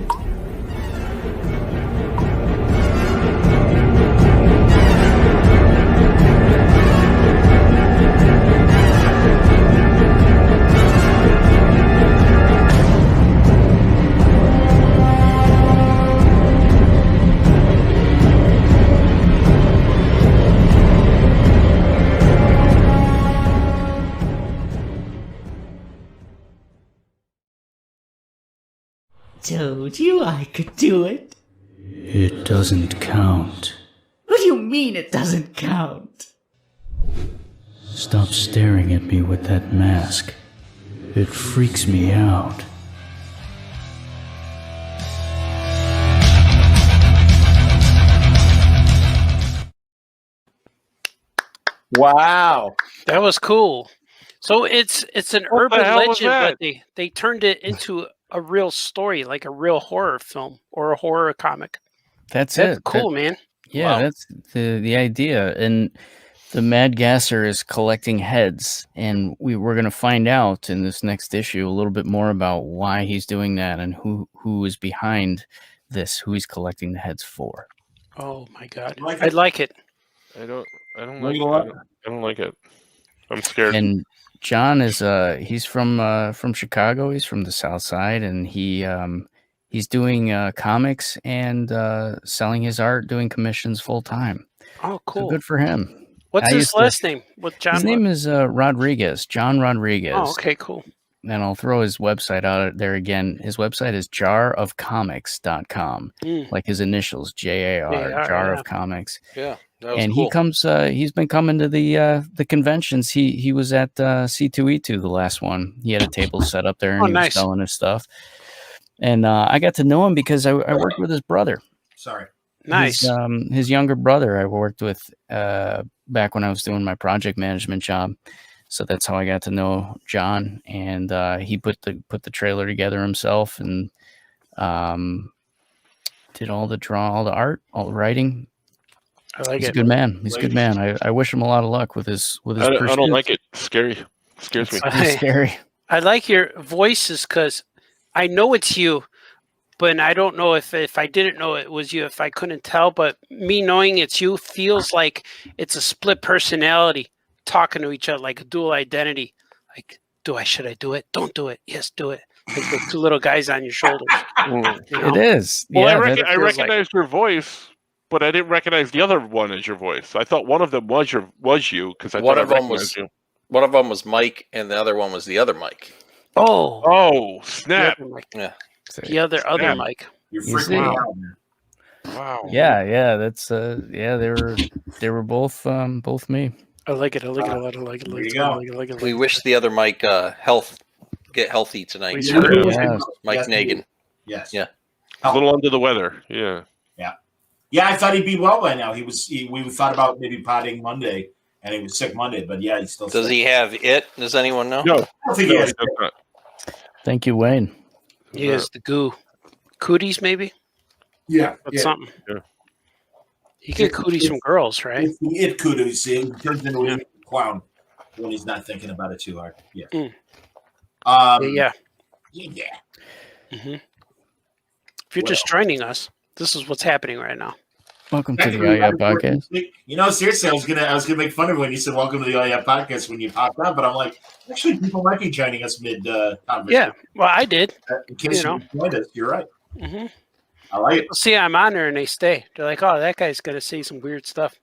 Told you I could do it. It doesn't count. What do you mean it doesn't count? Stop staring at me with that mask. It freaks me out. Wow, that was cool. So it's an What the urban hell was legend, that? but they turned it into a real story, like a real horror film or a horror comic. That's That's it. cool, man. Yeah, Wow. that's the idea. And the Mad Gasser is collecting heads, and we're going to find out in this next issue a little bit more about why he's doing that and who is behind this, who he's collecting the heads for. Oh my god, Like I it? like it. I don't Like like what? it. I don't like it. I'm scared. And John is he's from Chicago. He's from the South Side, and he's doing comics and selling his art, doing commissions full time. Oh, So cool. good for him. What's I his used to- last name? What John? His name is Rodriguez, John Rodriguez. Oh, okay, cool. And I'll throw his website out there again. His website is jarofcomics.com, like his initials, JAR, JAR, Jar yeah. of Comics. Yeah, that was And cool. he comes. He's been coming to the conventions. He was at C2E2 the last one. He had a table set up there, and Oh, he was nice. selling his stuff. And I got to know him because I worked with his brother. Sorry. Nice. His younger brother I worked with back when I was doing my project management job. So that's how I got to know John. And he put the trailer together himself and did all the art, all the writing. I like He's it. a good man. He's a good man. I wish him a lot of luck with his I don't pursuits. like it. Scary. Scares me. It's scary. I like your voices because I know it's you, but I don't know if I didn't know it was you, if I couldn't tell. But me knowing it's you feels like it's a split personality talking to each other, like a dual identity. Like, should I do it? Don't do it. Yes, do it. Like the two little guys on your shoulders. You know? It is. Well, Yeah, I that feels like- recognized your voice, but I didn't recognize the other one as your voice. I thought one of them was you because I One thought of I them recognized was you. one of them was Mike, and the other one was the other Mike. Oh, Snap! the other Mike. Yeah, The other Snap. Mike. You're You freaking see? me out, man. Wow. Yeah, that's they were both me. I like it. I like it a lot. I like it. I There like you it. go. I like it. I like it. we wish the other Mike get healthy tonight. He's You know who was Yes. the- Mike yes, Nagan. Yes. Yeah. A little under the weather. Yeah. Yeah, I thought he'd be well by now. We thought about maybe potting Monday, and he was sick Monday, but yeah, he's still Does sick. he have it? Does anyone know? No. I don't think he No, has. that's not. Thank you, Wayne. He has the goo. Cooties, maybe? Yeah, That's something. Yeah. You get cooties from girls, right? It's the it kudos. He turns into a clown when he's not thinking about it too hard. Yeah. Yeah. Yeah. Hmm. If you're just joining us, this is what's happening right now. Welcome to the IIA podcast. You know, seriously, I was gonna make fun of when you said "Welcome to the IIA podcast" when you popped up, but I'm like, actually, people might be joining us mid conversation. Yeah, well, I did. In case you know. you joined us, you're right. Hmm. I like it. People see I'm on there and they stay. They're like, "Oh, that guy's gonna say some weird stuff."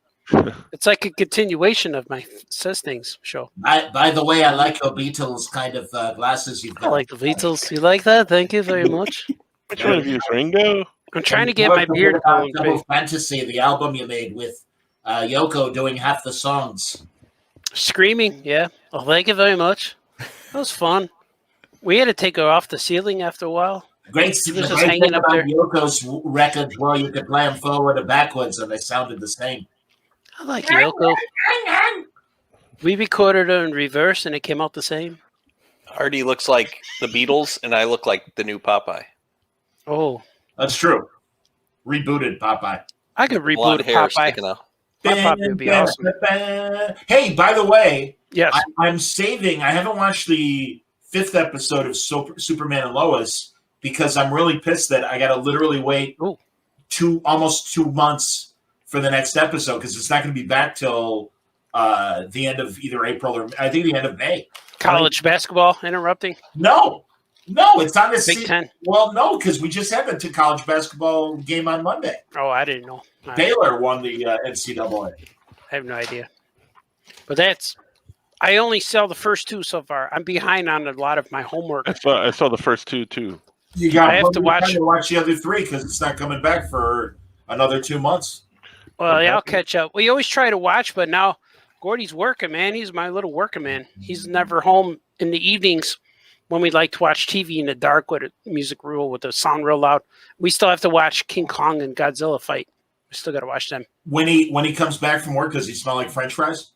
It's like a continuation of my Says Things show. By the way, I like your Beatles kind of glasses you've I like the Beatles. You like that? Thank you very much. Which one of you is Ringo? I'm trying to get my beard going. Double Big. Fantasy, the album you made with Yoko doing half the songs. Screaming, yeah. Oh, thank you very much. That was fun. We had to take her off the ceiling after a while. Great, She the was just great hanging thing up about there. Yoko's records, well, you could play them forward and backwards, and they sounded the same. I like Yoko. We recorded her in reverse and it came out the same. Artie looks like the Beatles, and I look like the new Popeye. Oh, That's true. Rebooted Popeye. I could reboot Blonde hair Popeye. sticking out. My Popeye would be awesome. Hey, by the way, Yes. I'm saving. I haven't watched the 5th episode of Superman and Lois because I'm really pissed that I got to literally wait almost 2 months for the next episode because it's not going to be back till the end of either April or I think the end of May. College basketball interrupting? No, it's on the Big Ten. Well, no, because we just had the college basketball game on Monday. Oh, I didn't know. Baylor won the NCAA. I have no idea. But I only saw the first 2 so far. I'm behind on a lot of my homework. I saw the first 2 too. I have to watch the other 3 because it's not coming back for another 2 months. Well, yeah, I'll catch up. We always try to watch, but now Gordy's working, man. He's my little working man. He's never home in the evenings when we like to watch TV in the dark with a music rule with the sound real loud. We still have to watch King Kong and Godzilla fight. We still got to watch them. When he comes back from work, does he smell like French fries?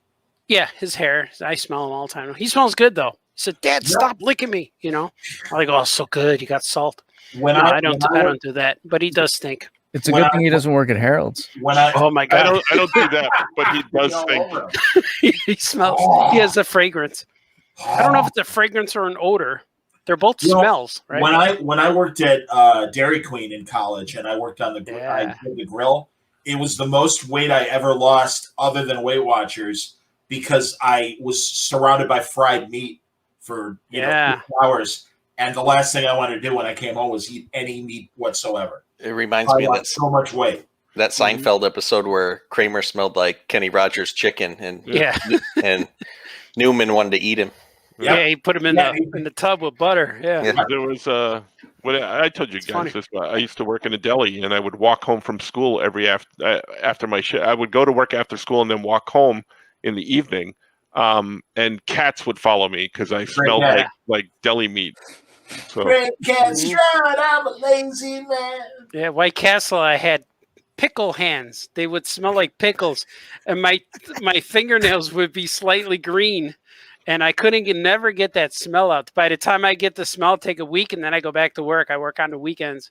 Yeah, his hair. I smell him all the time. He smells good though. He said, "Dad, stop licking me." You know, I'm like, "Oh, so good. You got salt." I don't do that, but he does stink. It's a good thing he doesn't work at Harold's. Oh my God! I don't do that, but he does stink. He smells. He has a fragrance. I don't know if it's a fragrance or an odor. They're both smells, right? When I worked at Dairy Queen in college, and I worked on the grill, it was the most weight I ever lost, other than Weight Watchers, because I was surrounded by fried meat for 2 hours, and the last thing I wanted to do when I came home was eat any meat whatsoever. It reminds me of that so much weight. That Seinfeld episode where Kramer smelled like Kenny Rogers' chicken, and Newman wanted to eat him. Yeah, he put him in the tub with butter. Yeah. There was I told you guys this, but I used to work in a deli, and I would walk home from school after my shift. I would go to work after school and then walk home in the evening, and cats would follow me because I smelled like deli meat. So. Red Cat Strut, I'm a lazy man. Yeah, White Castle, I had pickle hands. They would smell like pickles, and my fingernails would be slightly green, and I never get that smell out. By the time I get the smell, take a week, and then I go back to work. I work on the weekends.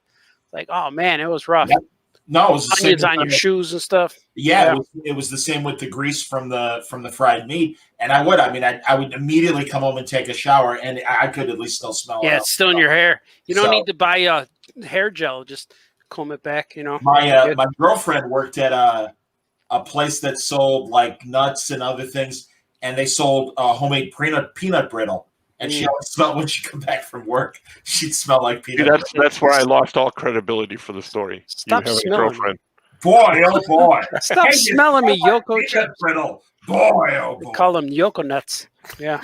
Like, oh man, it was rough. Yep. No, it was the onions same on your shoes and stuff. Yeah, it was the same with the grease from the fried meat. And I would immediately come home and take a shower, and I could at least still smell it. Yeah, it's still in your hair. You don't need to buy hair gel. Just comb it back. You know. My girlfriend worked at a place that sold like nuts and other things, and they sold homemade peanut brittle. And she always smelled when she come back from work. She'd smell like peanut brittle. That's where I lost all credibility for the story. Stop you have smelling. a girlfriend. Boy, oh boy! Stop smelling me, Yoko chips. Brittle. Boy, oh boy! They call them Yoko nuts. Yeah.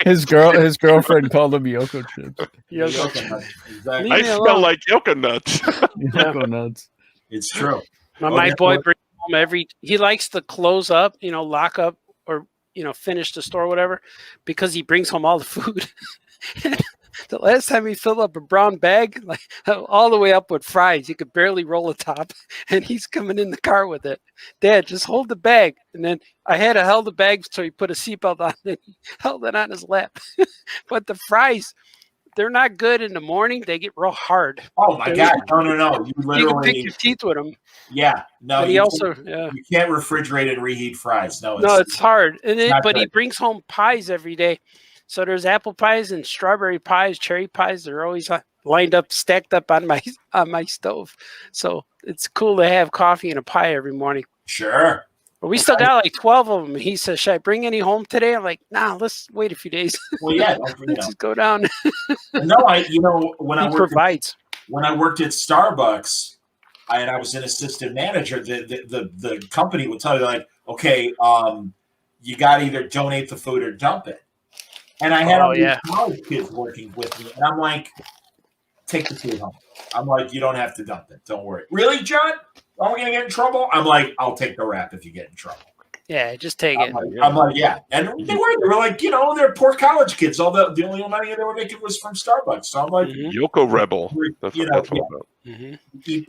His girlfriend called him Yoko chips. Yoko nuts. Exactly. I smell like Yoko nuts. Yoko nuts. It's true. My boy brings home he likes to close up, lock up, or finish the store, or whatever, because he brings home all the food. The last time he filled up a brown bag, like all the way up with fries, you could barely roll the top, and he's coming in the car with it. Dad, just hold the bag. And then I had to hold the bag so he put a seatbelt on and he held it on his lap. But the fries, they're not good in the morning. They get real hard. Oh my God! No! You can pick your teeth with them. Yeah, no. But you can't refrigerate and reheat fries. No, it's hard. But he brings home pies every day. So there's apple pies and strawberry pies, cherry pies. They're always lined up, stacked up on my stove. So it's cool to have coffee and a pie every morning. Sure. But we still got like 12 of them. He says, "Should I bring any home today?" I'm like, "Nah, let's wait a few days." Well, yeah, let's just go down. No, when I worked at Starbucks, I was an assistant manager. The company would tell you like, okay, you got to either donate the food or dump it. And I had all these college kids working with me, and I'm like, take the food home. I'm like, you don't have to dump it. Don't worry. Really, John? Are we going to get in trouble? I'm like, I'll take the rap if you get in trouble. Yeah, just take it. I'm like, yeah. And they were like, they're poor college kids. All the only money they were making was from Starbucks. So I'm like, Yoko Rebel. That's what that's all about. Eat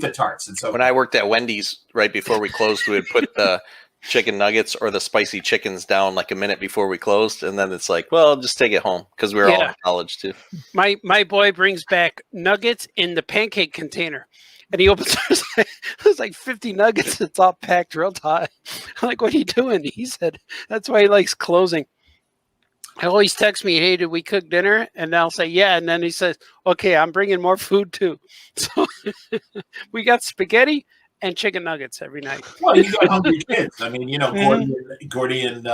the tarts. And so when I worked at Wendy's, right before we closed, we would put the chicken nuggets or the spicy chickens down like a minute before we closed, and then it's like, well, just take it home because we were all in college too. My boy brings back nuggets in the pancake container, And he opens there's like 50 nuggets. It's all packed real tight. I'm like, what are you doing? He said, that's why he likes closing. He always texts me, hey, did we cook dinner? And I'll say, yeah. And then he says, okay, I'm bringing more food too. So we got spaghetti and chicken nuggets every night. Well, you got hungry kids. I mean, Gordy and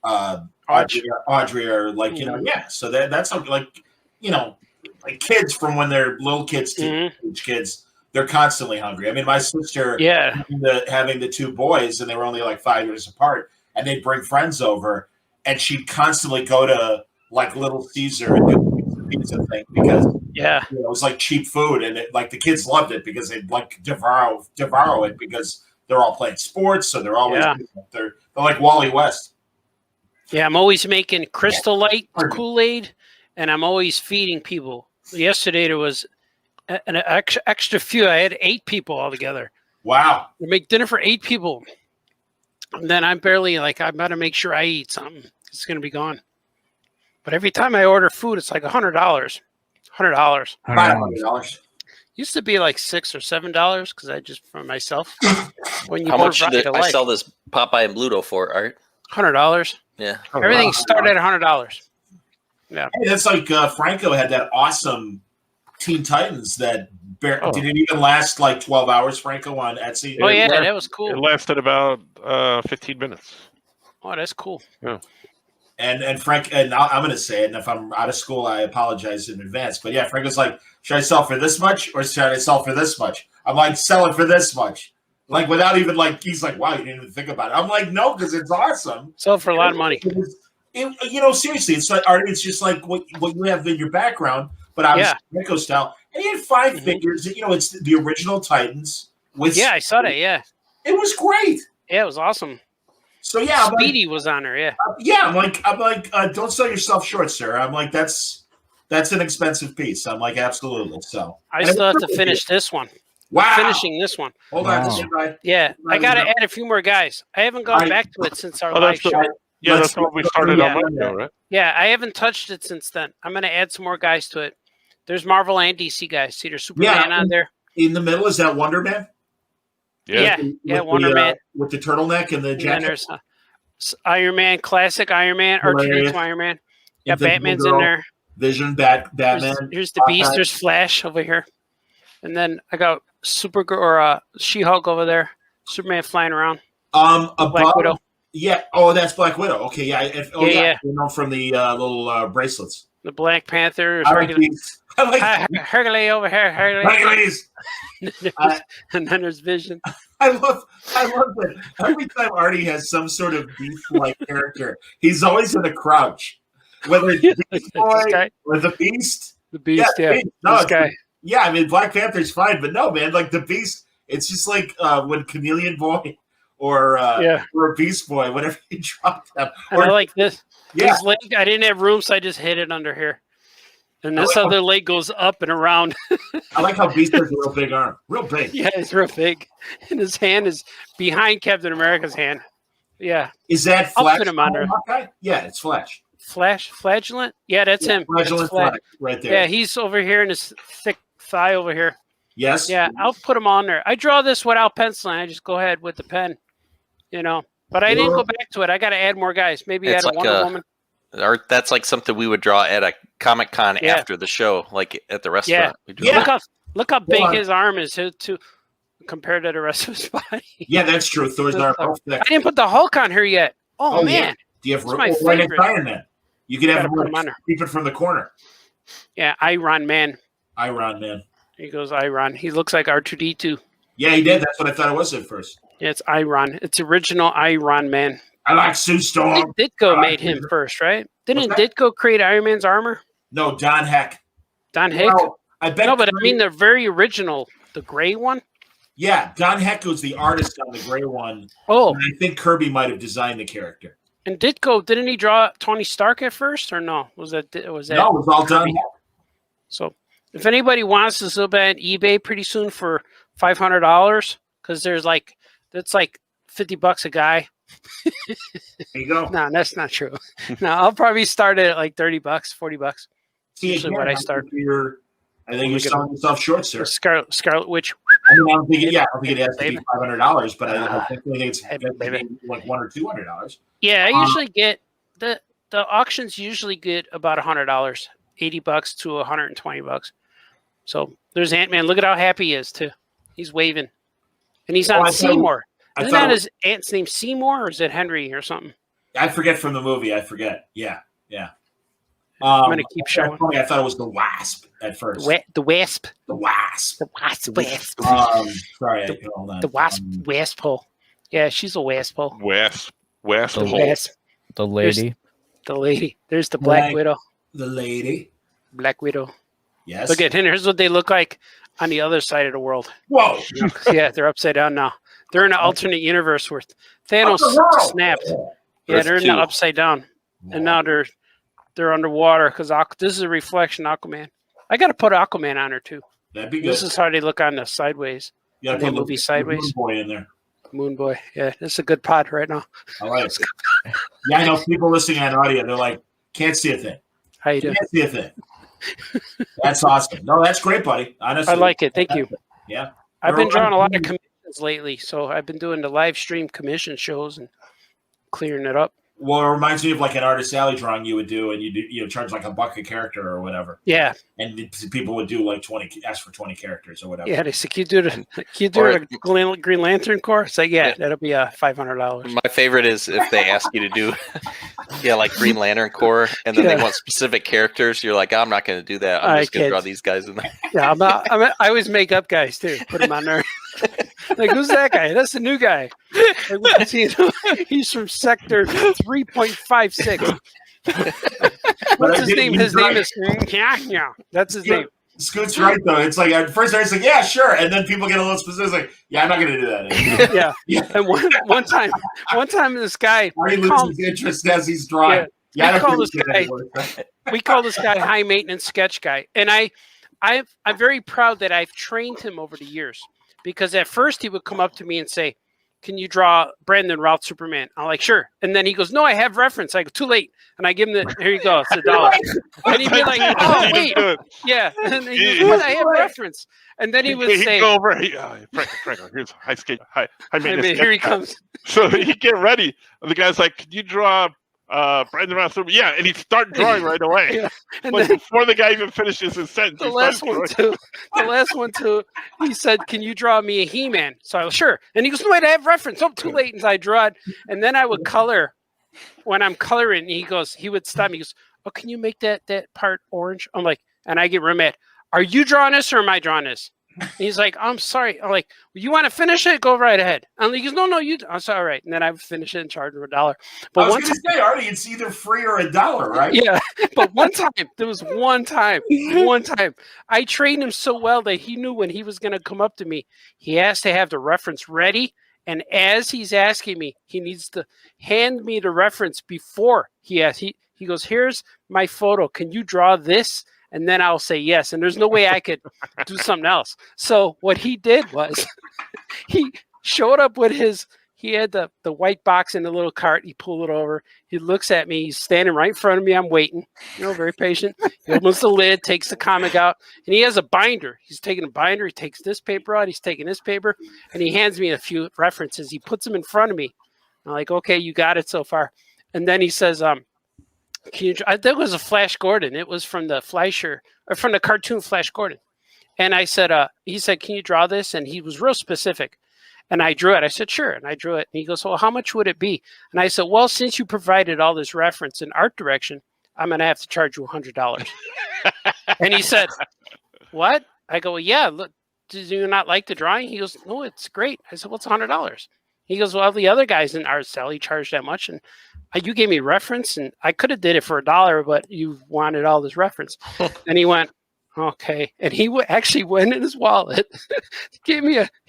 Audrey are like, yeah. So that's something like, like kids from when they're little kids to teenage kids, they're constantly hungry. I mean, my sister, having the two boys, and they were only like 5 years apart, and they'd bring friends over, and she'd constantly go to like Little Caesar and do the pizza thing because it was like cheap food, and like the kids loved it because they'd like devour it because they're all playing sports, so they're always they're like Wally West. Yeah, I'm always making Crystal Light Kool-Aid, and I'm always feeding people. Yesterday there was an extra few. I had 8 people all together. Wow! We make dinner for 8 people. And then I'm barely like, I better make sure I eat something. It's going to be gone. But every time I order food, it's like $100. $100. Used to be like $6 or $7 because I just for myself. When you How much did I sell this Popeye and Bluto for, Art? $100. Yeah. Everything started at $100. Yeah. Hey, that's like Franco had that awesome Teen Titans that did it even last like 12 hours, Franco, on Etsy? Oh, yeah, that was cool. It lasted about 15 minutes. Oh, that's cool. Yeah. And Frank, and I'm going to say it, and if I'm out of school, I apologize in advance. But yeah, Franco's like, should I sell for this much or should I sell for this much? I'm like, sell it for this much. Like, without even like, he's like, wow, you didn't even think about it. I'm like, no, because it's awesome. Sell for a lot of money. Seriously, it's like, Artie, it's just like what you have in your background, but obviously Franco style. And he had 5 figures. It's the original Titans. I saw that, yeah. It was great. Yeah, it was awesome. So yeah, Speedy was on there, yeah. I'm like, don't sell yourself short, sir. I'm like, that's an expensive piece. I'm like, absolutely. So I still have to finish this one. Wow, finishing this one. Hold on, this is right. Yeah, I got to add a few more guys. I haven't gone back to it since our live show. Yeah, that's what we started on Monday, right? Yeah, I haven't touched it since then. I'm going to add some more guys to it. There's Marvel and DC guys. See, there's Superman on there. In the middle, is that Wonder Man? Yeah, Wonder Man. With the turtleneck and the jacket. And there's Iron Man, classic Iron Man, R2-D2 Iron Man. Yeah, Batman's in there. Vision, Batman. Here's the Beast. There's Flash over here. And then I got Supergirl or She-Hulk over there. Superman flying around. Black Widow. Yeah. Oh, that's Black Widow. Okay, yeah. Yeah. From the little bracelets. The Black Panther. I like Hercules over here. Hercules. And then there's Vision. I love that. Every time Artie has some sort of beast-like character, he's always in a crouch. Whether it's Beast Boy or the Beast. The Beast, yeah. Beast. No, this guy. Yeah, I mean, Black Panther's fine, but no, man, like the Beast, it's just like when Chameleon Boy or Beast Boy, whenever you drop them. And I like this. Yeah. This leg, I didn't have room, so I just hid it under here. And this other leg goes up and around. I like how Beast has a real big arm. Real big. Yeah, it's real big. And his hand is behind Captain America's hand. Yeah. Is that Flash? I'll put him under. Yeah, it's Flash. Flagellant? Yeah, that's him. Flagellant Flash right there. Yeah, he's over here in his thick thigh over here. Yes. Yeah, I'll put him on there. I draw this without penciling. I just go ahead with the pen, But I didn't go back to it. I got to add more guys. Maybe add a Wonder Woman. Or that's like something we would draw at a Comic-Con after the show, like at the restaurant. Look how big his arm is to compared to the rest of his body. Yeah, that's true. Thor's arm. I didn't put the Hulk on here yet. Oh man. Yeah. Do you have my favorite Iron Man? You can have him keep it from the corner. Yeah, Iron Man. Iron Man. He goes Iron. He looks like R2-D2. Yeah, he did. That's what I thought it was at first. Yeah, it's Iron. It's original Iron Man. I like Sue Storm. Ditko made him first, right? Didn't Ditko create Iron Man's armor? No, Don Heck. Don Heck? Well, I bet. No, but I mean the very original, the gray one. Yeah, Don Heck was the artist on the gray one. Oh, and I think Kirby might have designed the character. And Ditko, didn't he draw Tony Stark at first, or no? Was that? No, it was all Don Heck. So, if anybody wants this, it'll be on eBay pretty soon for $500 because that's like $50 a guy. There you go. No, that's not true. No, I'll probably start at like $30, $40. See, usually what I start. I think you're selling yourself short, sir. Scarlet Witch. I don't think it has to be $500, but I think it's like $100 or $200. Yeah, I usually get the auctions usually get about $100, $80 to $120. So there's Ant-Man. Look at how happy he is too. He's waving, and he's on Seymour. Isn't that his aunt's name, Seymour, or is it Henry or something? I forget from the movie. I forget. Yeah. I'm gonna keep showing. I thought it was the Wasp at first. The Wasp. The Wasp. The Wasp. Sorry, hold on. The Wasp hole. Yeah, she's a Wasp hole. Wasp the hole. The lady. The lady. There's the Black Widow. The lady. Black Widow. Yes. Look at, and here's what they look like on the other side of the world. Whoa. Yeah, they're upside down now. They're in an alternate universe where Thanos snapped. Yeah, they're in the upside down, and now they're underwater because this is a reflection Aquaman. I got to put Aquaman on her too. That'd be good. This is how they look on the sideways. Yeah, put the movie sideways. Moon Boy in there. Moon Boy. Yeah, this is a good pod right now. I like it. Yeah, I know people listening on audio. They're like, can't see a thing. How you doing? Can't see a thing. That's awesome. No, that's great, buddy. Honestly, I like it. Thank you. Yeah, I've been drawing a lot of commissions lately, so I've been doing the live stream commission shows and clearing it up. Well, it reminds me of like an Artist Alley drawing you would do, and you charge like $1 a character or whatever. Yeah, and people would do like 20, ask for 20 characters or whatever. Yeah, they said, "Can you do a Green Lantern Corps?" It's like, yeah, that'll be $500. My favorite is if they ask you to do, like Green Lantern Corps, and then they want specific characters. You're like, I'm not going to do that. I'm just going to draw these guys in there. Yeah, I always make up guys too. Put them on there. Like, who's that guy? That's the new guy. Like, he's from Sector 3.56. What's his name? His name is That's his name. Scoot's right though. It's like at first it's like, yeah, sure, and then people get a little specific. It's like, yeah, I'm not going to do that anymore. Yeah. And one time this guy Artie loses interest as he's drawing. We call this guy high maintenance sketch guy, and I'm very proud that I've trained him over the years. Because at first he would come up to me and say, "Can you draw Brandon Routh Superman?" I'm like, "Sure." And then he goes, "No, I have reference." I go, "Too late." And I give him here you go, it's $1. And he'd be like, "Oh, wait." Yeah. And he goes, "What? I have reference." And then he would say, go over, Franco, here's high skate. Hi, here he comes. So he'd get ready. And the guy's like, "Can you draw Brandon Routh Superman?" Yeah, and he'd start drawing right away. Yeah. And like then, before the guy even finishes his sentence. The last one too, he said, "Can you draw me a He-Man?" So I was sure. And he goes, "No, wait, I have reference." "Oh, too late." And so I draw it. And then I would color. When I'm coloring, he would stop me. He goes, "Oh, can you make that part orange?" I'm like, and I get real mad. "Are you drawing this or am I drawing this?" And he's like, "I'm sorry." I'm like, "Well, you want to finish it? Go right ahead." And he goes, "No, you." I'm sorry, all right. And then I would finish it and charge him $1. But I was going to say, Artie, it's either free or $1, right? Yeah, but there was one time, I trained him so well that he knew when he was going to come up to me, he has to have the reference ready. And as he's asking me, he needs to hand me the reference before he asks. He goes, "Here's my photo. Can you draw this?" And then I'll say yes. And there's no way I could do something else. So what he did was he showed up with he had the white box in the little cart. He pulled it over. He looks at me. He's standing right in front of me. I'm waiting, very patient. He opens the lid, takes the comic out, and he has a binder. He's taking a binder. He takes this paper out. He's taking this paper, and he hands me a few references. He puts them in front of me. I'm like, "Okay, you got it so far." And then he says, that was a Flash Gordon. It was from the from the cartoon Flash Gordon. And I said, he said, "Can you draw this?" And he was real specific. And I drew it. I said, "Sure." And I drew it. And he goes, "Well, how much would it be?" And I said, "Well, since you provided all this reference and art direction, I'm going to have to charge you $100. And he said, "What?" I go, "Well, yeah, look, do you not like the drawing?" He goes, "No, it's great." I said, "Well, it's $100. He goes, "Well, the other guys in Art Sally charged that much. And you gave me reference, and I could have did it for $1, but you wanted all this reference." And he went, "Okay." And he actually went in his wallet, he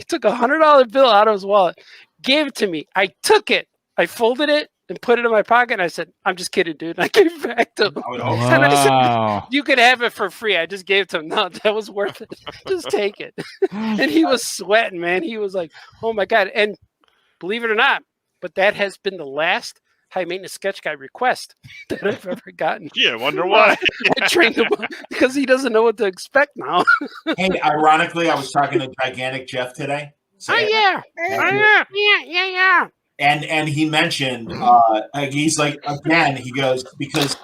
took $100 bill out of his wallet, gave it to me. I took it, I folded it and put it in my pocket. And I said, "I'm just kidding, dude." And I gave it back to him. Wow. And I said, "You could have it for free." I just gave it to him. No, that was worth it. Just take it. And he was sweating, man. He was like, "Oh my God." And believe it or not, but that has been the last high maintenance sketch guy request that I've ever gotten. Yeah, wonder why. I trained him because he doesn't know what to expect now. Hey, ironically, I was talking to Gigantic Jeff today. Oh yeah. And he mentioned, he's like, again, he goes, because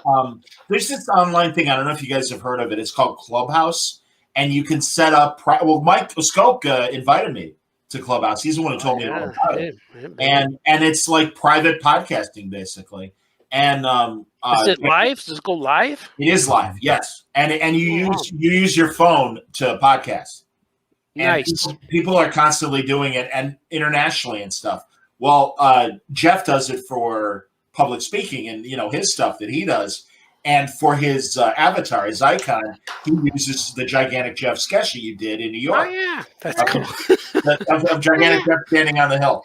there's this online thing. I don't know if you guys have heard of it. It's called Clubhouse. And you can set up, Mike Skokie invited me to Clubhouse. He's the one who told me all about it. And it's like private podcasting, basically. And is it live? Does it go live? It is live, yes. And you use your phone to podcast. And Nice. people are constantly doing it, and internationally and stuff. Well, Jeff does it for public speaking and his stuff that he does, and for his avatar, his icon, he uses the Gigantic Jeff sketch that you did in New York. Oh yeah, that's cool. of Gigantic Jeff standing on the hill.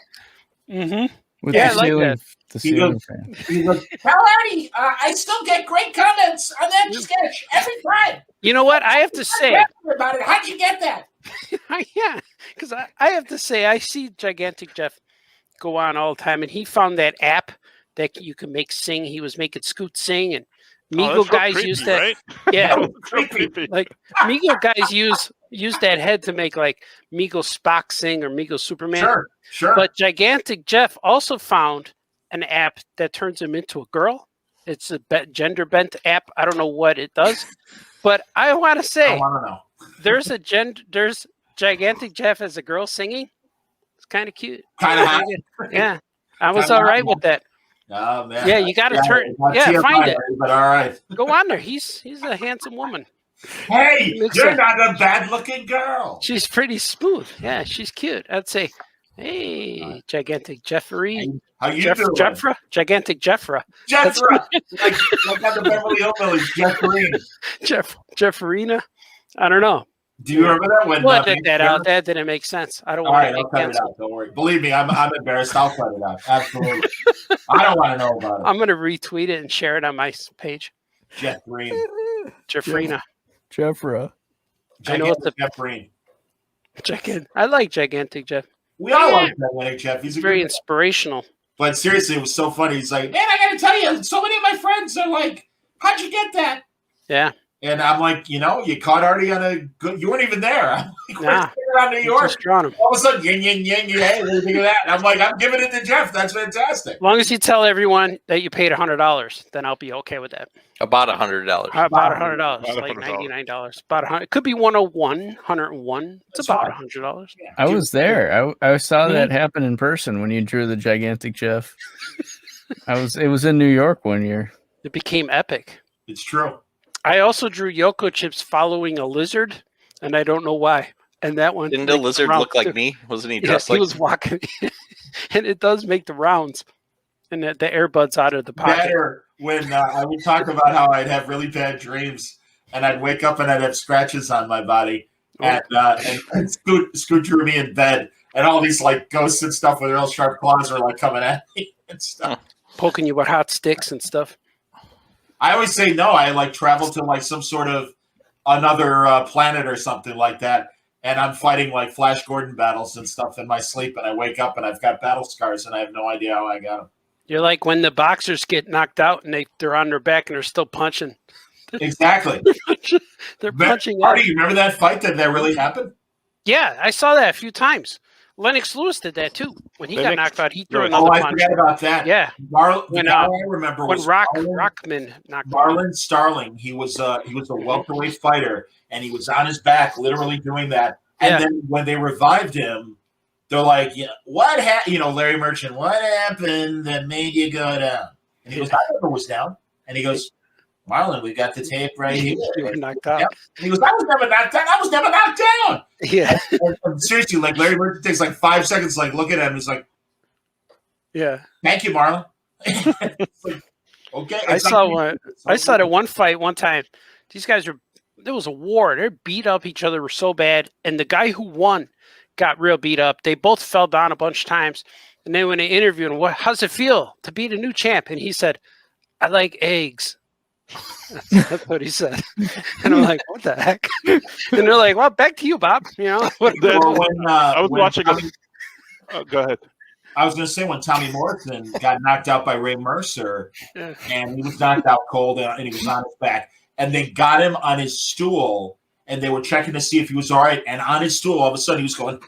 Mm-hmm. With Yeah, the I like ceiling, that. the He ceiling goes, fan. he goes, "Tell Artie, I still get great comments on that sketch every time." You know what? I have to say about it. How'd you get that? yeah, because I have to say I see Gigantic Jeff go on all the time, and he found that app that you can make sing. He was making Scoot sing, and Meagle guys creepy, use that. right? Yeah, Creepy. like Meagle guys use that head to make like Meagle Spock sing or Meagle Superman. Sure. But Gigantic Jeff also found an app that turns him into a girl. It's a gender bent app. I don't know what it does, but I want to say I want to know. there's Gigantic Jeff as a girl singing. It's kind of cute. Kind of hot. Yeah, I was all right with that. Oh man. Yeah, you got to turn. not Yeah, TMI, find it. But all right. Go on there. He's a handsome woman. Hey, Makes you're sense. not a bad-looking girl. She's pretty smooth. Yeah, she's cute. I'd say, hey, Gigantic Jeffrey. How you doing? Jeffra? Gigantic Jeffra. Jeffra. like on the Beverly Hillbillies, Jeff Green. Jefferina. I don't know. Do you remember that when? We'll check that out. That didn't make sense. I don't All want right, to I'll make cut it cancel. out. Don't worry. Believe me, I'm embarrassed. I'll cut it out. Absolutely. I don't want to know about it. I'm going to retweet it and share it on my page. Jeff Green. Jeffrina. Jeffra. I know it's a Jeff Green. I like Gigantic Jeff. We all like that Jeff. He's a Very good guy. inspirational. But seriously, it was so funny. He's like, man, I got to tell you, so many of my friends are like, how'd you get that? Yeah. And I'm like, you caught Artie on a good. You weren't even there. I'm like, Nah. we're around New York. Just drawn him. All of a sudden, yin, hey, what do you think of that? And I'm like, I'm giving it to Jeff. That's fantastic. As long as you tell everyone that you paid $100, then I'll be okay with that. About $100. About $100, About like $100. $99. About 100. It could be 101. It's That's about fine. $100. I was there. I saw that happen in person when you drew the Gigantic Jeff. It was in New York one year. It became epic. It's true. I also drew Yoko Chips following a lizard, and I don't know why. And that one Didn't the makes lizard rounds look like too. me? Wasn't he Yes, dressed he like? was walking, and it does make the rounds, and the earbuds out of the pocket. Better when I would talk about how I'd have really bad dreams, and I'd wake up and I'd have scratches on my body, and Scoot drew me in bed, and all these like ghosts and stuff with real sharp claws were like coming at me and stuff. Poking you with hot sticks and stuff. I always say no. I like travel to like some sort of another planet or something like that, and I'm fighting like Flash Gordon battles and stuff in my sleep, and I wake up and I've got battle scars, and I have no idea how I got them. You're like when the boxers get knocked out and they're on their back and they're still punching. Exactly. They're punching Artie, out. you remember that fight that really happened? Yeah, I saw that a few times. Lennox Lewis did that too. When he got Lennox- knocked out, he threw Oh, another I punch. forgot about that. Yeah. The guy I remember when was Rockman knocked him out. Marlon Starling. He was a welterweight fighter, and he was on his back, literally doing that. And Yeah. then when they revived him, they're like, "What happened?" Larry Merchant. What happened that made you go down? And he goes, "I never was down." And he goes, "Marlon, we got the tape right here." You were knocked out. Yep. And he goes, "I was never knocked down. I was never knocked down." Yeah. And seriously, like Larry Merchant takes like 5 seconds, like look at him. He's like, Yeah. "Thank you, Marlon." It's like, okay. I It's saw like- one. I saw that one fight one time. These guys there was a war. They beat up each other so bad, and the guy who won got real beat up. They both fell down a bunch of times, and then when they interviewed him, how's it feel to beat a new champ? And he said, "I like eggs." That's what he said. And I'm like, what the heck? And they're like, well, back to you, Bob. Or when, I was when- watching. Go ahead. I was going to say when Tommy Morrison got knocked out by Ray Mercer, and he was knocked out cold, and he was on his back, and they got him on his stool, and they were checking to see if he was all right. And on his stool, all of a sudden, he was going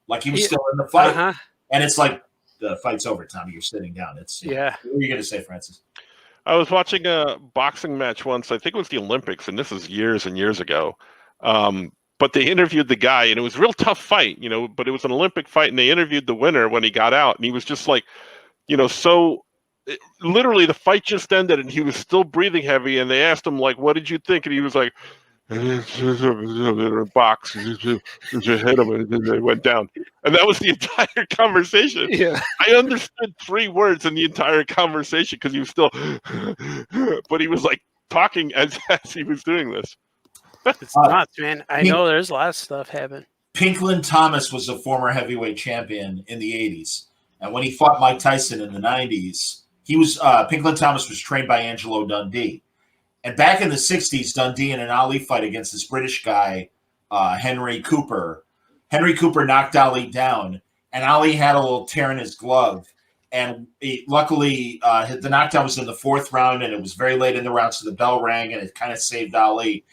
like he was still in the fight. And it's like, the fight's over, Tommy. You're sitting down. What are you going to say, Francis? I was watching a boxing match once. I think it was the Olympics, and this is years and years ago. But they interviewed the guy, and it was a real tough fight, but it was an Olympic fight, and they interviewed the winner when he got out, and he was just like, literally the fight just ended, and he was still breathing heavy, and they asked him, like, what did you think? And he was like, box, hit him, and then they went down. And that was the entire conversation. Yeah. I understood 3 words in the entire conversation because he was still, but he was like talking as he was doing this. It's nuts, man. I know there's a lot of stuff happening. Pinklin Thomas was a former heavyweight champion in the 80s. And when he fought Mike Tyson in the 90s, Pinklin Thomas was trained by Angelo Dundee. And back in the 60s, Dundee in an Ali fight against this British guy, Henry Cooper. Henry Cooper knocked Ali down, and Ali had a little tear in his glove. And luckily, the knockdown was in the 4th round, and it was very late in the round, so the bell rang, and it kind of saved Ali.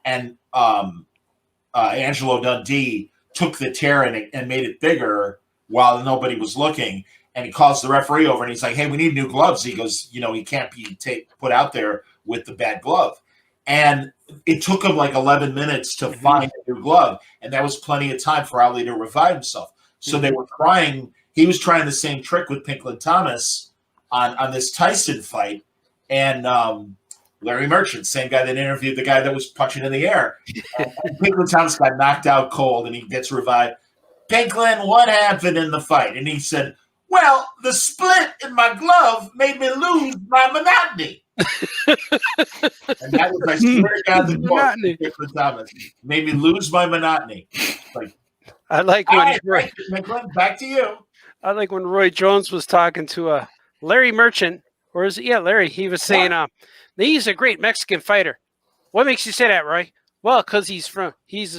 And Angelo Dundee took the tear and made it bigger while nobody was looking. And he calls the referee over, and he's like, hey, we need new gloves. He goes, he can't be put out there with the bad glove. And it took him like 11 minutes to find a new glove. And that was plenty of time for Ali to revive himself. So they were trying – he was trying the same trick with Pinklin Thomas on this Tyson fight. And Larry Merchant, same guy that interviewed the guy that was punching in the air. And Pinklin Thomas got knocked out cold, and he gets revived. Pinklin, what happened in the fight? And he said, well, the split in my glove made me lose my monotony. And that was, I swear to God, the quote Pinklin Thomas. Made me lose my monotony. Like, I like when Pinklin, back to you. I like when Roy Jones was talking to Larry Merchant, or is it Larry? He was saying, he's a great Mexican fighter. What makes you say that, Roy? Well, because he's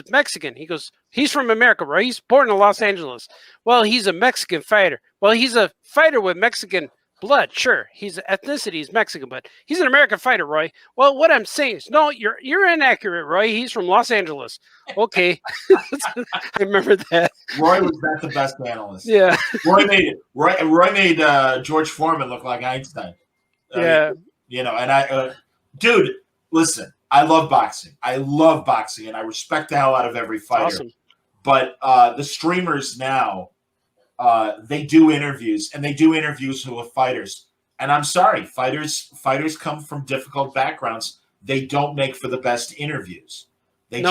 Mexican. He goes, he's from America, Roy. He's born in Los Angeles. Well, he's a Mexican fighter. Well, he's a fighter with Mexican blood. Sure, his ethnicity is Mexican, but he's an American fighter, Roy. Well, what I'm saying is, no, you're inaccurate, Roy. He's from Los Angeles. Okay. I remember that. Roy was not the best analyst. Yeah. Roy made George Foreman look like Einstein. Yeah. And dude, listen, I love boxing. And I respect the hell out of every fighter. Awesome. But the streamers now, they do interviews, and they do interviews with fighters. And I'm sorry, fighters come from difficult backgrounds. They don't make for the best interviews. They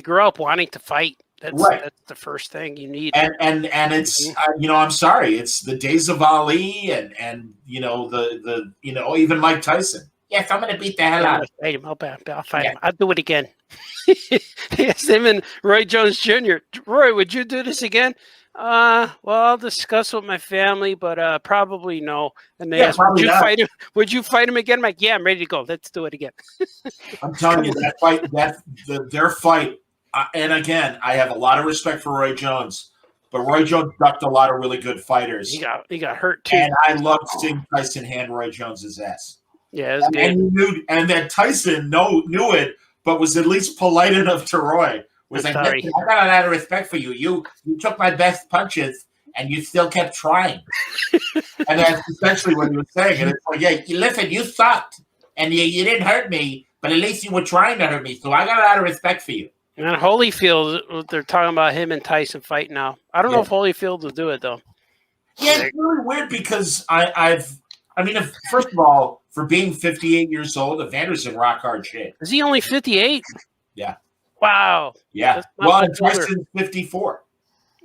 grow up wanting to fight. That's the first thing you need. And it's I'm sorry, it's the days of Ali and even Mike Tyson. Yes, I'm going to beat the hell out of him. I'll fight him. I'll do it again. Yes, him and Roy Jones Jr. Roy, would you do this again? Well, I'll discuss with my family, but probably no. And they asked, would you fight him again? I'm like, yeah, I'm ready to go. Let's do it again. I'm telling you, that fight, their fight, and again, I have a lot of respect for Roy Jones, but Roy Jones ducked a lot of really good fighters. He got hurt too. And I loved seeing Tyson hand Roy Jones's ass. Yeah, it was good. And that Tyson knew it, but was at least polite enough to Roy. Was like, I got a lot of respect for you. You took my best punches, and you still kept trying. And that's essentially what he was saying. And it's like, yeah, listen, you sucked, and you didn't hurt me, but at least you were trying to hurt me. So I got a lot of respect for you. And Holyfield, they're talking about him and Tyson fight now. I don't know if Holyfield will do it though. Yeah, it's really weird because first of all, for being 58 years old, Evander's in rock hard shape. Is he only 58? Yeah. Wow. Yeah. Well, and Tyson's 54.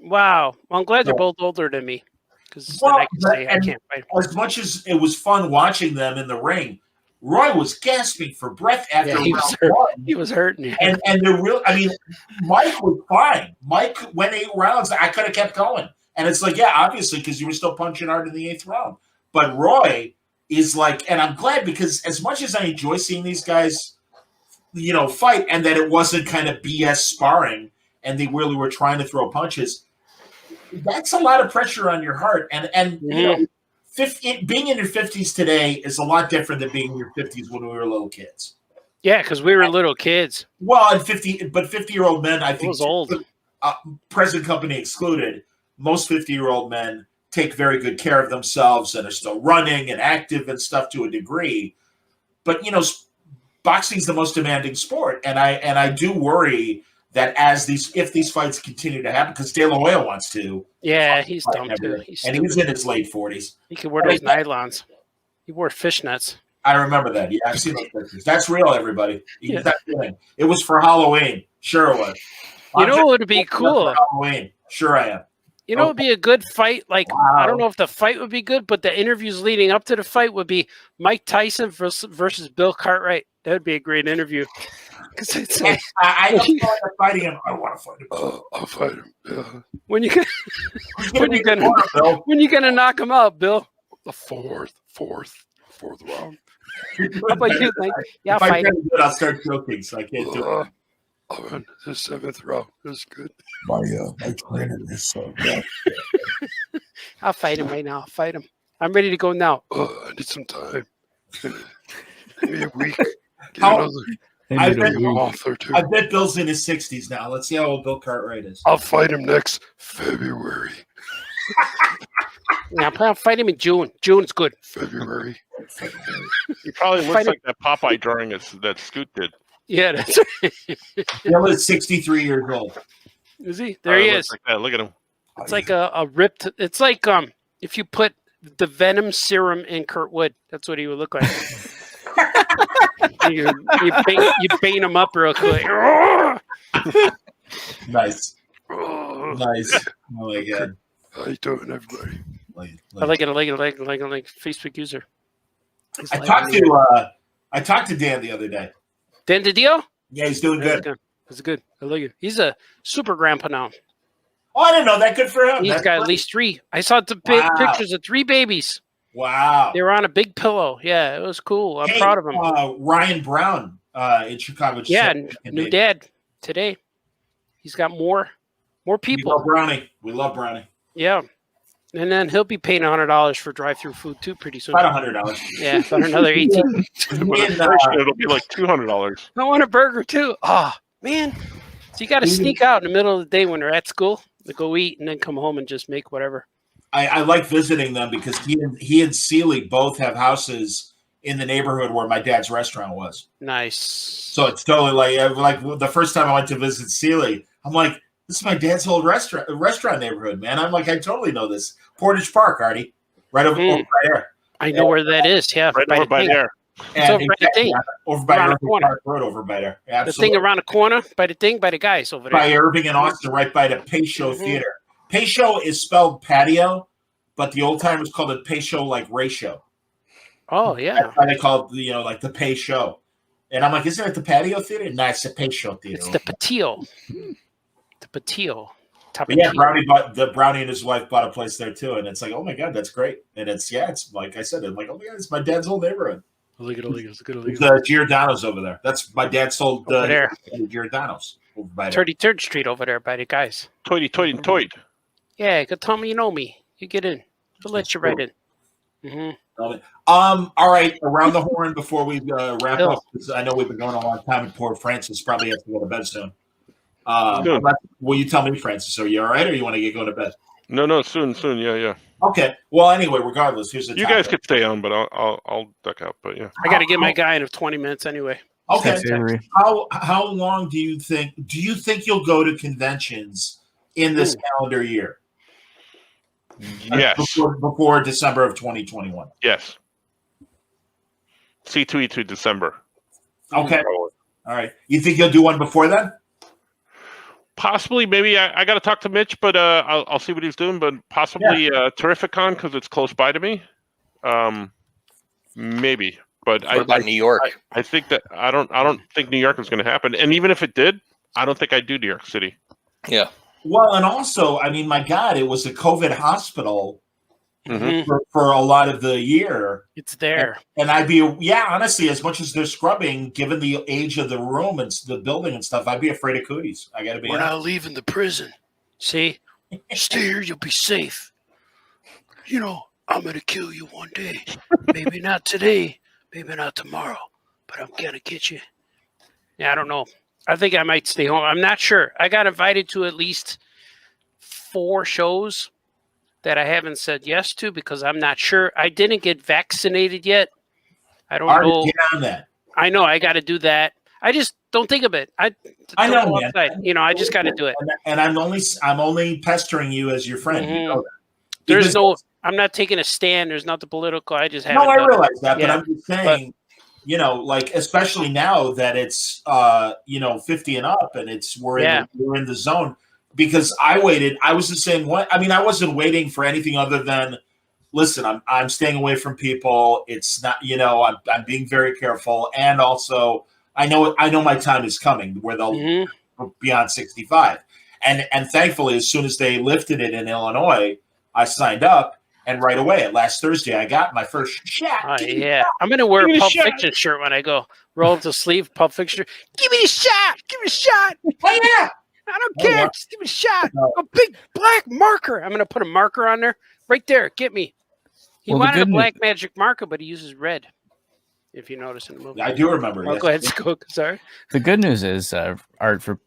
Wow. Well, I'm glad they're both older than me. Because I can say I can't fight. As much as it was fun watching them in the ring, Roy was gasping for breath after round one. He was hurting. And Mike was fine. Mike went 8 rounds. I could have kept going. And it's like, yeah, obviously, because you were still punching hard in the 8th round. But Roy is like, and I'm glad because as much as I enjoy seeing these guys, fight, and that it wasn't kind of BS sparring and they really were trying to throw punches, that's a lot of pressure on your heart. And you know, being in your 50s today is a lot different than being in your 50s when we were little kids. Yeah, because we were little kids. Well, and 50-year-old men, I think, was old. Present company excluded, most 50-year-old men take very good care of themselves and are still running and active and stuff to a degree. But, you know, boxing's the most demanding sport. And I do worry that if these fights continue to happen, because De La Hoya wants to. Yeah, he's dumb too. He's in his late 40s. He could wear those nylons. He wore fishnets. I remember that. Yeah, I've seen those pictures. That's real, everybody. It was for Halloween. Sure it was. You know what would be cool? Halloween. Sure I am. You know, it would be a good fight. Like, I don't know if the fight would be good, but the interviews leading up to the fight would be Mike Tyson versus Bill Cartwright. That would be a great interview. Because it's like, I don't feel like fighting him. I want to fight him. I'll fight him. Yeah. When you gonna knock him out, Bill? The fourth round. How about you? Like, yeah, if I fight him. can't do it, I'll start joking, so I can't do it. I'm in the 7th round. That's good. My trainer is so bad. I'll fight him right now. I'll fight him. I'm ready to go now. I need some time. Maybe a week. I month or two. bet Bill's in his 60s now. Let's see how old Bill Cartwright is. I'll fight him next February. Yeah, I'll fight him in June. June's good. February. He probably looks like that Popeye drawing that Scoot did. Yeah, that's right. Bill is 63 years old. Is he? There he is. Like that. Look at him. It's like a ripped. It's like if you put the Venom serum in Kurt Wood. That's what he would look like. you bait him up real quick. Nice. Nice. Oh my god. How you doing, everybody? I like it. Facebook user. I talked to Dan the other day. Dan DiDio? Yeah, he's doing good. That's good. I like it. He's a super grandpa now. Oh, I didn't know that. Good for him. He's got at least 3. I saw the pictures of 3 babies. Wow. They were on a big pillow. Yeah, it was cool. I'm proud of him. Ryan Brown in Chicago. New dad today. He's got more people. We love Brownie. Yeah. And then he'll be paying $100 for drive-through food too pretty soon. About $100. Yeah, about another 18. It'll be like $200. I want a burger too. Oh man! So you got to sneak out in the middle of the day when they're at school to go eat and then come home and just make whatever. I like visiting them because he and Seeley both have houses in the neighborhood where my dad's restaurant was. Nice. So it's totally like the first time I went to visit Seeley, I'm like, this is my dad's old restaurant neighborhood, man. I'm like, I totally know this. Portage Park, Artie. Right over there. I know where that is. Yeah. Right over by there. It's over by the thing. Over by Irving Park Road over by there. Absolutely. The thing around the corner by the thing, by the guys over there. By Irving and Austin, right by the Peychaud Theater. Peychaud is spelled patio, but the old timers called it Peychaud like ratio. Oh, yeah. That's why they call it, like the Peychaud. And I'm like, isn't it the patio theater? No, it's the Peychaud Theater. It's the Patio. The Patio. Yeah, Brownie and his wife bought a place there too, and it's like, oh my god, that's great. And it's like I said, I'm like, oh my god, it's my dad's old neighborhood. It's Giordano's over there. That's my dad sold Giordano's over by there. 33rd Street over there by the guys. Toyd. Yeah, go tell me you know me. You get in. We'll let you right in. Mm-hmm. All right, around the horn before we wrap up, because I know we've been going a long time, and poor Francis probably has to go to bed soon. Will you tell me, Francis? Are you all right, or you want to go to bed? No, soon. Yeah. Okay. Well, anyway, regardless, here's the. You guys could stay on, but I'll duck out. But yeah, I got to get my guy in 20 minutes anyway. Okay. How long do you think? Do you think you'll go to conventions in this calendar year? Yes. Before December of 2021. Yes. C2E2 December. Okay. All right. You think you'll do one before then? Possibly, maybe. I got to talk to Mitch, but I'll see what he's doing. But possibly Terrificon because it's close by to me. Maybe, but what about New York? I think that I don't think New York is going to happen. And even if it did, I don't think I'd do New York City. Yeah. Well, and also, I mean, my God, it was a COVID hospital for a lot of the year. It's there. And I'd be, honestly, as much as they're scrubbing, given the age of the room and the building and stuff, I'd be afraid of cooties. I got to be We're not leaving the prison. See, Stay here, you'll be safe. You know, I'm going to kill you one day. Maybe not today, maybe not tomorrow, but I'm going to get you. Yeah, I don't know. I think I might stay home. I'm not sure. I got invited to at least 4 shows that I haven't said yes to because I'm not sure. I didn't get vaccinated yet. I don't know. Get on that. I know I got to do that. I just don't think of it. I know, man. I just got to do it. And I'm only pestering you as your friend. Mm-hmm. You know that. There's no. I'm not taking a stand. There's nothing political. I just haven't. No, I realize that, but I'm just saying. You know, like especially now that it's 50 and up, and we're in the zone. Because I waited. I was the same way. I mean, I wasn't waiting for anything other than, listen, I'm staying away from people. It's not, I'm being very careful, and also I know my time is coming where they'll beyond 65, and thankfully as soon as they lifted it in Illinois, I signed up, and right away last Thursday I got my first shot. Yeah, I'm gonna wear a Pulp Fiction shirt when I go. Roll up the sleeve, Pulp Fiction. Give me the shot. Give me a shot. Oh yeah. I don't care. Just give me a shot. A big black marker. I'm going to put a marker on there. Right there. Get me. He wanted a black magic marker, but he uses red. If you notice in the movie. I do remember. Go ahead, Skokie. Sorry. The good news is, Art, for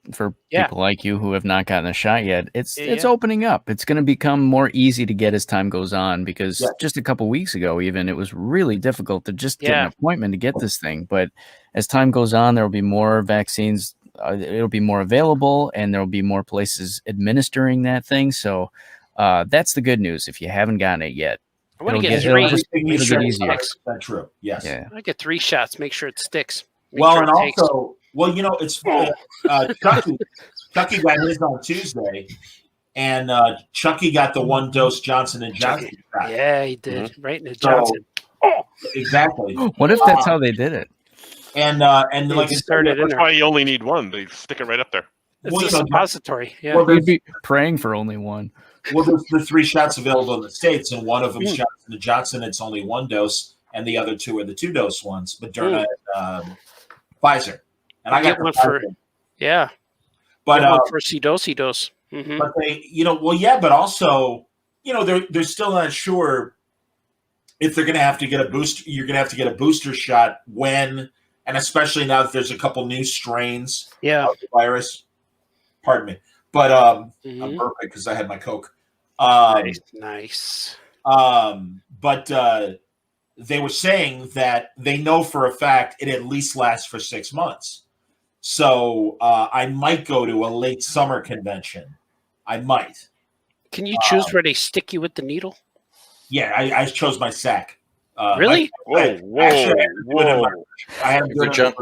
people like you who have not gotten a shot yet, it's opening up. It's going to become more easy to get as time goes on because just a couple weeks ago, even, it was really difficult to just get an appointment to get this thing. But as time goes on, there will be more vaccines. It'll be more available, and there will be more places administering that thing. So that's the good news. If you haven't gotten it yet, I want to get 3. Make sure it's 100% true. Yes. Yeah. I get 3 shots. Make sure it sticks. It's funny. Chucky got his on Tuesday, and Chucky got the 1-dose Johnson and Johnson shot. Yeah, he did. Right in the Johnson. Exactly. What if that's how they did it? And like it started in that's there. why you only need one. They stick it right up there. It's a suppository. Yeah. Well, we'd be praying for only one. Well, there's the 3 shots available in the States, and one of them is Johnson & Johnson. It's only 1 dose, and the other 2 are the 2-dose ones, Moderna and Pfizer. And I got one for but for C-dose. Mm-hmm. But they, but also, they're still not sure if they're going to have to get a booster. You're going to have to get a booster shot when, and especially now that there's a couple new strains of the virus. Pardon me. But I'm burping because I had my Coke. Nice. But they were saying that they know for a fact it at least lasts for 6 months. So I might go to a late summer convention. I might. Can you choose where they stick you with the needle? Yeah, I chose my sack. Really? I had a Virgin.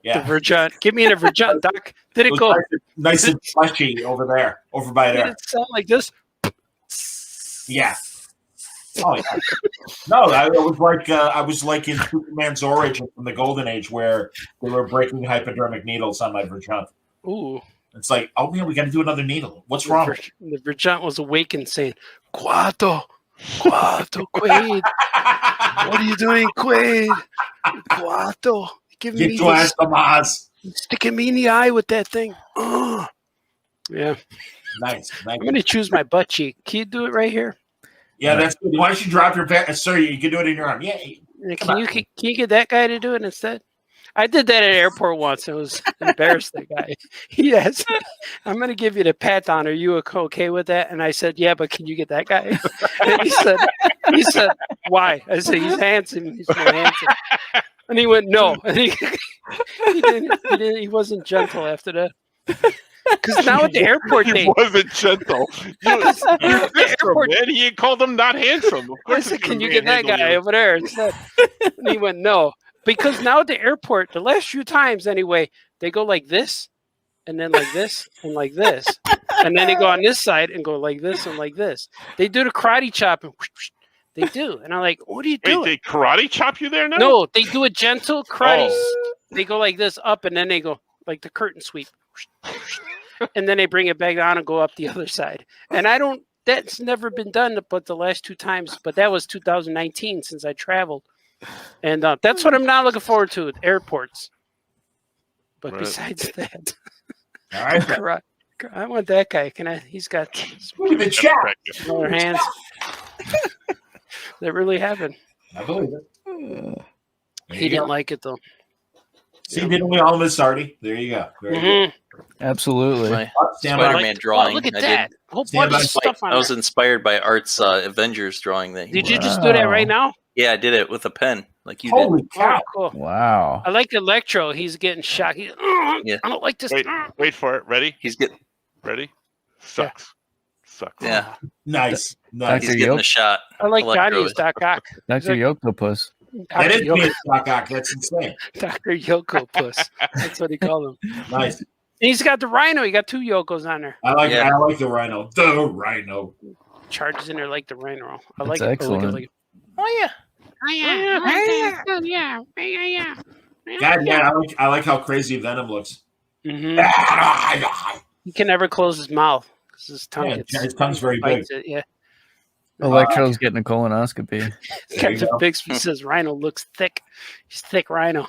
Yeah. The Virgin. Give me a Virgin, Doc. Did it go nice and fleshy over by there? Did it sound like this? Yeah. Oh yeah. No, I was like in Superman's origin from the Golden Age where they were breaking hypodermic needles on my Virgin. Ooh. It's like, oh man, we got to do another needle. What's wrong? The Virgin was awakened saying, Quato, Quaid. What are you doing, Quaid? Quato. Give me sticking me in the eye with that thing. Yeah. Nice. I'm going to choose my butt cheek. Can you do it right here? Yeah, that's good. Why don't you drop your back? Sir, you can do it in your arm. Yeah. Can you get that guy to do it instead? I did that at an airport once. It was embarrassed, the guy. Yes. I'm going to give you the pat down. Are you okay with that? And I said, yeah, but can you get that guy? And he said, why? I said, he's handsome. He's more handsome. And he went, no. And he wasn't gentle after that. Because now at the airport, he wasn't gentle. He called him not handsome. I said, can you get that guy over there instead? And he went, no. Because now at the airport, the last few times anyway, they go like this, and then like this, and like this. And then they go on this side and go like this and like this. They do the karate chop and whoosh, they do. And I'm like, what are you doing? Wait, they karate chop you there now? No, they do a gentle karate. They go like this up, and then they go like the curtain sweep. And then they bring it back down and go up the other side. And that's never been done but the last 2 times. But that was 2019 since I traveled. And that's what I'm now looking forward to at airports. But besides that, all right. I want that guy. Can I? He's got Look at the chat. smaller hands. That really happened. I believe it. He didn't like it though. See, didn't we all miss Artie? There you go. Very good. Absolutely. My Stand by. Spider-Man drawing. Oh, look at I that. did. A whole Stand bunch by. of stuff on I was there. inspired by Art's Avengers drawing. That he Did you did. just do that right now? Yeah, I did it with a pen, like you Holy did. cow! Oh, cool. Wow. I like Electro. He's getting shot. Yeah. I don't like this. Wait for it. Ready? He's getting. Ready? Sucks. Sucks. Yeah, Nice. Nice. he's getting a shot. I like Electro Johnny as is- Doc Ock. Dr. Yoctopus. That is Dr. me, Doc Ock. That's insane. Dr. Yoko Puss. That's what he called him. Nice. And he's got the Rhino. He got two Yokos on there. I like Yeah. the Rhino. The Rhino. Charges in there like the Rhino. I That's like it. I like it. excellent. I like it. Oh yeah. God, yeah, I like how crazy Venom looks. Mm-hmm. He can never close his mouth because his tongue Yeah, gets his tongue's very big. bites it. Yeah. Electro's getting a colonoscopy. Captain Bixby says Rhino looks thick. He's thick Rhino.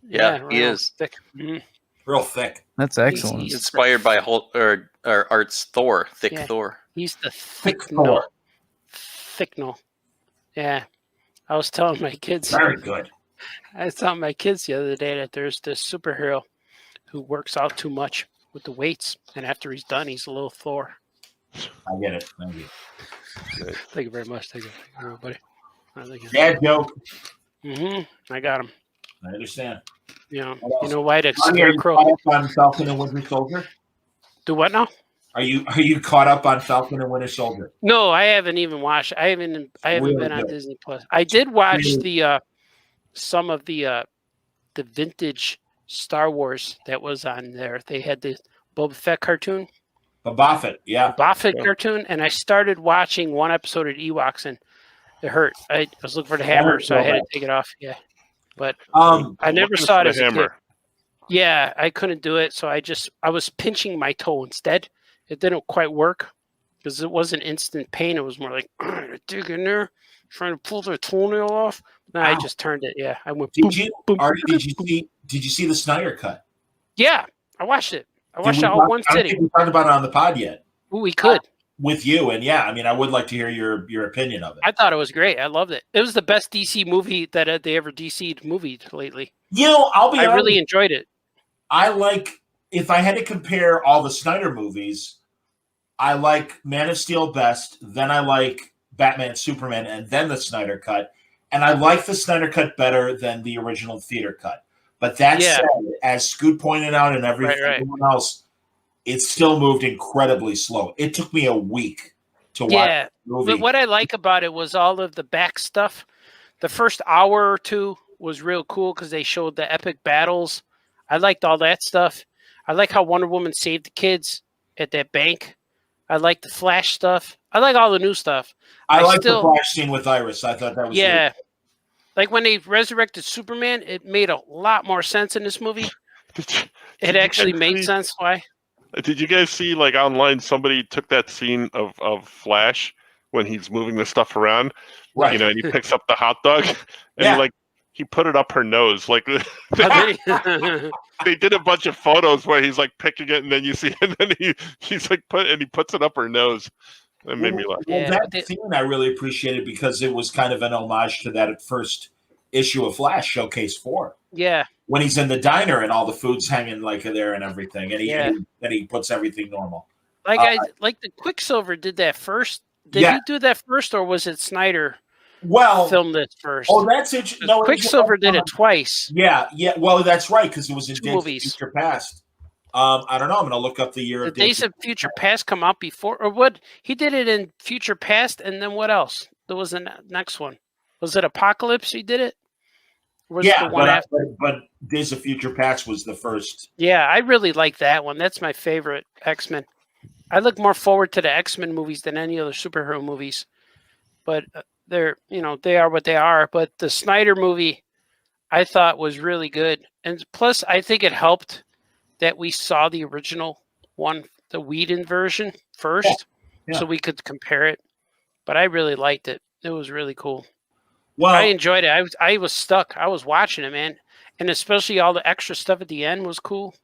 Yeah, he Rhino's is. thick. Mhm. Real thick. That's excellent. He's Inspired by or Art's Thor, thick Yeah. Thor. He's the Thick thick no. Thor. Thick no. Yeah. I was telling my kids. Very good. I was telling my kids the other day that there's this superhero who works out too much with the weights, and after he's done, he's a little Thor. I get it. Thank you. Thank you very much. Thank you, everybody. Dad joke. I got him. I understand. You know, What else? you know why the Are you scarecrow? caught up on Falcon and Winter Soldier? Do what now? Are you caught up on Falcon and Winter Soldier? No, I haven't even watched. I haven't Really been on good. Disney Plus. I did watch Really- the some of the vintage Star Wars that was on there. They had the Boba Fett cartoon, Boba Fett, yeah. cartoon, and I started watching one episode of Ewoks, and it hurt. I was looking for the hammer, so I had to take it off. Yeah, but I never Looking saw for it the as a kid. hammer. Yeah, I couldn't do it, so I was pinching my toe instead. It didn't quite work because it wasn't instant pain. It was more like dig in there, trying to pull the toenail off. No, I Ow. just turned it. Yeah, I went. Did boom, you boom. Artie, did you see the Snyder cut? Yeah, I watched it. I watched Did it we all talk- one I don't sitting. think we talked about it on the pod yet. Ooh, we could. With you, and yeah, I mean, I would like to hear your opinion of it. I thought it was great. I loved it. It was the best DC movie that they ever DC'd movie lately. You know, I'll be I honest, really enjoyed it. I like, if I had to compare all the Snyder movies, I like Man of Steel best, then I like Batman, Superman, and then the Snyder cut. And I like the Snyder cut better than the original theater cut. But that Yeah. said, as Scoot pointed out and everyone else, it still moved incredibly slow. It took me a week to watch Yeah, the movie. but what I like about it was all of the back stuff. The first hour or two was real cool because they showed the epic battles. I liked all that stuff. I like how Wonder Woman saved the kids at that bank. I like the Flash stuff. I like all the new stuff. I like still- the Flash scene with Iris. I thought that was Yeah. really- Like when they resurrected Superman, it made a lot more sense in this movie. Did It you actually guys made see- sense. Why? Did you guys see like online somebody took that scene of Flash when he's moving the stuff around, Right. you know, and he picks up the hot dog and Yeah. he put it up her nose. Like they did a bunch of photos where he's like picking it and then you see and then he's like he puts it up her nose. That made me laugh. Well, Yeah, that but they- scene I really appreciated because it was kind of an homage to that first issue of Flash, Showcase 4, Yeah. when he's in the diner and all the food's hanging like there and everything, and Yeah. then he puts everything normal. Like the Quicksilver did that first. Did Yeah. he do that first, or was it Snyder Well, filmed it first? oh, that's it. No, Quicksilver did it twice. Yeah. Well, that's right because it was in Two Days of movies. Future Past. I don't know. I'm going to look up the year Did of Days of Future Past come out before, or what? He did it in Future Past, and then what else? There was the next one. Was it Apocalypse? He did it. Or was it Yeah, the one after? but Days of Future Past was the first. Yeah, I really like that one. That's my favorite X-Men. I look more forward to the X-Men movies than any other superhero movies. But they are what they are. But the Snyder movie, I thought was really good. And plus, I think it helped that we saw the original one, the Whedon version first, Yeah. so we could compare it. But I really liked it. It was really cool. Well, I enjoyed it. I was stuck. I was watching it, man. And especially all the extra stuff at the end was cool.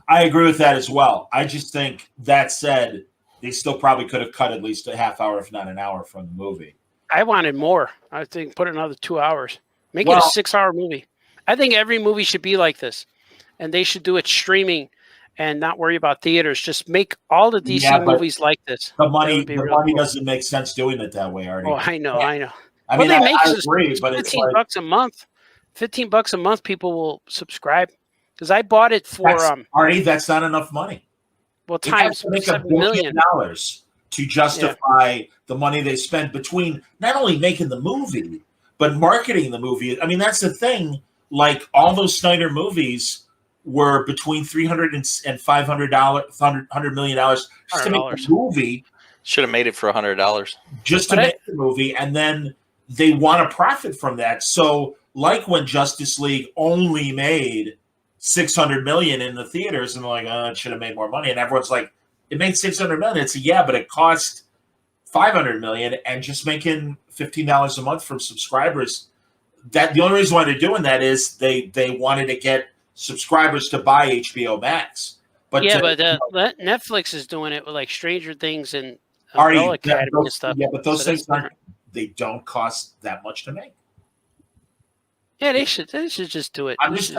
I agree with that as well. I just think that said, they still probably could have cut at least a half hour, if not an hour, from the movie. I wanted more. I think put another 2 hours. Make it a 6-hour movie. I think every movie should be like this, and they should do it streaming and not worry about theaters. Just make all the DC movies like this. The money doesn't make sense doing it that way, Artie. Oh, I know. I Well, mean, they make I agree, but it's like $15 a month. $15 a month, people will subscribe. Because I bought it for Artie. That's not enough money. Well, times to make $7 $1 million billion to justify the money they spend between not only making the movie but marketing the movie. I mean, that's the thing. Like all those Snyder movies were between $300 and $500 million just to make the movie. Should have made it for $100 just to make the movie, and then they want to profit from that. So, like when Justice League only made $600 million in the theaters, and they're like, "Oh, it should have made more money," and everyone's like, "It made $600 million." It's but it cost $500 million, and just making $15 a month from subscribers. That the only reason why they're doing that is they wanted to get subscribers to buy HBO Max. But Netflix is doing it with like Stranger Things and Umbrella Academy and stuff. Yeah, but those things they don't cost that much to make. Yeah, they should just do it. I'm just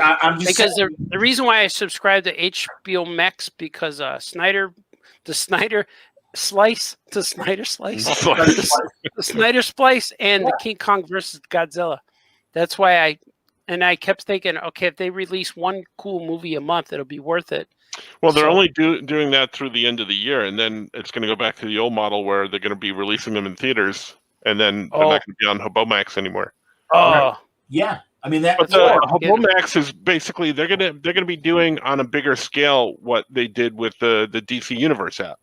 because the reason why I subscribe to HBO Max because the Snyder Slice, the Snyder Splice, and the King Kong versus Godzilla. That's why I kept thinking, okay, if they release one cool movie a month, it'll be worth it. Well, they're only doing that through the end of the year, and then it's going to go back to the old model where they're going to be releasing them in theaters, and then they're not going to be on Hobomax anymore. Oh, yeah. I mean that. But Hobomax is basically they're gonna be doing on a bigger scale what they did with the DC Universe app,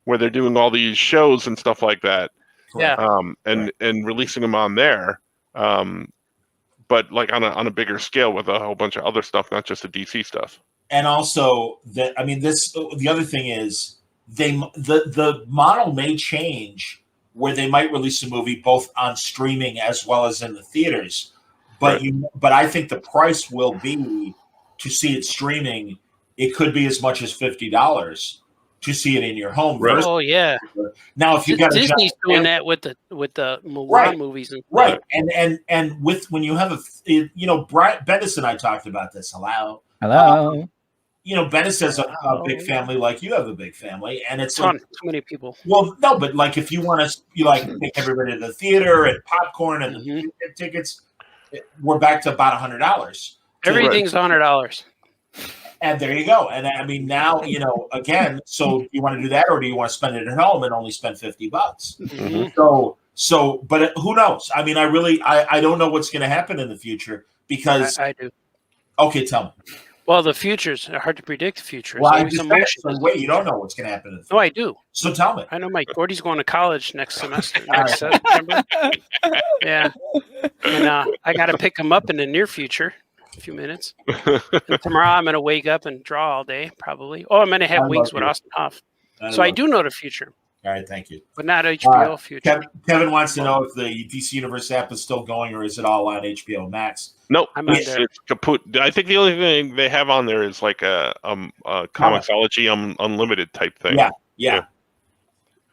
where they're doing all these shows and stuff like that. Yeah. And releasing them on there. But like on a bigger scale with a whole bunch of other stuff, not just the DC stuff. And also the other thing is the model may change where they might release a movie both on streaming as well as in the theaters. But but I think the price will be to see it streaming. It could be as much as $50 to see it in your home. Right. Oh yeah. Now, if you got Disney's doing that with the Mulan movies, and with when you have Bendis and I talked about this. Hello. Bendis has a big family, like you have a big family, and it's too many people. Well, no, but like if you want to, take everybody to the theater and popcorn and the tickets. We're back to about $100. Everything's $100. And there you go. And I mean, now, again, so you want to do that, or do you want to spend it at home and only spend $50? So, but who knows? I mean, I don't know what's going to happen in the future because I do. Okay, tell me. Well, the future's hard to predict. The future. Well, wait, you don't know what's going to happen in the future. No, I do. So tell me. I know my Gordy's going to college next semester. September. Yeah. And I got to pick him up in the near future, a few minutes. And tomorrow I'm going to wake up and draw all day, probably. Oh, I'm going to have Wings with Austin Huff. So I do know the future. All right, thank you. But not HBO future. Kevin wants to know if the DC Universe app is still going or is it all on HBO Max? Nope, it's kaput. I think the only thing they have on there is like a Comixology Unlimited type thing. Yeah.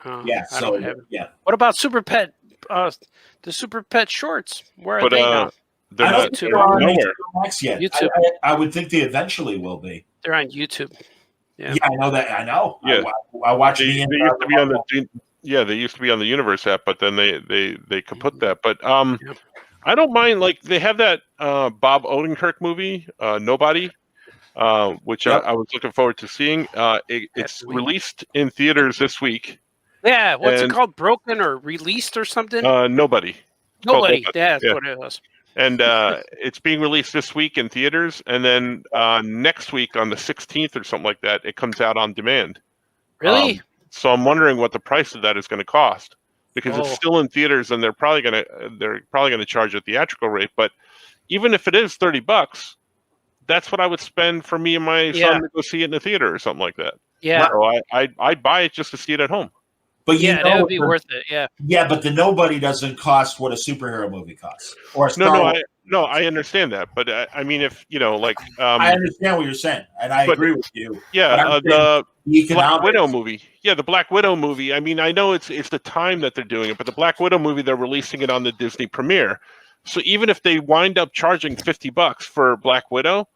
What about Super Pet? The Super Pet shorts. Where are they now? They're not on HBO Max yet. YouTube. I would think they eventually will be. They're on YouTube. Yeah, I know that. I know. Yeah. I watched they used to be on they used to be on the Universe app, but then they kaput that. But I don't mind. Like they have that Bob Odenkirk movie, Nobody, which I was looking forward to seeing. It's released in theaters this week. Yeah, what's it called? Broken or Released or something? Nobody. Nobody. That's what it was. And it's being released this week in theaters, and then next week on the 16th or something like that, it comes out on demand. Really? So I'm wondering what the price of that is going to cost, because it's still in theaters, and they're probably going to charge a theatrical rate. But even if it is $30, that's what I would spend for me and my son to go see it in the theater or something like that. Yeah. So I'd buy it just to see it at home. But that would be worth it. Yeah. Yeah, but the Nobody doesn't cost what a superhero movie costs, or a Star Wars. know. I understand that, but I mean, if like, I understand what you're saying, and I agree with you. Yeah, the Black Widow movie. Yeah, the Black Widow movie. I mean, I know it's the time that they're doing it, but the Black Widow movie, they're releasing it on the Disney premiere. So even if they wind up charging $50 for Black Widow,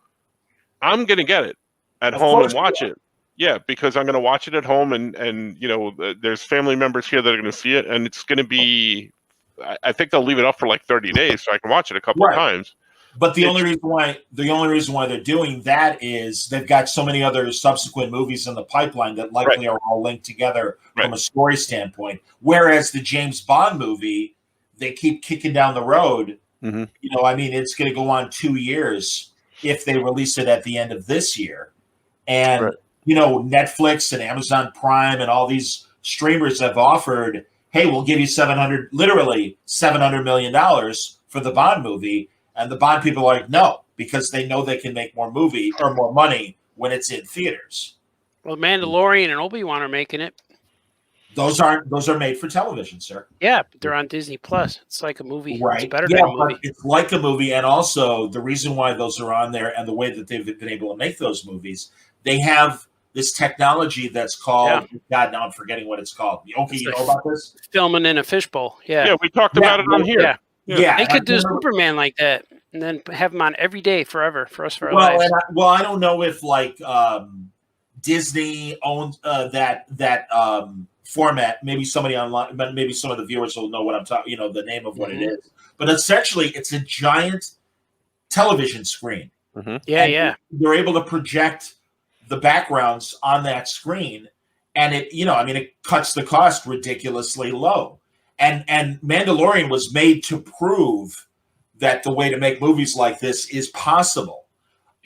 I'm gonna get it at home and watch it. Yeah, because I'm gonna watch it at home, and there's family members here that are gonna see it, and it's gonna be. I think they'll leave it up for like 30 days, so I can watch it a couple of times. But the only reason why they're doing that is they've got so many other subsequent movies in the pipeline that likely are all linked together from a story standpoint. Whereas the James Bond movie, they keep kicking down the road. Mm-hmm. It's going to go on 2 years if they release it at the end of this year. And Netflix and Amazon Prime and all these streamers have offered, hey, we'll give you $700 million for the Bond movie. And the Bond people are like, no, because they know they can make more money when it's in theaters. Well, Mandalorian and Obi-Wan are making it. Those are made for television, sir. Yeah, but they're on Disney Plus. It's like a movie. Right. It's better than a movie. But it's like a movie, and also the reason why those are on there and the way that they've been able to make those movies, they have this technology that's called God, now I'm forgetting what it's called. Okay, you know about this? Filming in a fishbowl. Yeah. Yeah, we talked about it on here. Yeah. They could do Superman like that and then have him on every day forever for us for our lives. I don't know if Disney owns that format. Maybe somebody online, but maybe some of the viewers will know what I'm talking. The name of what it is. But essentially, it's a giant television screen. Mm-hmm. Yeah. They're able to project the backgrounds on that screen, and it cuts the cost ridiculously low. And Mandalorian was made to prove that the way to make movies like this is possible.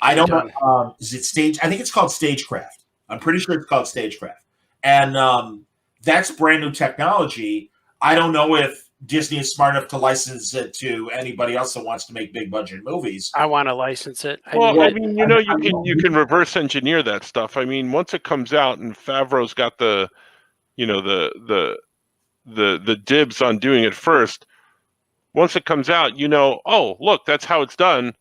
I don't know. Is it stage? I think it's called Stagecraft. I'm pretty sure it's called Stagecraft. And that's brand new technology. I don't know if Disney is smart enough to license it to anybody else that wants to make big budget movies. I want to license it. You can reverse engineer that stuff. I mean, once it comes out and Favreau's got the dibs on doing it first. Once it comes out, oh, look, that's how it's done.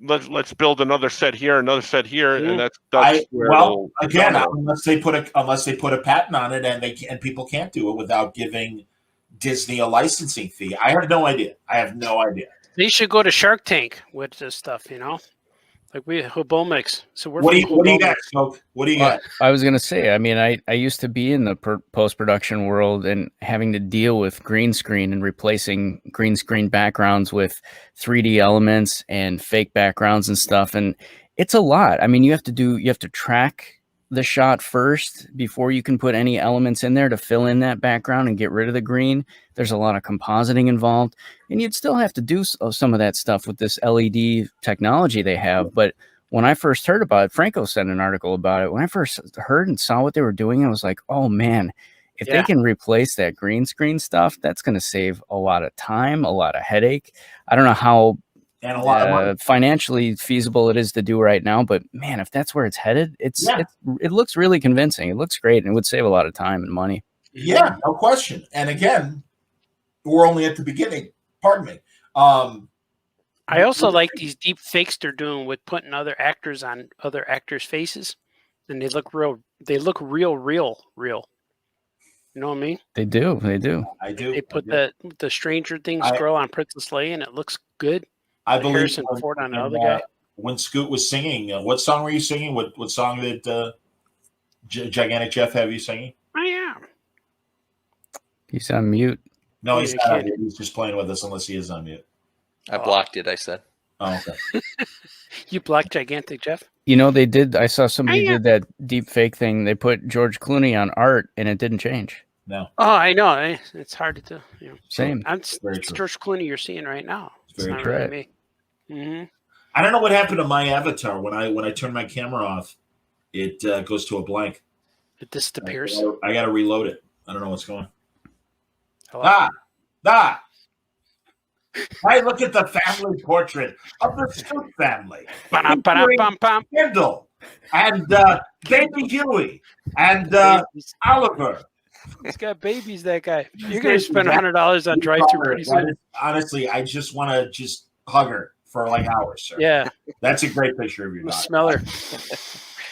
Let's build another set here, and that's unless they put a patent on it, and people can't do it without giving Disney a licensing fee. I have no idea. They should go to Shark Tank with this stuff, like we Hobomix. So what do you got, Skokie? What do you got? I was gonna say, I mean, I used to be in the post-production world and having to deal with green screen and replacing green screen backgrounds with 3D elements and fake backgrounds and stuff, and it's a lot. I mean, you have to track the shot first before you can put any elements in there to fill in that background and get rid of the green. There's a lot of compositing involved, and you'd still have to do some of that stuff with this LED technology they have. But when I first heard about it, Franco sent an article about it. When I first heard and saw what they were doing, I was like, oh man, if they can replace that green screen stuff, that's going to save a lot of time, a lot of headache. I don't know how and a lot of money. Financially feasible it is to do right now, but man, if that's where it's headed, it looks really convincing. It looks great, and it would save a lot of time and money. Yeah, no question. And again, we're only at the beginning. Pardon me. I also like these deep fakes they're doing with putting other actors on other actors' faces, and they look real. They look real. You know what I mean? They do. I do. They put the Stranger Things girl on Princess Leia, and it looks good. I believe Harrison Ford on the other guy. When Scoot was singing, what song were you singing? What song did Gigantic Jeff have you singing? I am. He's on mute. No, he's not on mute. He's just playing with us unless he is on mute. I blocked it, I said. Oh, okay. You blocked Gigantic Jeff? They did. I saw somebody did that deep fake thing. They put George Clooney on art, and it didn't change. No. Oh, I know. It's hard to do. Same. It's George Clooney you're seeing right now. It's not very really me. Mm-hmm. I don't know what happened to my avatar when I turn my camera off. It goes to a blank. It disappears. I got to reload it. I don't know what's going on. Hey, look at the family portrait of the Scoot family. Kendall and baby Huey and Oliver. He's got babies, that guy. You're going to spend $100 on drive-thru pretty soon. Honestly, I just want to hug her for like hours, sir. Yeah. That's a great picture of your daughter. Smell her.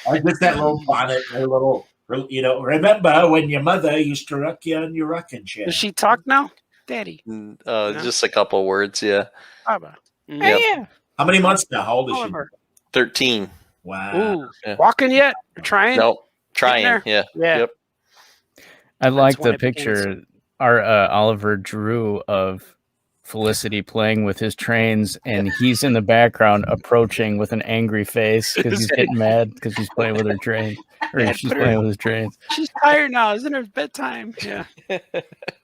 I just that little bonnet, her little, remember when your mother used to rock you on your rocking chair? Does she talk now? Daddy. Just a couple words, yeah. Baba. Yep. Yeah. How many months now? How old is Oliver. 13. Wow. Ooh. Yeah. Walking yet? Or trying? Nope. Trying. there? Yeah. Yeah. Yep. I like when the it begins. picture our Oliver drew of Felicity playing with his trains, and he's in the background approaching with an angry face because he's getting mad because he's playing with her train, or Yeah, she's put her- playing with his trains. She's tired now. Isn't it bedtime? Yeah.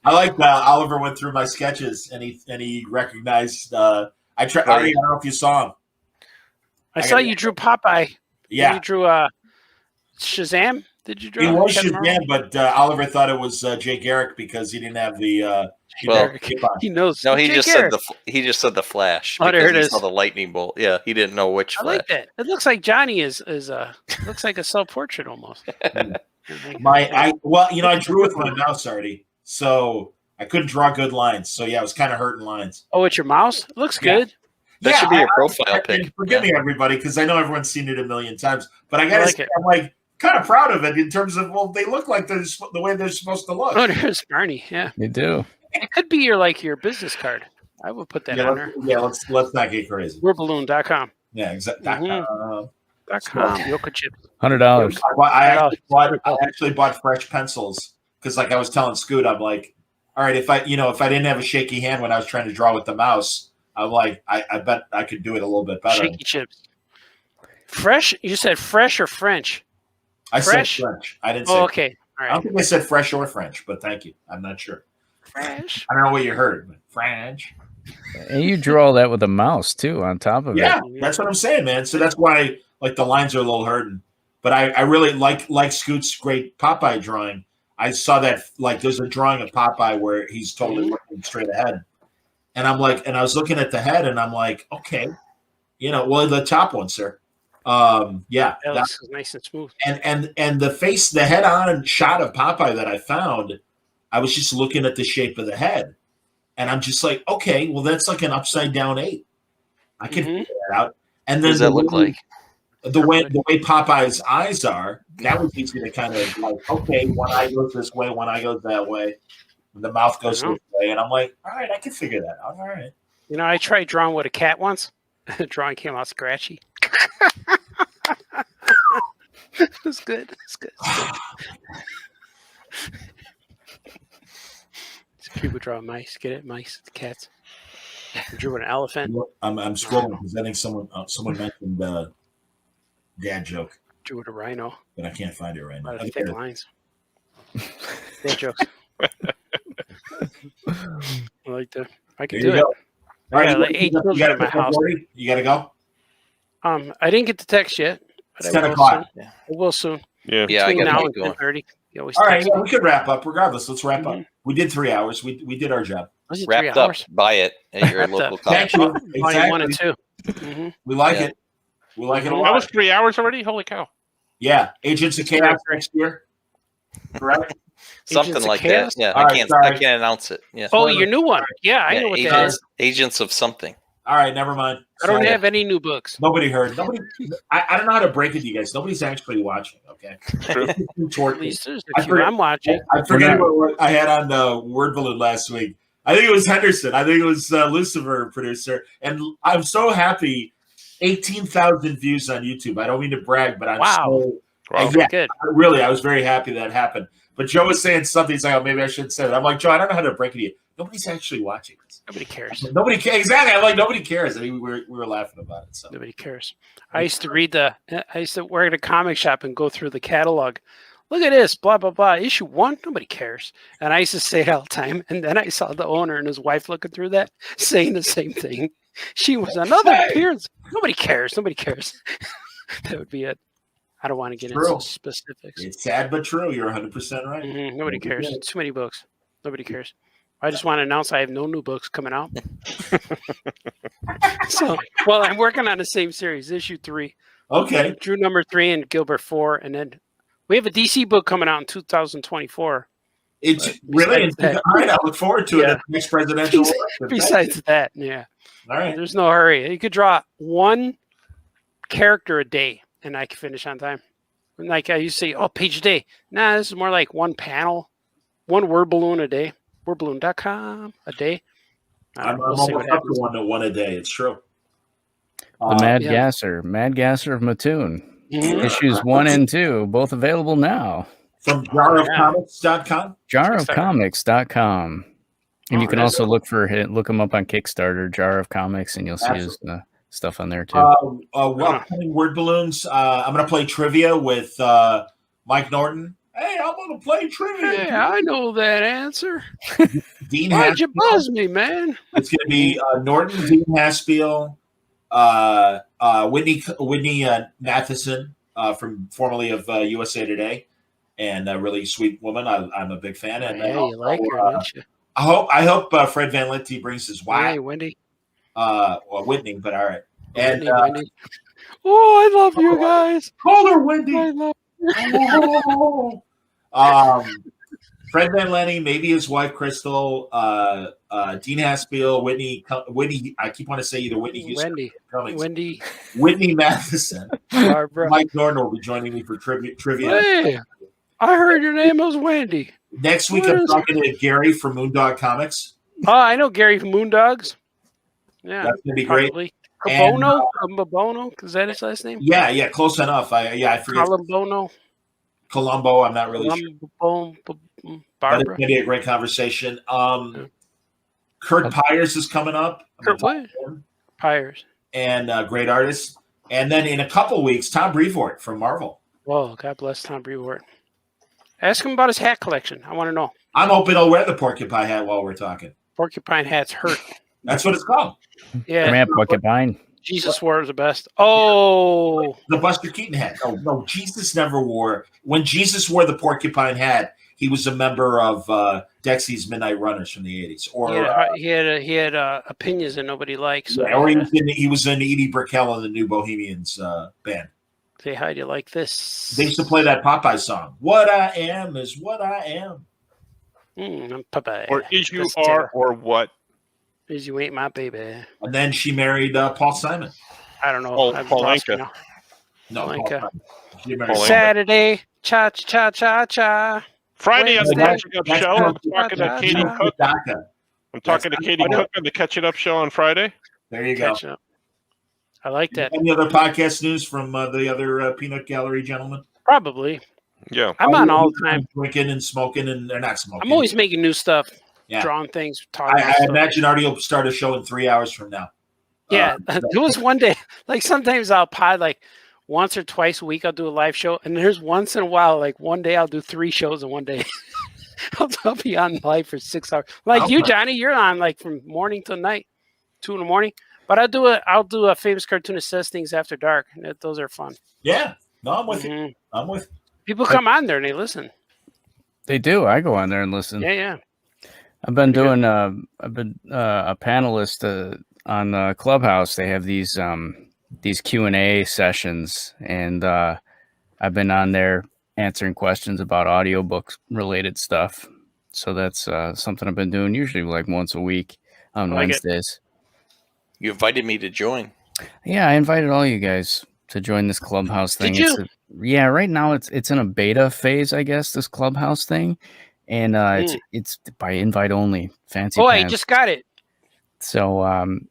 I like Oliver went through my sketches and he recognized. I don't know if you saw him. I saw you drew Popeye. Yeah. You drew Shazam. Did you draw? He was Kevin Shazam, but Oliver thought it was Jay Garrick because he didn't have the. He knows. No, he Jay just Garrick. said the Flash. Oh, there because it he is. saw the lightning bolt. Yeah, he didn't know which I Flash. like that. It looks like Johnny is looks like a self portrait almost. I drew with my mouse already, so I couldn't draw good lines. So yeah, I was kind of hurting lines. Oh, it's your mouse. It looks good. That should be your profile pic. And forgive me, everybody, because I know everyone's seen it a million times, but I gotta like say, it. I'm like kind of proud of it in terms of they look like they're the way they're supposed to look. Oh, there's Barney. Yeah, They do. it could be your business card. I would put that on there. Let's not get crazy. We'reballoon.com. Yeah, exactly. .com. Yoko Chip. $100. I actually bought fresh pencils because, like I was telling Scoot, I'm like, all right, if I didn't have a shaky hand when I was trying to draw with the mouse, I'm like, I bet I could do it a little bit better. Shaky chips. Fresh? You said fresh or French? I Fresh? said French. I didn't say. Oh, okay. All I don't right. think I said fresh or French, but thank you. I'm not sure. Fresh. I don't know what you heard, but French. And you drew all that with a mouse too on top of Yeah, it. that's what I'm saying, man. So that's why, like, the lines are a little hurting. But I really like Scoot's great Popeye drawing. I saw that, like, there's a drawing of Popeye where he's totally looking straight ahead. And I'm like, and I was looking at the head, and I'm like, okay, the top one, sir. Yeah, That looks nice and smooth. and the face, the head-on shot of Popeye that I found, I was just looking at the shape of the head, and I'm just like, okay, well, that's like an upside down 8. I can figure that out. And then What does that look like? The way Popeye's eyes are, that was easy to kind of like, okay, one eye goes this way, one eye goes that way, and the mouth goes this way, and I'm like, all right, I can figure that out. All right. I tried drawing with a cat once. The drawing came out scratchy. It was good. It's good. People draw mice. Get it? Mice, cats. I drew an elephant. I'm scrolling because I think someone mentioned dad joke. Drew with a rhino. But I can't find it right now. A lot of thick lines. Dad jokes. I like that. I can do it. All right, like 8 children in my house. You got to go. I didn't get the text yet, but It's I 10 will o'clock. soon. I will soon. Yeah, I Between got now to and keep going. 10:30. You always All right, text yeah, me. we could wrap up. Regardless, let's wrap up. Mhm. We did 3 hours. We did our job. Was it Wrapped 3 up. hours? Buy it at your Wrapped local up. comic Thank you. shop. Volume 1 and Exactly. 2. Mhm. We like Yeah. it. We like it a That lot. was 3 hours already. Holy cow! Yeah, Agents of Chaos next year. Correct. Something Agents of like that. Chaos? Yeah, All I right, can't. sorry. I can't announce it. Yeah. Oh, your new one. Yeah, I Yeah, know what that is. Agents of something. All right, never mind. I don't Sorry. have any new books. Nobody heard. Nobody. I don't know how to break it to you guys. Nobody's actually watching. Okay. At least there's I a few. forget- I'm watching. I forget what I had on the Word Balloon last week. I think it was Henderson. I think it was Lucifer producer. And I'm so happy. 18,000 views on YouTube. I don't mean to brag, but I'm Wow. yeah, Good. really, I was very happy that happened. But Joe was saying something. He's like, oh, maybe I shouldn't say that. I'm like, Joe, I don't know how to break it to you. Nobody's actually watching this. Nobody cares. Nobody cares. Exactly. I'm like, nobody cares. I mean, we were laughing about it. So Nobody cares. I used to work at a comic shop and go through the catalog. Look at this, blah, blah, blah. Issue 1, nobody cares. And I used to say it all the time. And then I saw the owner and his wife looking through that, saying the same thing. She was another appearance. Nobody cares. Nobody cares. That would be it. I don't want to get True. into specifics. it's sad but true. You're 100% right. Mhm, nobody cares. Too many books. Nobody cares. I just want to announce I have no new books coming out. So, well, I'm working on the same series, issue 3. Okay. Drew number 3 and Gilbert 4, and then we have a DC book coming out in 2024. It's really all right. I look forward to it at the next presidential election. Besides that, yeah. All right. There's no hurry. You could draw one character a day, and I can finish on time. Like I used to say, page a day. Nah, this is more like one panel, one word balloon a day. Wordballoon.com a day. I'm almost up to one a day. It's true. The Mad Gasser of Mattoon. Issues 1 and 2, both available now. From jarofcomics.com? Jarofcomics.com. And you can also look them up on Kickstarter, Jar of Comics, and you'll see his stuff on there too. Upcoming word balloons. I'm going to play trivia with Mike Norton. Hey, I'm going to play trivia. Hey, I know that answer. Dean Why'd you buzz me, man? It's going to be Norton, Dean Haspiel, Whitney Matheson, from formerly of USA Today, and a really sweet woman. I'm a big fan. And you like her, don't you? I hope Fred Van Lente brings his wife. Hey, Wendy. Whitney, but all right. And Wendy. Oh, I love you guys. Call her Wendy. I love Fred Van Lente, maybe his wife Crystal, Dean Haspiel, Whitney. I keep wanting to say either Whitney Houston, Whitney Matheson, Barbara. Mike Norton will be joining me for trivia. Hey, I heard your name was Wendy. Next week, I'm talking to Gary from Moondog Comics. Oh, I know Gary from Moondogs. Yeah, that's gonna be great. Colombo, is that his last name? Yeah, close enough. I forget. Colombo, I'm not really sure. But it's going to be a great conversation. Kurt Pyers is coming up. Kurt what? Pyers. And great artist. And then in a couple weeks, Tom Brevoort from Marvel. Whoa, God bless Tom Brevoort. Ask him about his hat collection. I want to know. I'm hoping he'll wear the porcupine hat while we're talking. Porcupine hats hurt. That's what it's called. Yeah. Porcupine. Jesus wore the best. Oh. The Buster Keaton hat. No, Jesus never wore. When Jesus wore the porcupine hat, he was a member of Dexy's Midnight Runners from the 80s. Or he had opinions that nobody likes. So or he was in Edie Brickell and the New Bohemians band. Say hi, do you like this? They used to play that Popeye song. What I am is what I am. I'm Popeye. Or is you are or what? Is you ain't my baby. And then she married Paul Simon. I don't know. Paul Anka. No, Paul Saturday, cha-cha-cha-cha. Friday on the Catching Up Show, I'm talking to Katie Cook. I'm talking to Katie Cook on the Catching Up Show on Friday. There you go. I like that. Any other podcast news from the other Peanut Gallery gentlemen? Probably. Yeah. I'm on all the time. Drinking and smoking, and they're not smoking. I'm always making new stuff, drawing things, talking I imagine Artie will start a show in 3 hours from now. Yeah. There was one day, like sometimes I'll pod like once or twice a week, I'll do a live show. And there's once in a while, like one day I'll do 3 shows in one day. I'll be on live for 6 hours. Like you, Johnny, you're on like from morning till night, 2 in the morning. But I'll do a famous cartoonist says things after dark. Those are fun. Yeah. No, I'm with you. I'm with you. People come on there and they listen. They do. I go on there and listen. Yeah. I've been doing a panelist on Clubhouse. They have these Q&A sessions, and I've been on there answering questions about audiobooks related stuff. So that's something I've been doing usually like once a week on Wednesdays. You invited me to join. Yeah, I invited all you guys to join this Clubhouse thing. Did you? Right now it's in a beta phase, I guess, this Clubhouse thing. And it's by invite only. Fancy pants. I just got it. So and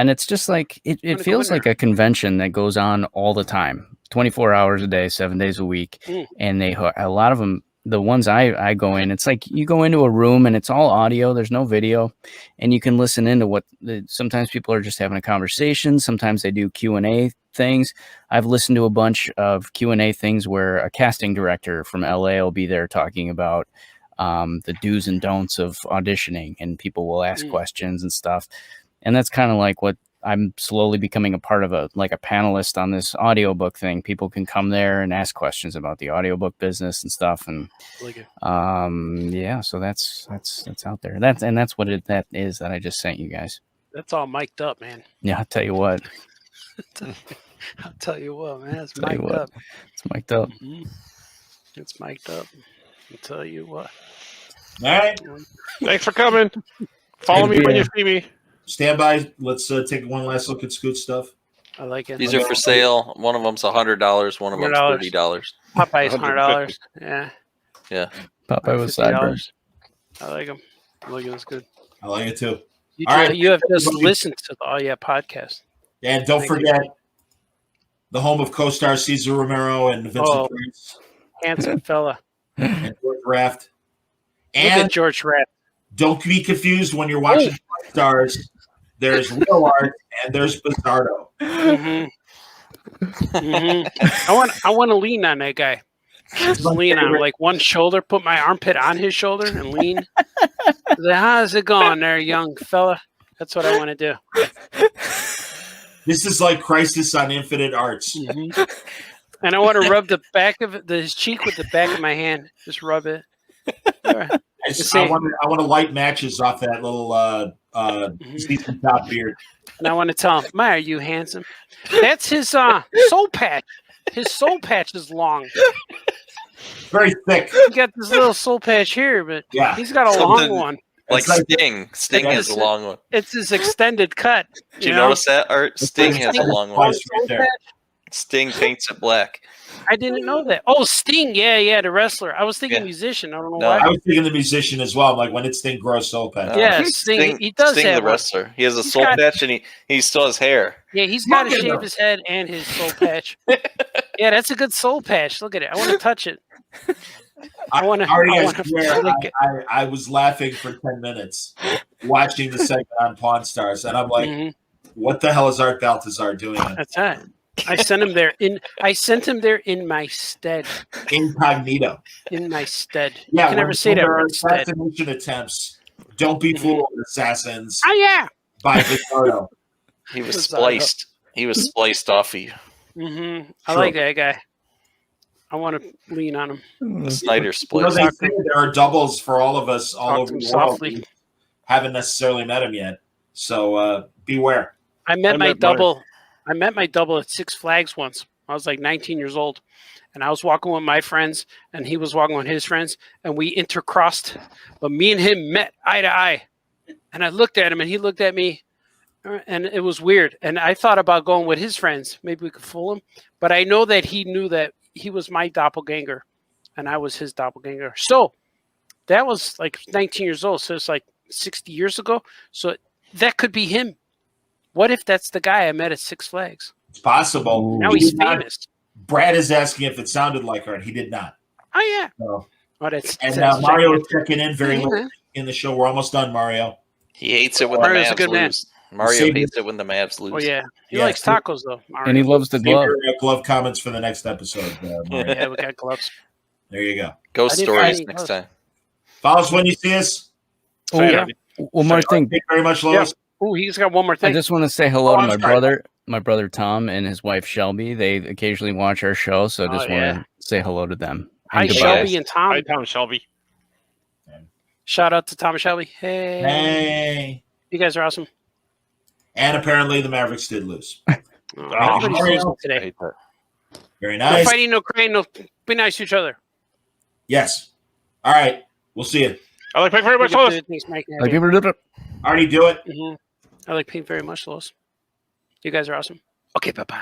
it's just like it feels like a convention that goes on all the time, 24 hours a day, 7 days a week. And a lot of them, the ones I go in, it's like you go into a room and it's all audio. There's no video, and you can listen into what. Sometimes people are just having a conversation. Sometimes they do Q&A things. I've listened to a bunch of Q&A things where a casting director from LA will be there talking about the do's and don'ts of auditioning, and people will ask questions and stuff. And that's kind of like what I'm slowly becoming a part of, a panelist on this audiobook thing. People can come there and ask questions about the audiobook business and stuff. And so that's out there. That's what that is that I just sent you guys. That's all mic'd up, man. Yeah, I'll tell you what. I'll tell you what, man. It's mic'd up. It's mic'd up. It's mic'd up. I'll tell you what. All right. Thanks for coming. Follow me when you see me. Stand by. Let's take one last look at Scoot stuff. I like it. These are for sale. One of them's $100. One of them's $30. Popeye's $100. Yeah. Yeah. Popeye was sideburns. I like them. Look, it's good. I like it too. You, All right. You have just listened to the podcast. And don't forget the home of co-star Cesar Romero and Vincent Price. Handsome fella. And George Raft. Look at George Raft. Don't be confused when you're watching Stars. There's real art and there's Bizarro. I want to lean on that guy. Just lean on him, like one shoulder, put my armpit on his shoulder and lean. Like, how's it going there, young fella? That's what I want to do. This is like Crisis on Infinite Arts. And I want to rub the back of his cheek with the back of my hand. Just rub it. I want to light matches off that little season top beard. And I want to tell him, "My, are you handsome?" That's his soul patch. His soul patch is long. Very thick. He got this little soul patch here, but he's got a long one. Like Sting. Sting has a long one. It's his extended cut. Did you notice that, Art? Sting has a long one. Sting paints it black. I didn't know that. Oh, Sting. Yeah, the wrestler. I was thinking musician. I don't know why. I was thinking the musician as well. I'm like, when did Sting grow a soul patch? Yeah, Sting. He does Sting have the wrestler. He has a soul patch and he still has hair. Yeah, he's got to shave his head and his soul patch. Yeah, that's a good soul patch. Look at it. I want to touch it. I was laughing for 10 minutes watching the segment on Pawn Stars, and I'm like, what the hell is Art Baltazar doing? That's it. I sent him there in my stead. Incognito. In my stead. Yeah, you can never say that word. Assassination attempts. Don't be fooled, assassins. Oh yeah. By Bizarro. He was spliced. He was spliced off of you. I like that guy. I want to lean on him. Snyder split. There are doubles for all of us all over the world. We haven't necessarily met him yet, so beware. I met my double at Six Flags once. I was like 19 years old, and I was walking with my friends, and he was walking with his friends, and we intercrossed. But me and him met eye to eye, and I looked at him, and he looked at me, and it was weird. And I thought about going with his friends. Maybe we could fool him, but I know that he knew that he was my doppelganger, and I was his doppelganger. So that was like 19 years old. So it's like 60 years ago. So that could be him. What if that's the guy I met at Six Flags? It's possible. Now he's famous. Brad is asking if it sounded like Art. He did not. Oh, yeah. So, that's Mario is checking in very late in the show. We're almost done, Mario. He hates it when the Mavs lose. Mario hates it when the Mavs lose. Oh, yeah. He likes tacos, though. Mario. And he loves the glove. Glove comments for the next episode. Yeah, we got gloves. There you go. Ghost stories next time. Follow us when you see us. Oh, yeah. One more thing. Thank you very much, Lois. Yeah. Oh, he's got one more thing. I just want to say hello to my brother Tom and his wife Shelby. They occasionally watch our show, so I just want to say hello to them. Hi, Shelby and Tom. Hi, Tom and Shelby. Shout out to Tom and Shelby. Hey. You guys are awesome. And apparently the Mavericks did lose. Everybody's losing today. Very nice. No fighting, no crying, no. Be nice to each other. Yes. All right. We'll see you. I like Pink very much, Lois. Artie, do it. I like Pink very much, Lois. You guys are awesome. Okay, bye-bye.